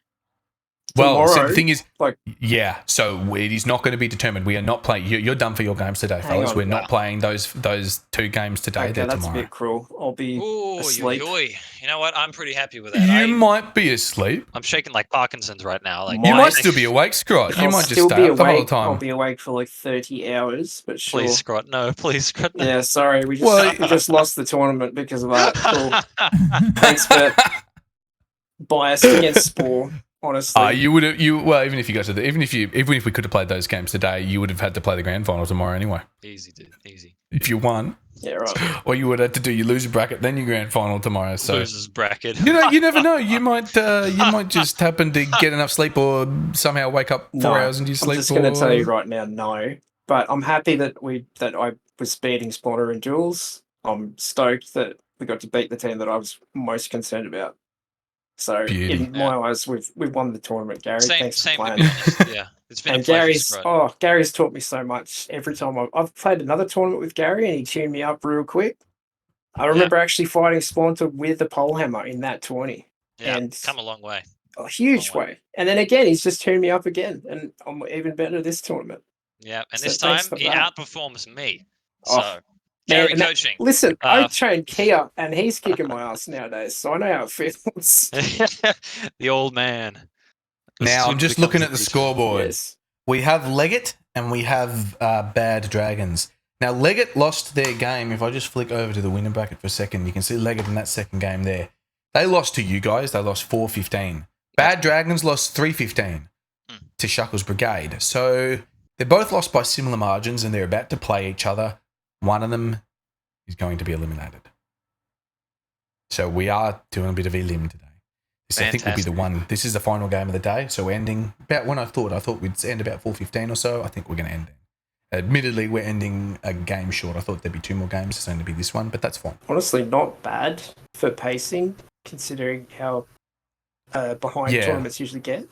Well, Tomorrow, so the thing is, like, yeah, so it is not going to be determined. We are not playing. You're done for your games today, Hang fellas. on We're now. not playing those 2 games today. Okay, They're that's tomorrow. a bit cruel. I'll be asleep. You know what? I'm pretty happy with that. You might be asleep. I'm shaking like Parkinson's right now. Like You might still be awake, Scott. You I'll might just still stay be up the whole awake. I'll time. be awake for like 30 hours, but sure. Please, Scott. No, please, Scott. No. Yeah, sorry. We just lost the tournament because of that. Cool. Thanks for biased against Spore. Honestly, You would have. Even if you got to even if we could have played those games today, you would have had to play the grand final tomorrow anyway. Easy, dude. Easy. If you won. Yeah, right. Or you would have to do your loser bracket, then your grand final tomorrow. So Losers bracket. you never know. You might just happen to get enough sleep, or somehow wake up 4 hours into your sleep. I'm just going to tell you right now, no. But I'm happy that I was beating Spawner and Jules. I'm stoked that we got to beat the team that I was most concerned about. So in my eyes, we've won the tournament, Gary. Thanks for playing. Yeah, it's been And a pleasure. Gary's taught me so much. Every time I've played another tournament with Gary, and he tuned me up real quick. I remember actually fighting Splinter with the pole hammer in that 20. Yeah, and come a long way. A huge way. And then again, he's just tuned me up again, and I'm even better this tournament. Yeah, and So this time thanks for he that. outperforms me. Oh, So, Gary Man, coaching. Listen, I trained Kia, and he's kicking my ass nowadays, so I know how it feels. The old man. Now I'm just looking at the scoreboard. Yes. We have Leggett and we have Bad Dragons. Now Leggett lost their game. If I just flick over to the winner bracket for a second, you can see Leggett in that second game there. They lost to you guys. They lost 4-15. Bad Dragons lost 3-15 to Shuckle's Brigade. So they're both lost by similar margins, and they're about to play each other. One of them is going to be eliminated. So we are doing a bit of elim today. This, I think, will be the one. This is the final game of the day. So we're ending about when I thought we'd end about 4:15 or so. I think we're going to end it. Admittedly, we're ending a game short. I thought there'd be 2 more games. It's only to be this one, but that's fine. Honestly, not bad for pacing, considering how behind tournaments usually get.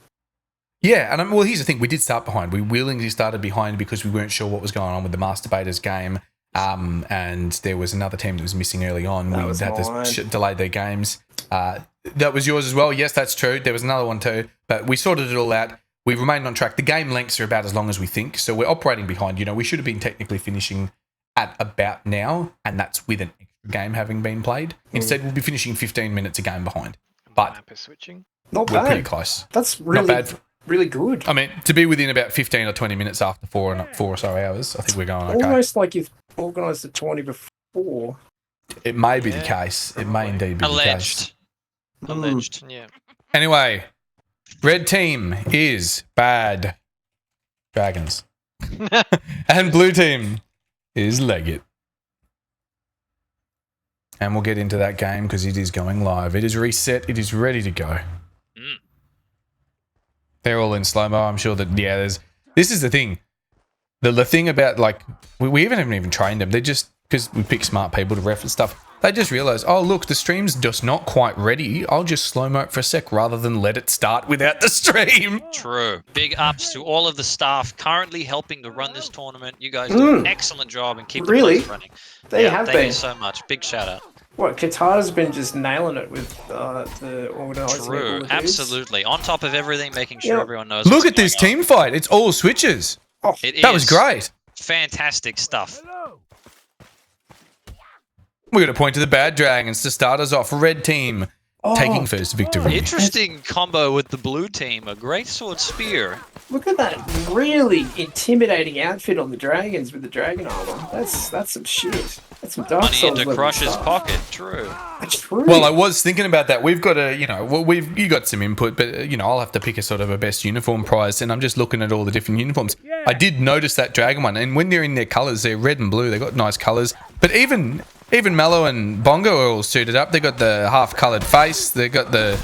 Yeah, and well, here's the thing. We did start behind. We willingly started behind because we weren't sure what was going on with the Masturbators game. And there was another team that was missing early on. We had to delay their games. That was yours as well. Yes, that's true. There was another one too, but we sorted it all out. We remained on track. The game lengths are about as long as we think, so we're operating behind. You know, we should have been technically finishing at about now, and that's with an extra game having been played. Instead, we'll be finishing 15 minutes a game behind. But switching. Not we're bad. pretty close. That's really not bad. Really good. I mean, to be within about 15 or 20 minutes after 4 or so hours, I think we're going okay. Almost like you've organised the 20 before. It may be the case. It may indeed be the case. Alleged. Yeah. Anyway, red team is Bad Dragons. And blue team is Leggett. And we'll get into that game because it is going live. It is reset. It is ready to go. They're all in slow-mo. I'm sure that, yeah, this is the thing. The thing about, like, we haven't even trained them. They're just, because we pick smart people to ref and stuff, they just realize, oh, look, the stream's just not quite ready. I'll just slow-mo it for a sec rather than let it start without the stream. True. Big ups to all of the staff currently helping to run this tournament. You guys do an excellent job and keep the place running. They have thank been. you so much. Big shout out. What, Qatar's been just nailing it with the organising. True, absolutely. On top of everything, making sure everyone knows. Look at this team fight. It's all switches. Oh, that was great. Fantastic stuff. We're going to point to the bad dragons to start us off. Red team taking first victory. Interesting combo with the blue team. A great sword spear. Look at that really intimidating outfit on the dragons with the dragon armor. That's some shit. That's some Dark Money Souls into level Crush's stuff. pocket. True. That's true. Well, I was thinking about that. We've got a, you got some input, but, I'll have to pick a sort of a best uniform prize, and I'm just looking at all the different uniforms. I did notice that dragon one, and when they're in their colours, they're red and blue. They got nice colours. But even Mallow and Bongo are all suited up. They got the half-coloured face. They got the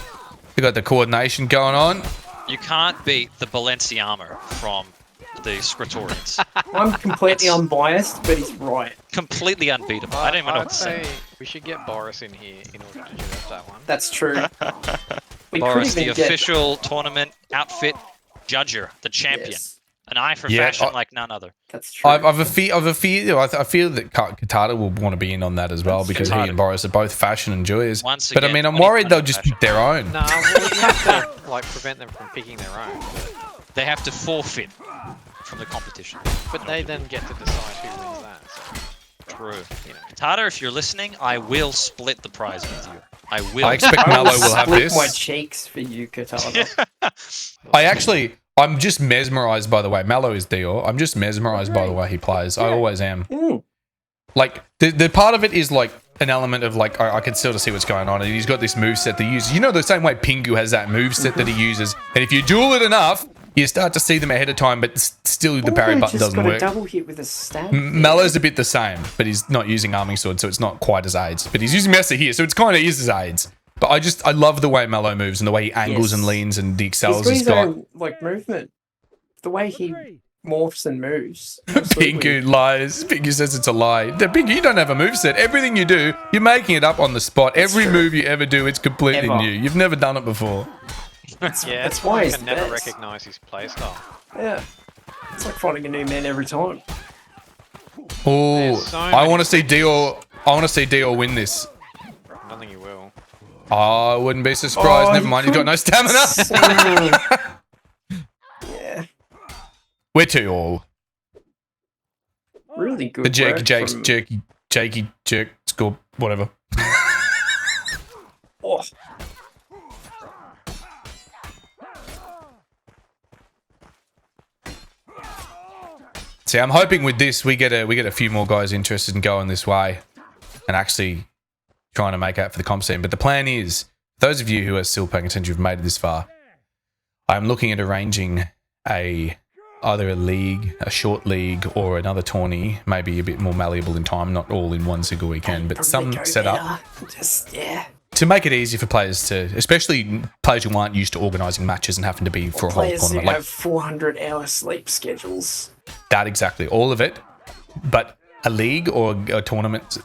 coordination going on. You can't beat the Balenciarmor from the Scriptorians. I'm completely unbiased, but he's right. Completely unbeatable. I don't even know what to say. say. We should get Boris in here in order to judge that one. That's true. Boris, the official tournament outfit judger, the champion. Yes. An eye for fashion like none other. That's true. I feel that Katata will want to be in on that as well because he and Boris are both fashion enjoyers. Once But I again, mean, I'm worried they'll just fashion. pick their own. No, well, you have to prevent them from picking their own. They have to forfeit from the competition. But they then get to decide who wins that. So. True. Tata, if you're listening, I will split the prize with you. I will. I expect Mallow will have Split this. my cheeks for you, Katana. I'm just mesmerized by the way Mallow is Dior. I'm just mesmerized by the way he plays. I always am. Like the part of it is like an element of like I can sort of see what's going on, and he's got this moveset that he uses. The same way Pingu has that moveset that he uses, and if you duel it enough, you start to see them ahead of time, but still the parry button doesn't work. Just got a double hit with a stab. Mallow's a bit the same, but he's not using arming sword, so it's not quite as aids. But he's using Messer here, so it's kind of is his aids. But I love the way Mallow moves and the way he angles and leans and the excels he's got his own, movement. The way he morphs and moves. Pingu lies. Pingu says it's a lie. Pingu, you don't have a moveset. Everything you do, you're making it up on the spot. Every move you ever do, it's completely new. You've never done it before. That's why I he's can never best. recognise his playstyle. Yeah. It's like finding a new man every time. Oh, so I want to see Dior. I want to see Dior win this. I don't think he will. I wouldn't be surprised. Never mind, he's got no stamina. Yeah. We're 2-all. Really good. The jerky, work Jake's from- jerky, jerk, score, whatever. Oh. See, I'm hoping with this we get a few more guys interested in going this way and actually trying to make out for the comp scene. But the plan is, those of you who are still paying attention, who've made it this far, I'm looking at arranging either a league, a short league, or another tourney, maybe a bit more malleable in time, not all in one single weekend, but some set up to make it easy for players to, especially players who aren't used to organising matches and having to be for a whole Players who tournament. have 400-hour sleep schedules. That exactly, all of it, but a league or a tournament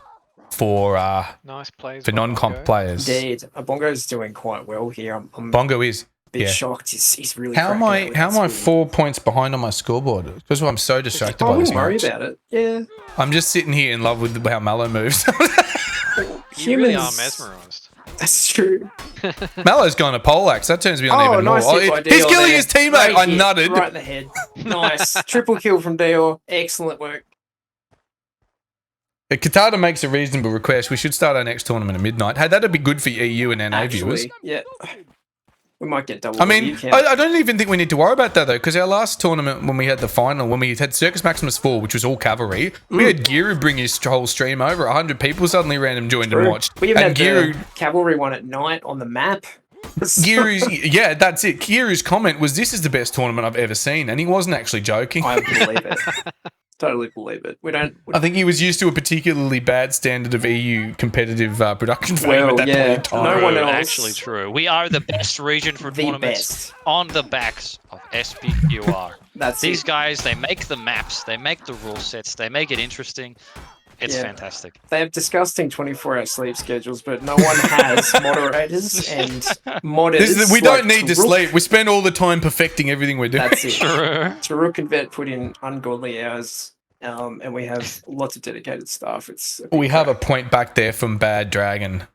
for Nice plays for by non-comp Bongo. players. Indeed. Bongo's doing quite well here. I'm Bongo is. a bit Yeah. shocked. He's really How am cracking it I? with How am his I win. 4 points behind on my scoreboard? Because I'm so distracted I by this wouldn't worry match. about it. Yeah. I'm just sitting here in love with how Mallow moves. You really are Humans- mesmerised. That's true. Mallow's gone to poleaxe. That turns me on even nice more. hit by He's Dior killing there. his teammate. Great I hit, nutted. right in the head. Nice. Triple kill from Dior. Excellent work. If Qatar makes a reasonable request, we should start our next tournament at midnight. Hey, that'd be good for EU and NA viewers. Actually, yeah. We might get double. I mean, view count. I don't even think we need to worry about that though, because our last tournament, when we had the final, when we had Circus Maximus 4, which was all cavalry, we had Giru bring his whole stream over. 100 people suddenly random joined and watched. We even and had the cavalry one at night on the map. Yeah, that's it. Kiru's comment was, "This is the best tournament I've ever seen," and he wasn't actually joking. I believe it. Totally believe it. We don't. I think he was used to a particularly bad standard of EU competitive production value at that point in time. No one else. Actually true. We are the best region for The tournaments best. on the backs of SPQR. That's These it. guys, they make the maps, they make the rule sets, they make it interesting. It's Yeah. fantastic. They have disgusting 24-hour sleep schedules, but no one has moderators and modders. We don't like need to Taruk. sleep. We spend all the time perfecting everything we're doing. That's it. True. Taruk and Vet put in ungodly hours, and we have lots of dedicated staff. It's a big We have a crack. point back there from Bad Dragon.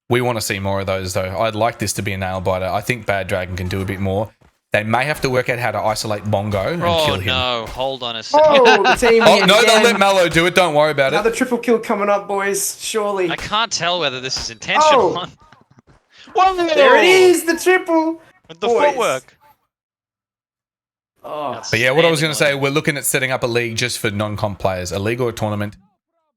We want to see more of those, though. I'd like this to be a nail biter. I think Bad Dragon can do a bit more. They may have to work out how to isolate Bongo and Oh kill him. no, hold on a second. Oh, the team Oh, hit no, they'll again. let Mallow do it. Don't worry about Another it. triple kill coming up, boys. Surely. I can't tell whether this is intentional. Oh. Whoa! There it is, the triple. With the Boys. footwork. Oh, But yeah, what I was going to say, Outstanding. we're looking at setting up a league just for non-comp players, a league or a tournament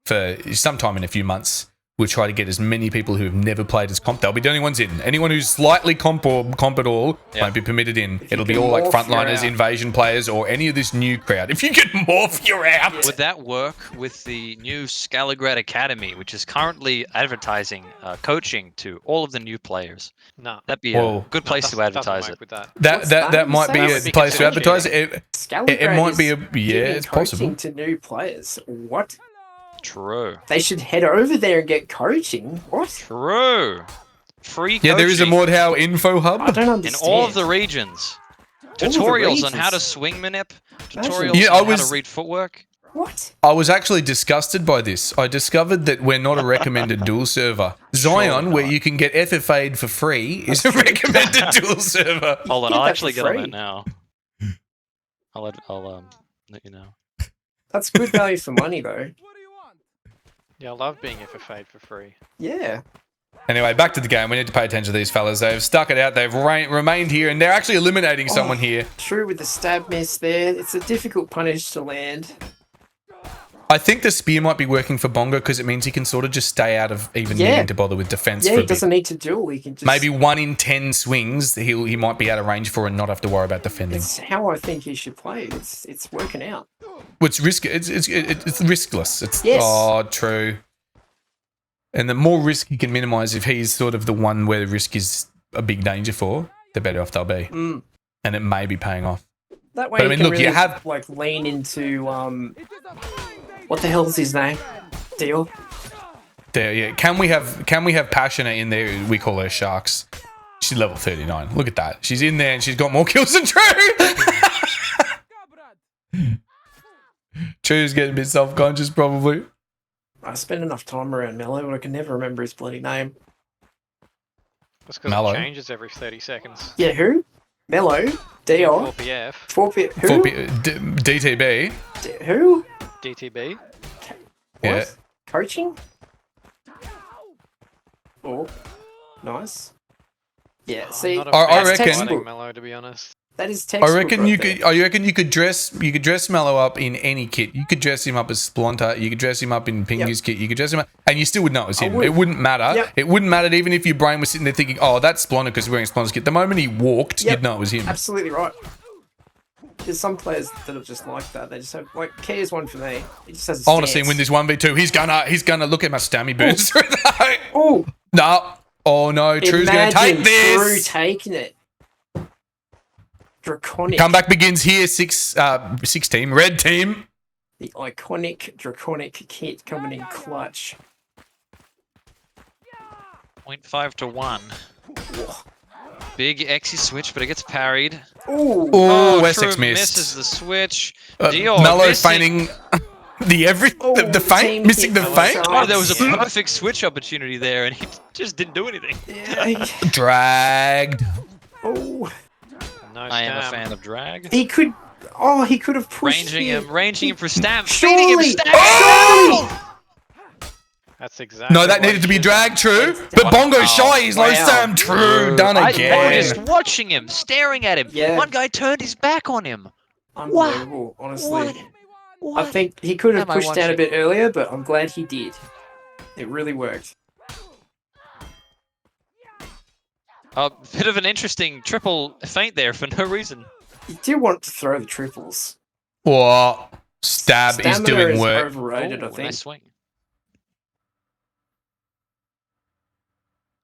for sometime in a few months. We'll try to get as many people who have never played as comp. They'll be the only ones in. Anyone who's slightly comp or comp at all Yeah. won't be permitted in. you It'll be can all like morph, you're frontliners, out. invasion players, or any of this new crowd. If you can morph, you're out. Would that work with the new Scalagrad Academy, which is currently advertising coaching to all of the new players? No. That'd be Whoa. a good place to advertise it. With that. What's That that might be you a say? place to That would be advertise. It Scalagrad might be is a giving it's coaching possible. to new players. What? True. They should head over there and get coaching. What? True. Free Yeah, there is a coaching Mordhau info I hub. don't in understand. all of the regions. All of the Tutorials on how to regions. swing manip. Imagine. Tutorials Yeah, I on how was- to read footwork. What? I was actually disgusted by this. I discovered that we're not a recommended dual server. Zion, where you can get FFA'd for free, is a recommended dual server. Hold on, get I'll that actually for get on free. that now. I'll let you know. That's good value for money, though. Yeah, I love being FFA'd for free. Yeah. Anyway, back to the game. We need to pay attention to these fellas. They've stuck it out. They've remained here, and they're actually eliminating someone here. True with the stab miss there. It's a difficult punish to land. I think the spear might be working for Bongo because it means he can sort of just stay out of even Yeah. needing to bother with defense Yeah, for a he bit. doesn't need to duel. He can just. Maybe 1 in 10 swings he might be out of range for and not have to worry about defending. It's how I think he should play. It's working out. It's riskless. It's Yes. oh true. And the more risk he can minimize if he's sort of the one where the risk is a big danger for, the better off they'll be. Mm. And it may be paying off. That way, But I you mean, can look, you really, have- like lean into what the hell's his name? Deal. There, yeah. Can we have Passionate in there? We call her Sharks. She's level 39. Look at that. She's in there and she's got more kills than True. True's getting a bit self-conscious probably. I spend enough time around Mello, but I can never remember his bloody name. That's because Mellow. it changes every 30 seconds. Yeah, who? Mello? Dior? 4PF, 4P? Who? DTB. Who? DTB. What? Yeah. Coaching? Oh, nice. Yeah, see, I'm not a I fan of reckon- fighting Mellow, to be honest. that is I textbook. reckon right you there. could. I reckon you could dress Mallow up in any kit. You could dress him up as Splunter. You could dress him up in Pingu's kit. You could dress him up, and you still would know it was I him. would. It wouldn't matter. Yep. It wouldn't matter even if your brain was sitting there thinking, "Oh, that's Splunter because he's wearing Splunter's kit." The moment he walked, Yep. you'd know it was him. Absolutely right. There's some players that are just like that. They just have like Kia's one for me. He just has. I want to see him win this 1v2. He's gonna look at my stammy burns through that. Oh, No. Oh no, True's gonna take True this. taking it. Draconic. Comeback begins here. Six team, red team. The iconic Draconic kit coming in clutch. 0.5 to 1. Big Exy switch, but it gets parried. Ooh. Oh, True Essex misses missed. the switch. Dior Mellow missing. feigning the Oh, the feint, team missing the hit feint. shot. Oh, there was a Yeah. perfect switch opportunity there, and he just didn't do anything. Yeah. Dragged. Oh. No I am a scam. fan of drag. He could. Oh, he could have pushed Ranging him for stamp, Surely. feeding him stamp. Oh! That's exactly. No, that what needed to be he should dragged, True. But Bongo's shy. He's low Wow. Sam. True. Done I again. was just watching him, staring at him. Yeah. One guy turned his back on him. Unbelievable, honestly. What? I think he could have Am I pushed down a watching? bit earlier, but I'm glad he did. It really worked. A bit of an interesting triple feint there for no reason. You do want to throw the triples. What? Stab is Stamina doing is work. overrated, I Ooh, think. nice swing.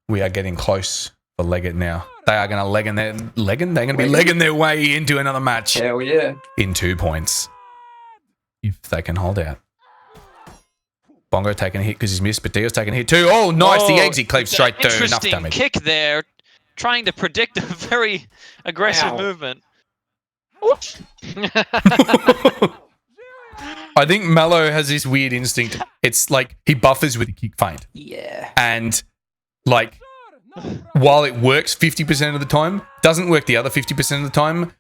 We are getting close for Leggett now. They are going to They're going to be legging their way into another match Hell yeah. in 2 points. If they can hold out. Bongo taking a hit because he's missed, but Dio's taking a hit too. Oh, nice. The exit cleaves straight through. Enough Interesting damage. kick there. Trying to predict a very aggressive Ow. movement. I think Mallow has this weird instinct. It's like he buffers with a kick feint. Yeah. And like, while it works 50% of the time, doesn't work the other 50% of the time.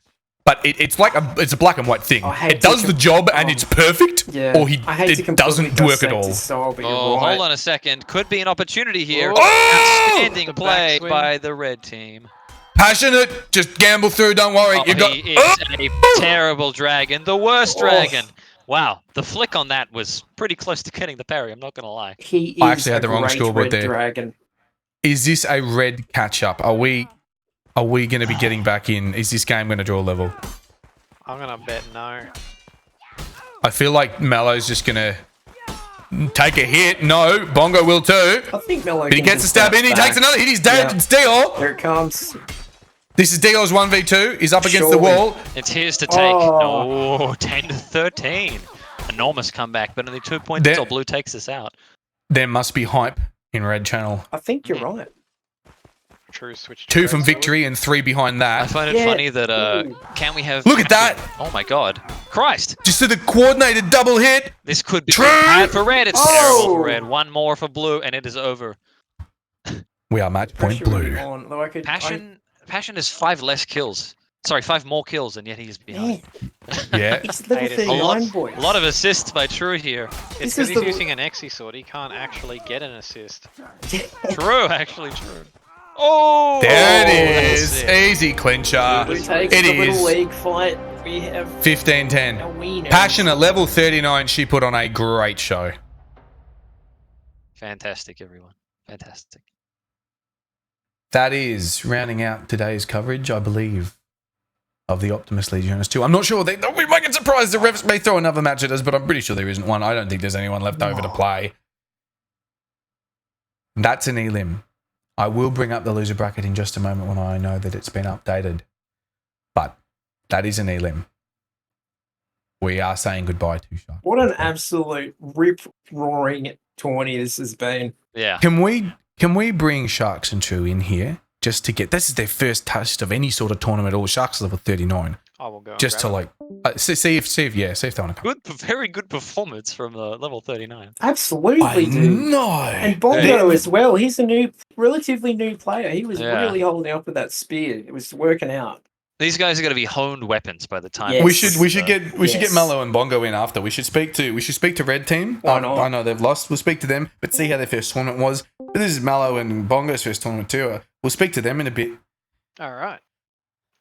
But it's like it's a black and white thing. It does the job and it's perfect, Yeah. or I hate to it completely doesn't work at dissect all. his style, but you're Oh, right. hold on a second. Could be an opportunity here. Oh! Outstanding The play backswing. by the red team. Passionate, just gamble through. Don't worry. Oh, You got. he is a terrible dragon. The worst dragon. Wow. The flick on that was pretty close to getting the parry. I'm not going to lie. He is I actually had the wrong great scoreboard red there. dragon. Is this a red catch up? Are we going to be getting back in? Is this game going to draw level? I'm gonna bet no. I feel like Mallow's just going to take a hit. No, Bongo will too. I think Mello But he can gets a just stab bounce in. He back. takes another hit. He's dead. Yeah. It's Dio. Here it comes. This is Dio's 1v2. He's up against the Surely. wall. It's his to take. Oh. No, 10-13. Enormous comeback, but only 2 points There- until Blue takes this out. There must be hype in Red Channel. I think you're right. True switch. to 2 red from sword. victory and 3 behind I that. find it Yeah. funny that, Ooh. can we have... Look at that. Oh my god. Christ. Just to the coordinated double hit. This could be True. bad for red. It's Oh. terrible for red. One more for blue, and it is over. We are match point Pressure really blue. on, though I could, Passion has 5 less kills. Sorry, 5 more kills, and yet he's behind. Yeah. It's level Haters. 39, boys. A lot of assists by True here. It's This because is he's the- using an Exy sword. He can't actually get an assist. True, actually true. Oh! There it that's is. it. Easy clincher. Blue takes It the little is. league fight. We have 15-10. a wiener. Passion at level 39. She put on a great show. Fantastic, everyone. Fantastic. That is rounding out today's coverage, I believe, of the Optimus Legionis II. I'm not sure. We might get surprised. The refs may throw another match at us, but I'm pretty sure there isn't one. I don't think there's anyone left over to play. That's an elim. I will bring up the loser bracket in just a moment when I know that it's been updated. But that is an elim. We are saying goodbye to Shark. What an absolute rip-roaring tourney this has been. Yeah. Can we bring Sharks and True in here just to get... This is their first taste of any sort of tournament at all. Sharks level 39. I will go. and Just to grab like... see if they want to come. Very good performance from level 39. Absolutely, I dude. know. And Bongo as well. He's a relatively new player. He was Yeah. really holding up with that spear. It was working out. These guys are going to be honed weapons by the time. Yes. We should get Yes. Mallow and Bongo in after. We should speak to Red Team. Why not? I know they've lost. We'll speak to them, but see how their first tournament was. But this is Mallow and Bongo's first tournament too. We'll speak to them in a bit. All right.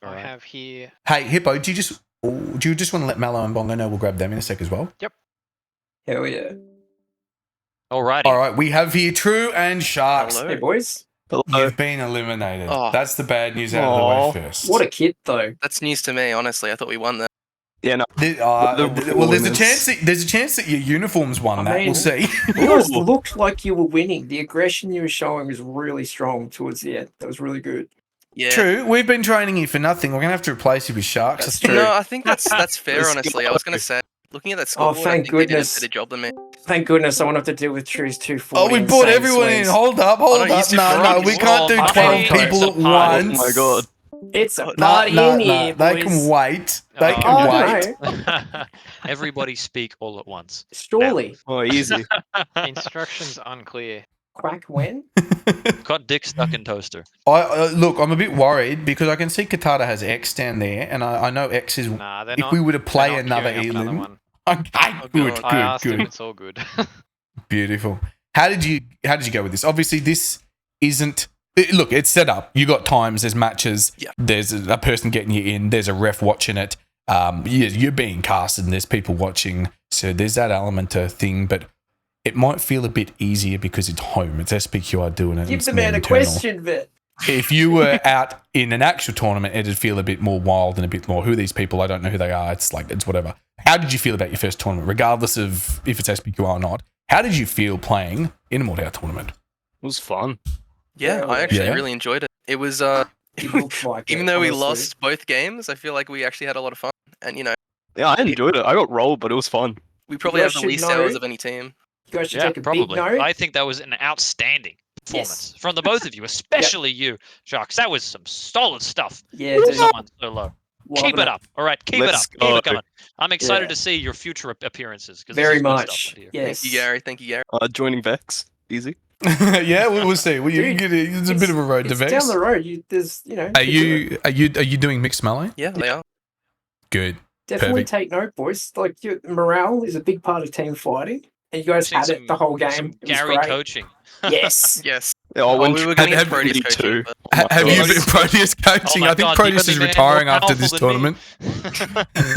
I Alright. have here. Hey Hippo, do you just want to let Mallow and Bongo know? We'll grab them in a sec as well. Hell yeah. Alrighty. All right, we have here True and Sharks. Hey, boys. You've been eliminated. Oh. That's the bad news out of the way first. What a kid, though. That's news to me, honestly. I thought we won that. Yeah, no. Well, there's a chance that your uniforms won I that. mean- We'll see. You guys looked like you were winning. The aggression you were showing was really strong towards the end. That was really good. Yeah. True, we've been training you for nothing. We're gonna have to replace you with Sharks. That's true. No, I think that's fair, Let's honestly. go. I was going to say, looking at that Oh, scoreboard, I thank think they did a goodness. better job than me. Thank goodness I won't have to deal with True's 240. Oh, we brought everyone in. Hold up. Oh, no, No, you said we Sharks. can't do Oh, 12 okay. people at It's a party. once. Oh my god. It's a No, party in here, They boys. can wait. They Oh, can Oh, wait. Everybody speak all at once. Surely. Oh, easy. Instructions unclear. Quack when? Got dick stuck in toaster. Look, I'm a bit worried because I can see Katata has X down there, and I know X is. Nah, they're If not. we were to play they're not another queuing up another elim, one. okay, Oh, good, God. I asked him. good, It's all good. beautiful. How did you go with this? Obviously, this isn't. Look, it's set up. You got times. There's matches. Yeah. There's a person getting you in. There's a ref watching it. You're being casted, and there's people watching. So there's that element to thing, but it might feel a bit easier because it's home. It's SPQR doing it. Give it's the man a internal. question, Vet. if you were out in an actual tournament, it'd feel a bit more wild and a bit more, who are these people? I don't know who they are. It's like, it's whatever. How did you feel about your first tournament, regardless of if it's SPQR or not? How did you feel playing in a Mordhau tournament? It was fun. Yeah, I actually really enjoyed it. It was even though we lost both games, I feel like we actually had a lot of fun. And yeah, I enjoyed it. I got rolled, but it was fun. We probably have the least hours of any team. You guys should Yeah, take a probably. big note. I think that was an outstanding performance from the both of you, especially you, Sharks. That was some solid stuff. Yeah, for dude. someone so low. Loving Keep it up. All right, keep it Let's up. Keep it go. going. I'm excited Yeah. to see your future appearances. 'Cause Very this is good much. stuff right here. Yes. Thank you, Gary. Thank you, Gary. Joining Vex, easy. Yeah, we'll see. Dude, It's a bit of a road to it's Vex. down the road. There's, Are you doing mixed melee? Yeah, they are. Good. Definitely Perfect. take note, boys. Like morale is a big part of team fighting, and you guys Seen had it the whole game. Some It was Gary great. coaching. Yes. Yes. Yeah, I went we were going to get have- Proteus me coaching. too. But Have you God. been Proteus coaching? Oh my I think God, Proteus the is only man retiring more after this powerful than tournament.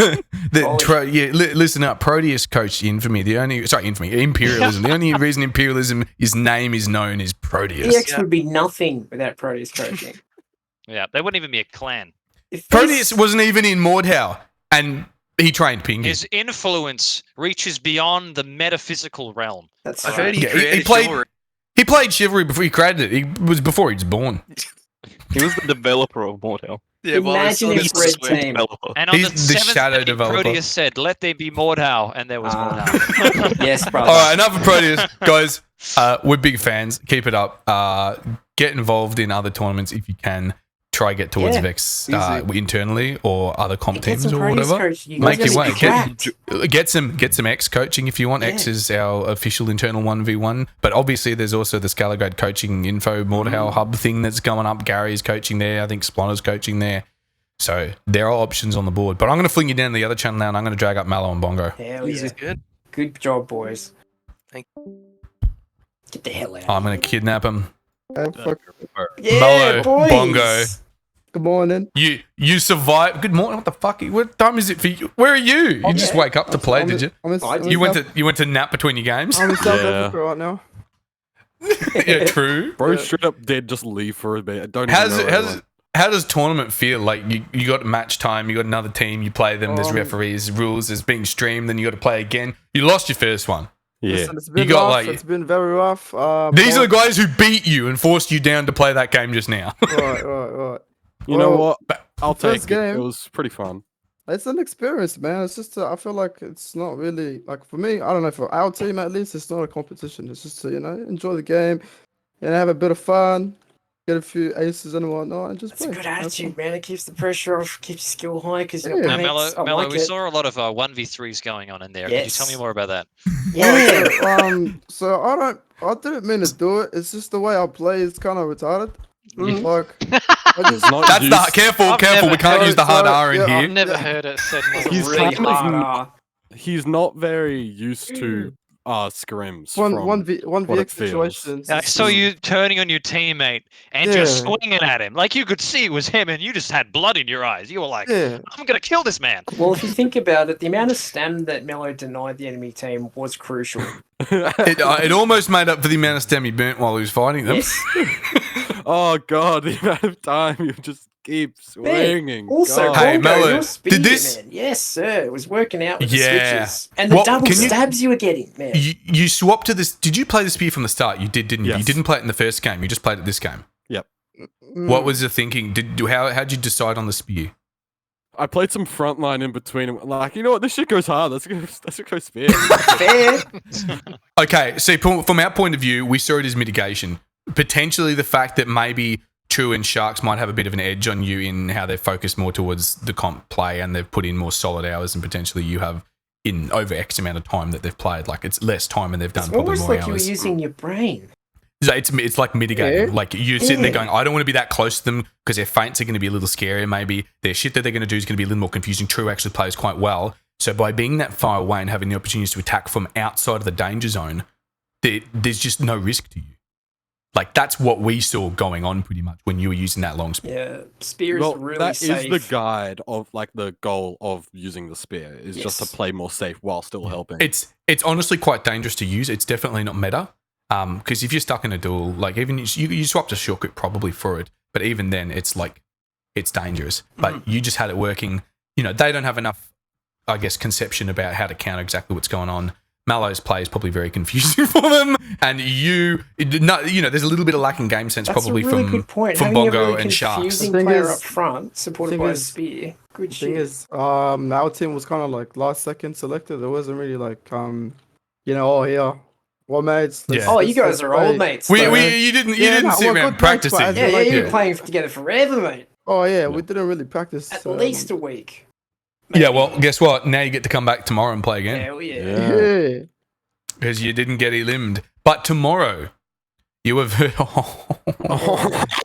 Listen up. Proteus coached Infamy. Imperialism. The only reason Imperialism, his name is known is Proteus. EX would be nothing without Proteus coaching. Yeah, they wouldn't even be a clan. If Proteus wasn't even in Mordhau, and he trained Pingy. His influence reaches beyond the metaphysical realm. That's I heard he Yeah, created played. chivalry. He played Chivalry before he created it. He was before he was born. He was the developer of Mordhau. Yeah, well, Imagine if Red Team. Developer. And on He's the the seventh shadow day, developer. Proteus said, "Let there be Mordhau," and there was Ah. Mordhau. Yes, brother. All right, enough of Proteus, guys. We're big fans. Keep it up. Get involved in other tournaments if you can. Try get towards Yeah, Vex easy. internally or other comp Get teams some or Proteus whatever. coaching. You Make guys your are way. cracked. Get some X coaching if you want. X Yeah. is our official internal 1v1. But obviously, there's also the Scalagrade coaching info Mordhau hub thing that's going up. Gary's coaching there. I think Splinter's coaching there. So there are options on the board. But I'm going to fling you down to the other channel now, and I'm going to drag up Mallow and Bongo. Hell yeah. Good. Good job, boys. Thank Get the hell out. I'm going to kidnap him. Yeah, Mallow, boys. Bongo. Good morning. You survived. Good morning. What the fuck? What time is it for you? Where are you? You just wake up to play, did you? You went to nap between your games. I'm in South Yeah. Africa right now. Yeah, true. Bro, straight up dead, just leave for a bit. I don't How's even it, know how's anyone. how does tournament feel? Like you got match time, you got another team, you play them. There's Um, referees, rules. There's being streamed. Then you got to play again. You lost your first one. Yeah. Listen, it's been got, rough. like- It's been very rough. These are the guys who beat you and forced you down to play that game just now. Right. You know Well, what? I'll first take it. It game- was pretty fun. It's an experience, man. It's just I feel like it's not really like for me. I don't know, for our team at least, it's not a competition. It's just to, enjoy the game and have a bit of fun, get a few aces and whatnot, and just That's a play. good Have attitude, fun. man. It keeps the pressure off, keeps your skill high because Yeah. you're Now, mates. I Mello, like we it. saw a lot of 1v3s going on in there. Could you tell me Yes. more about that? Yeah. So I didn't mean to do it. It's just the way I play is kind of retarded. Mhm. Like, It's not That's used- the careful. I've We never can't heard- use the hard so, R in yeah, here. I've never heard it said. It's He's really kind of- hard. He's not very used to scrims. one from one v what x it feels. situations. I it's saw just- you turning on your teammate and Yeah. just swinging at him. Like you could see it was him and you just had blood in your eyes. You were like, Yeah. I'm going to kill this man. Well, if you think about it, the amount of stam that Mello denied the enemy team was crucial. It almost made up for the amount of stem he burnt while he was fighting them. Yes. Oh god, the amount of time you just keep swinging. Also, God. Hey, Bongo, Mello, your speed, this- man. Yes, sir. It was working out with the Yeah. switches. And the What- double can you- stabs you were getting, man. You swapped to this. Did you play the spear from the start? You did, didn't you? You Yes. didn't play it in the first game. You just played it this game. Mm. What was the thinking? How'd you decide on the spear? I played some frontline in between. And like, you know what? This shit goes hard. Let's go spear. Fair. Okay, see, from our point of view, we saw it as mitigation. Potentially the fact that maybe True and Sharks might have a bit of an edge on you in how they're focused more towards the comp play and they've put in more solid hours and potentially you have in over X amount of time that they've played. Like, it's less time and they've done It's probably almost more like you were hours. using your brain. So it's like mitigating. Yeah. Like you're sitting there Yeah. going, I don't want to be that close to them because their feints are going to be a little scarier. Maybe their shit that they're going to do is going to be a little more confusing. True actually plays quite well. So by being that far away and having the opportunities to attack from outside of the danger zone, there's just no risk to you. Like that's what we saw going on pretty much when you were using that long spear. Yeah, spear is Well, really that safe. is the guide of like the goal of using the spear is just Yes. to play more safe while still helping. It's honestly quite dangerous to use. It's definitely not meta. Because if you're stuck in a duel, like even you swapped a shortcut probably for it, but even then it's like it's dangerous. But you just had it working. You know, they don't have enough, I guess, conception about how to counter exactly what's going on. Mallo's play is probably very confusing for them, and there's a little bit of lack in game sense. That's probably a really from good point. from Having Bongo a really and Sharks. confusing The thing player is- up front, supported thing by a is- spear. Good thing shit. is, our team was kind of like last second selected. There wasn't really like, yeah, well, mates. Oh, you guys are old mates. You though. didn't sit around practicing. Yeah, you've been playing together forever, mate. Oh yeah, we didn't really practice. At least a week. Yeah, well, guess what? Now you get to come back tomorrow and play again. Hell yeah. Yeah. Because you didn't get elimed. But tomorrow, you are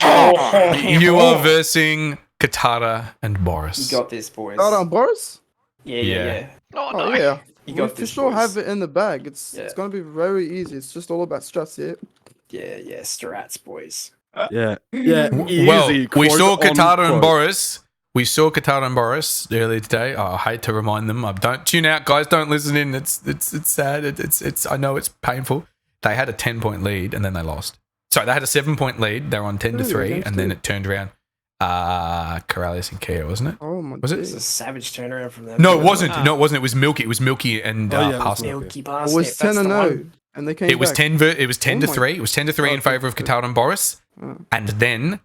you are versing Katara and Boris. You got this, boys. Hold on, Boris. Yeah. Oh yeah. You We got for this, sure boys. have it in the bag. It's gonna be very easy. It's just all about strats, yeah. Yeah, strats, boys. Yeah. Well, Easy, we quote saw on Katara and quote. Boris. We saw Katara and Boris earlier today. I hate to remind them. Don't tune out, guys. Don't listen in. It's sad. It's. I know it's painful. They had a 10-point lead and then they lost. Sorry, they had a 7-point lead. They were on 10-3, and then it turned around. Corralius and Kia, wasn't it? Oh my. Was it? It was a savage turnaround from them. No, it wasn't. No, it wasn't. It was Milky. It was Milky and Parsnip. Milky It Parsnip. was 10-0, and they came. It was back. 10. It was 10 to Oh my 3. It was 10 to 3 in favor of Katara and Boris, and then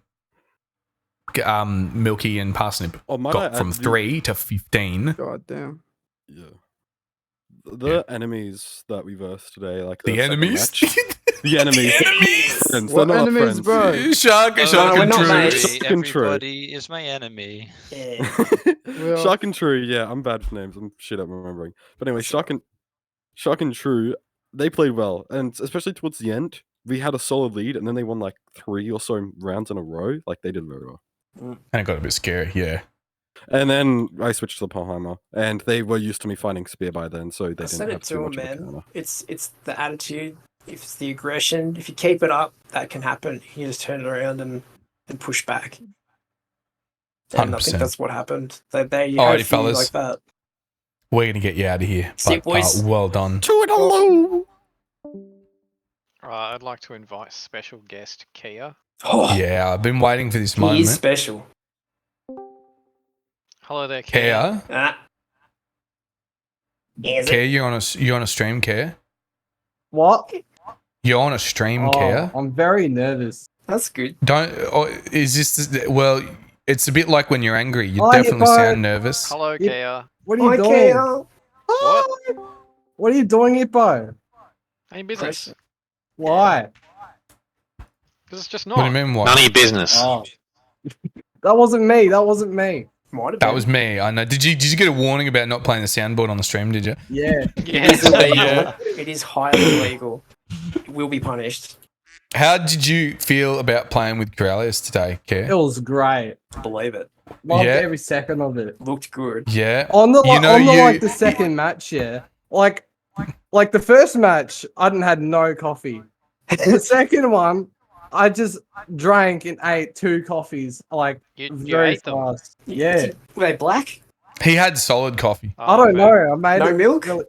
Milky and Parsnip might got I from add, 3 to 15. God damn. Yeah. The enemies that we versed today, like The second enemies? match- the enemies, friends. What They're not enemies, friends. bro? Shark we're and not True. mates. Shark and True. Everybody is my enemy. Yeah. Shark and True, yeah, I'm bad for names. I'm shit at remembering. But anyway, Shark and True, they played well, and especially towards the end, we had a solid lead, and then they won like 3 or so rounds in a row. Like they did very well. And it got a bit scary, yeah. And then I switched to the Palheimer, and they were used to me finding spear by then, so they I didn't said have it too to him, much of a man. counter. It's the attitude. If it's the aggression, if you keep it up, that can happen. You just turn it around and push back. And I 100%. think that's what happened. They Alrighty, had a few fellas. like that. We're going to get you out of here. See you, But, boys. well done. Toodaloo! I'd like to invite special guest Kia. Oh, Yeah, I've been waiting for this he moment. is special. Hello there, Kia. Care? Is Care, you on a stream, Care? What? You're on a stream, Care? I'm very nervous. That's good. Is this, well, it's a bit like when you're angry. You Hi, definitely Hippo. sound nervous. Hello, Kia. What are you doing? Kale. What? What are you doing, Hippo? Any business? Why? Because it's just What do you not. mean, what? None of your business. Oh. That wasn't me. That wasn't me. Might have That been. was me. I know. Did you get a warning about not playing the soundboard on the stream, did you? Yeah. It is illegal. It is highly illegal. It will be punished. How did you feel about playing with Corellius today, Care? It was great. Believe it. Loved Yeah. every second of it. Looked good. Yeah. On the You know, like the second match, yeah. Like the first match, I didn't had no coffee. The second one, I just drank and ate 2 coffees, like You very ate them. fast. Yeah. Were they black? He had solid coffee. I don't know. I made No it milk? really-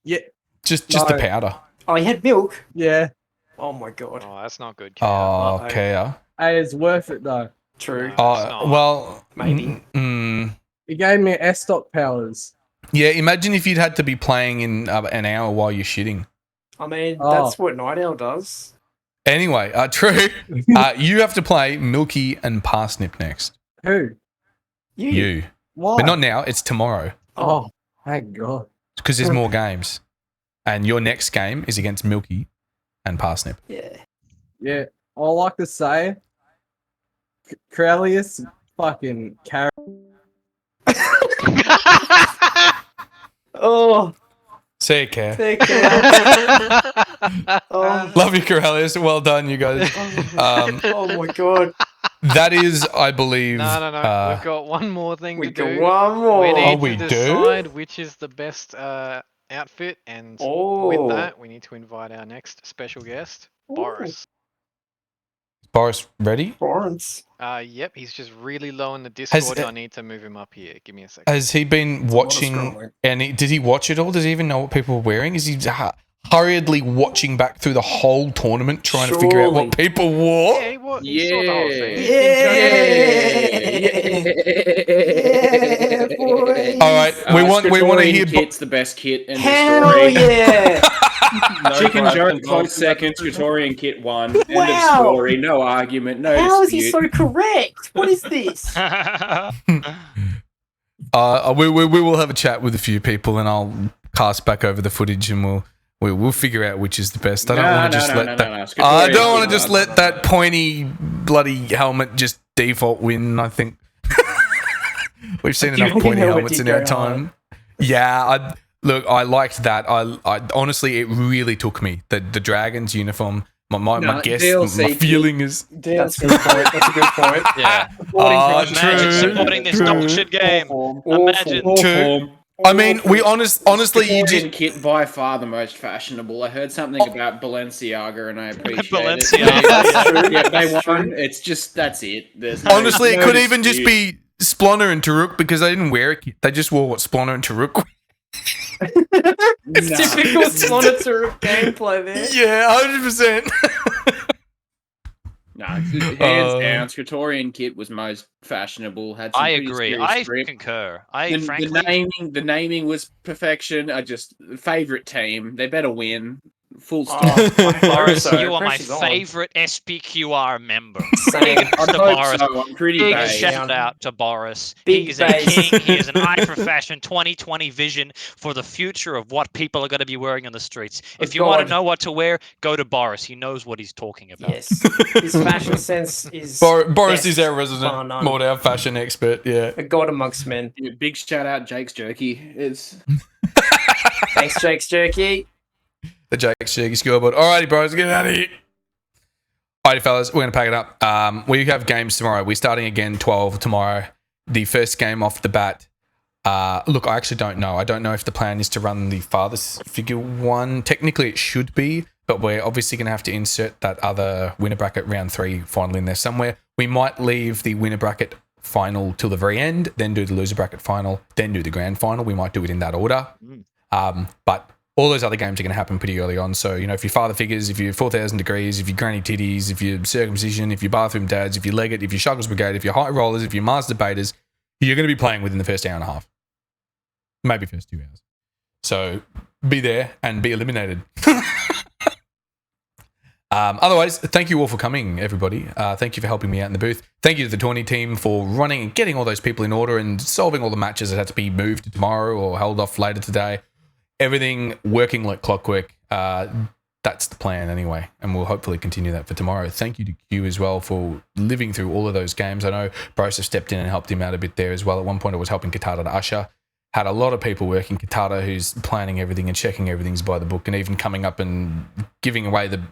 Yeah. Just the No. powder. Oh, you had milk? Yeah. Oh my god. Oh, that's not good, Kia. Oh, Kia. Hey, it's worth it though. True. Oh, well, Maybe. It gave me S-stock powers. Yeah, imagine if you'd had to be playing in an hour while you're shitting. I mean, Oh. that's what Night Owl does. Anyway, true. You have to play Milky and Parsnip next. Who? You. Why? But not now. It's tomorrow Oh, thank God. because there's more games. And your next game is against Milky and Parsnip. Yeah. Yeah. All I like to say, Corellius fucking carry. Oh. See you, Care. Thank you. Oh. Love you, Corellius. Well done, you guys. Oh my god. That is, I believe. No. We've got one more thing We to got do. one more. We need we to do? decide which is the best outfit, and Oh. with that, we need to invite our next special guest, Boris. Boris, ready? Lawrence. Yep, he's just really low in the Discord. Has- I need to move him up here. Give me a second. Has he been a lot of watching? scrolling. And did he watch it all? Does he even know what people were wearing? Is he hurriedly watching back through the whole tournament, trying to figure out what people wore. Yeah, he saw the whole thing. Yeah, boy. All right, we want to hear. Kit's the best kit in the Hell story. yeah! Chicken question, joke no close second. Scriptorian kit won. End of Wow. story. No argument. No How is he dispute. so correct? What is this? We will have a chat with a few people, and I'll cast back over the footage, and we'll figure out which is the best. I don't want to just let that. I don't want to just let that pointy bloody helmet just default win. I think we've seen enough pointy helmets in our time. Yeah, I liked that. I honestly, it really took me the Dragons uniform. My guess, my feeling is that's a good point. That's a good point. Yeah. Imagine supporting this dog shit game. Imagine. True. I mean, we honestly, you just kit by far the most fashionable. I heard something about Balenciaga, and I appreciate Balenciaga, it. Yeah, they won. It's just that's it. There's honestly, it could even just be Sploner and Taruk because they didn't wear a kit. They just wore what Sploner and Taruk wore. It's typical Sploner gameplay there. Yeah, 100%. No, hands down, Scriptorian kit was most fashionable. Had some I pretty agree. serious I script. concur. The naming was perfection. I just favorite team. They better win. Full stop. Boris, you are my favorite SPQR member. Same. Big I to hope Boris. so. I'm pretty Big base. shout out to Boris. Big He's a base. king. He is an eye for fashion 2020 vision for the future of what people are going to be wearing on the streets. If you want to know what to wear, go to Boris. He knows what he's talking about. Yes. His fashion sense is Boris best, is our resident bar none. Mordau fashion expert. Yeah, A god amongst men. Yeah, big shout out, Jake's Jerky. It's Thanks, Jake's Jerky. the Jake's Jerky scoreboard. Alrighty, bros, get out of here. Alrighty, fellas, we're going to pack it up. We have games tomorrow. We're starting again 12 tomorrow. The first game off the bat. Look, I actually don't know. I don't know if the plan is to run the farthest figure one. Technically, it should be, but we're obviously going to have to insert that other winner bracket round 3 final in there somewhere. We might leave the winner bracket final till the very end, then do the loser bracket final, then do the grand final. We might do it in that order. But all those other games are going to happen pretty early on. So, if you're father figures, if you're 4,000 degrees, if you're granny titties, if you're circumcision, if you're bathroom dads, if you're Leggett, if you're Shuggles Brigade, if you're high rollers, if you're Mars debaters, you're going to be playing within the first hour and a half. Maybe first 2 hours. So be there and be eliminated. Otherwise, thank you all for coming, everybody. Thank you for helping me out in the booth. Thank you to the tourney team for running and getting all those people in order and solving all the matches that had to be moved to tomorrow or held off later today. Everything working like clockwork. That's the plan anyway, and we'll hopefully continue that for tomorrow. Thank you to Q as well for living through all of those games. I know Bros have stepped in and helped him out a bit there as well. At one point I was helping Katata to usher. Had a lot of people working. Katata, who's planning everything and checking everything's by the book, and even coming up and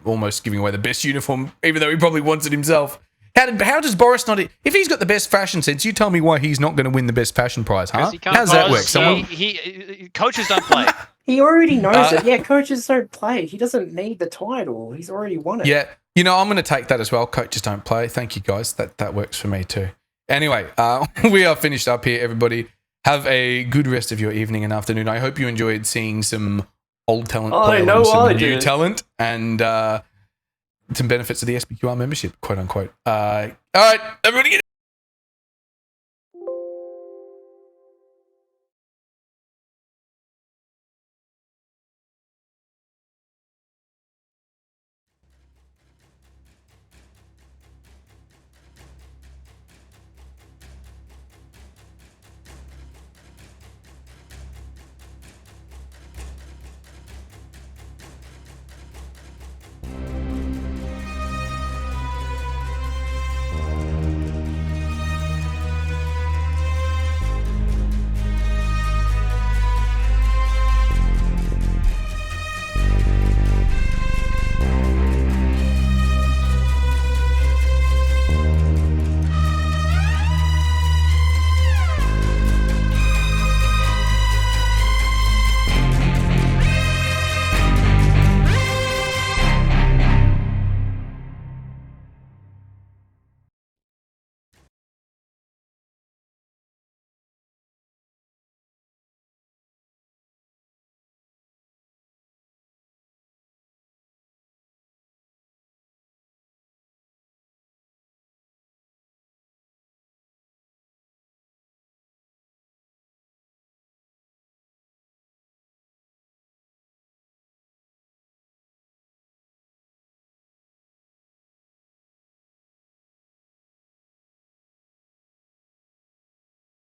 almost giving away the best uniform, even though he probably wants it himself. How does Boris not? If he's got the best fashion sense, you tell me why he's not going to win the best fashion prize, huh? How does that work? Coaches don't play. He already knows it. Yeah, coaches don't play. He doesn't need the title. He's already won it. Yeah, I'm going to take that as well. Coaches don't play. Thank you, guys. That works for me too. Anyway, we are finished up here, everybody. Have a good rest of your evening and afternoon. I hope you enjoyed seeing some old talent play and some new talent and some benefits of the SPQR membership, quote unquote. All right, everybody get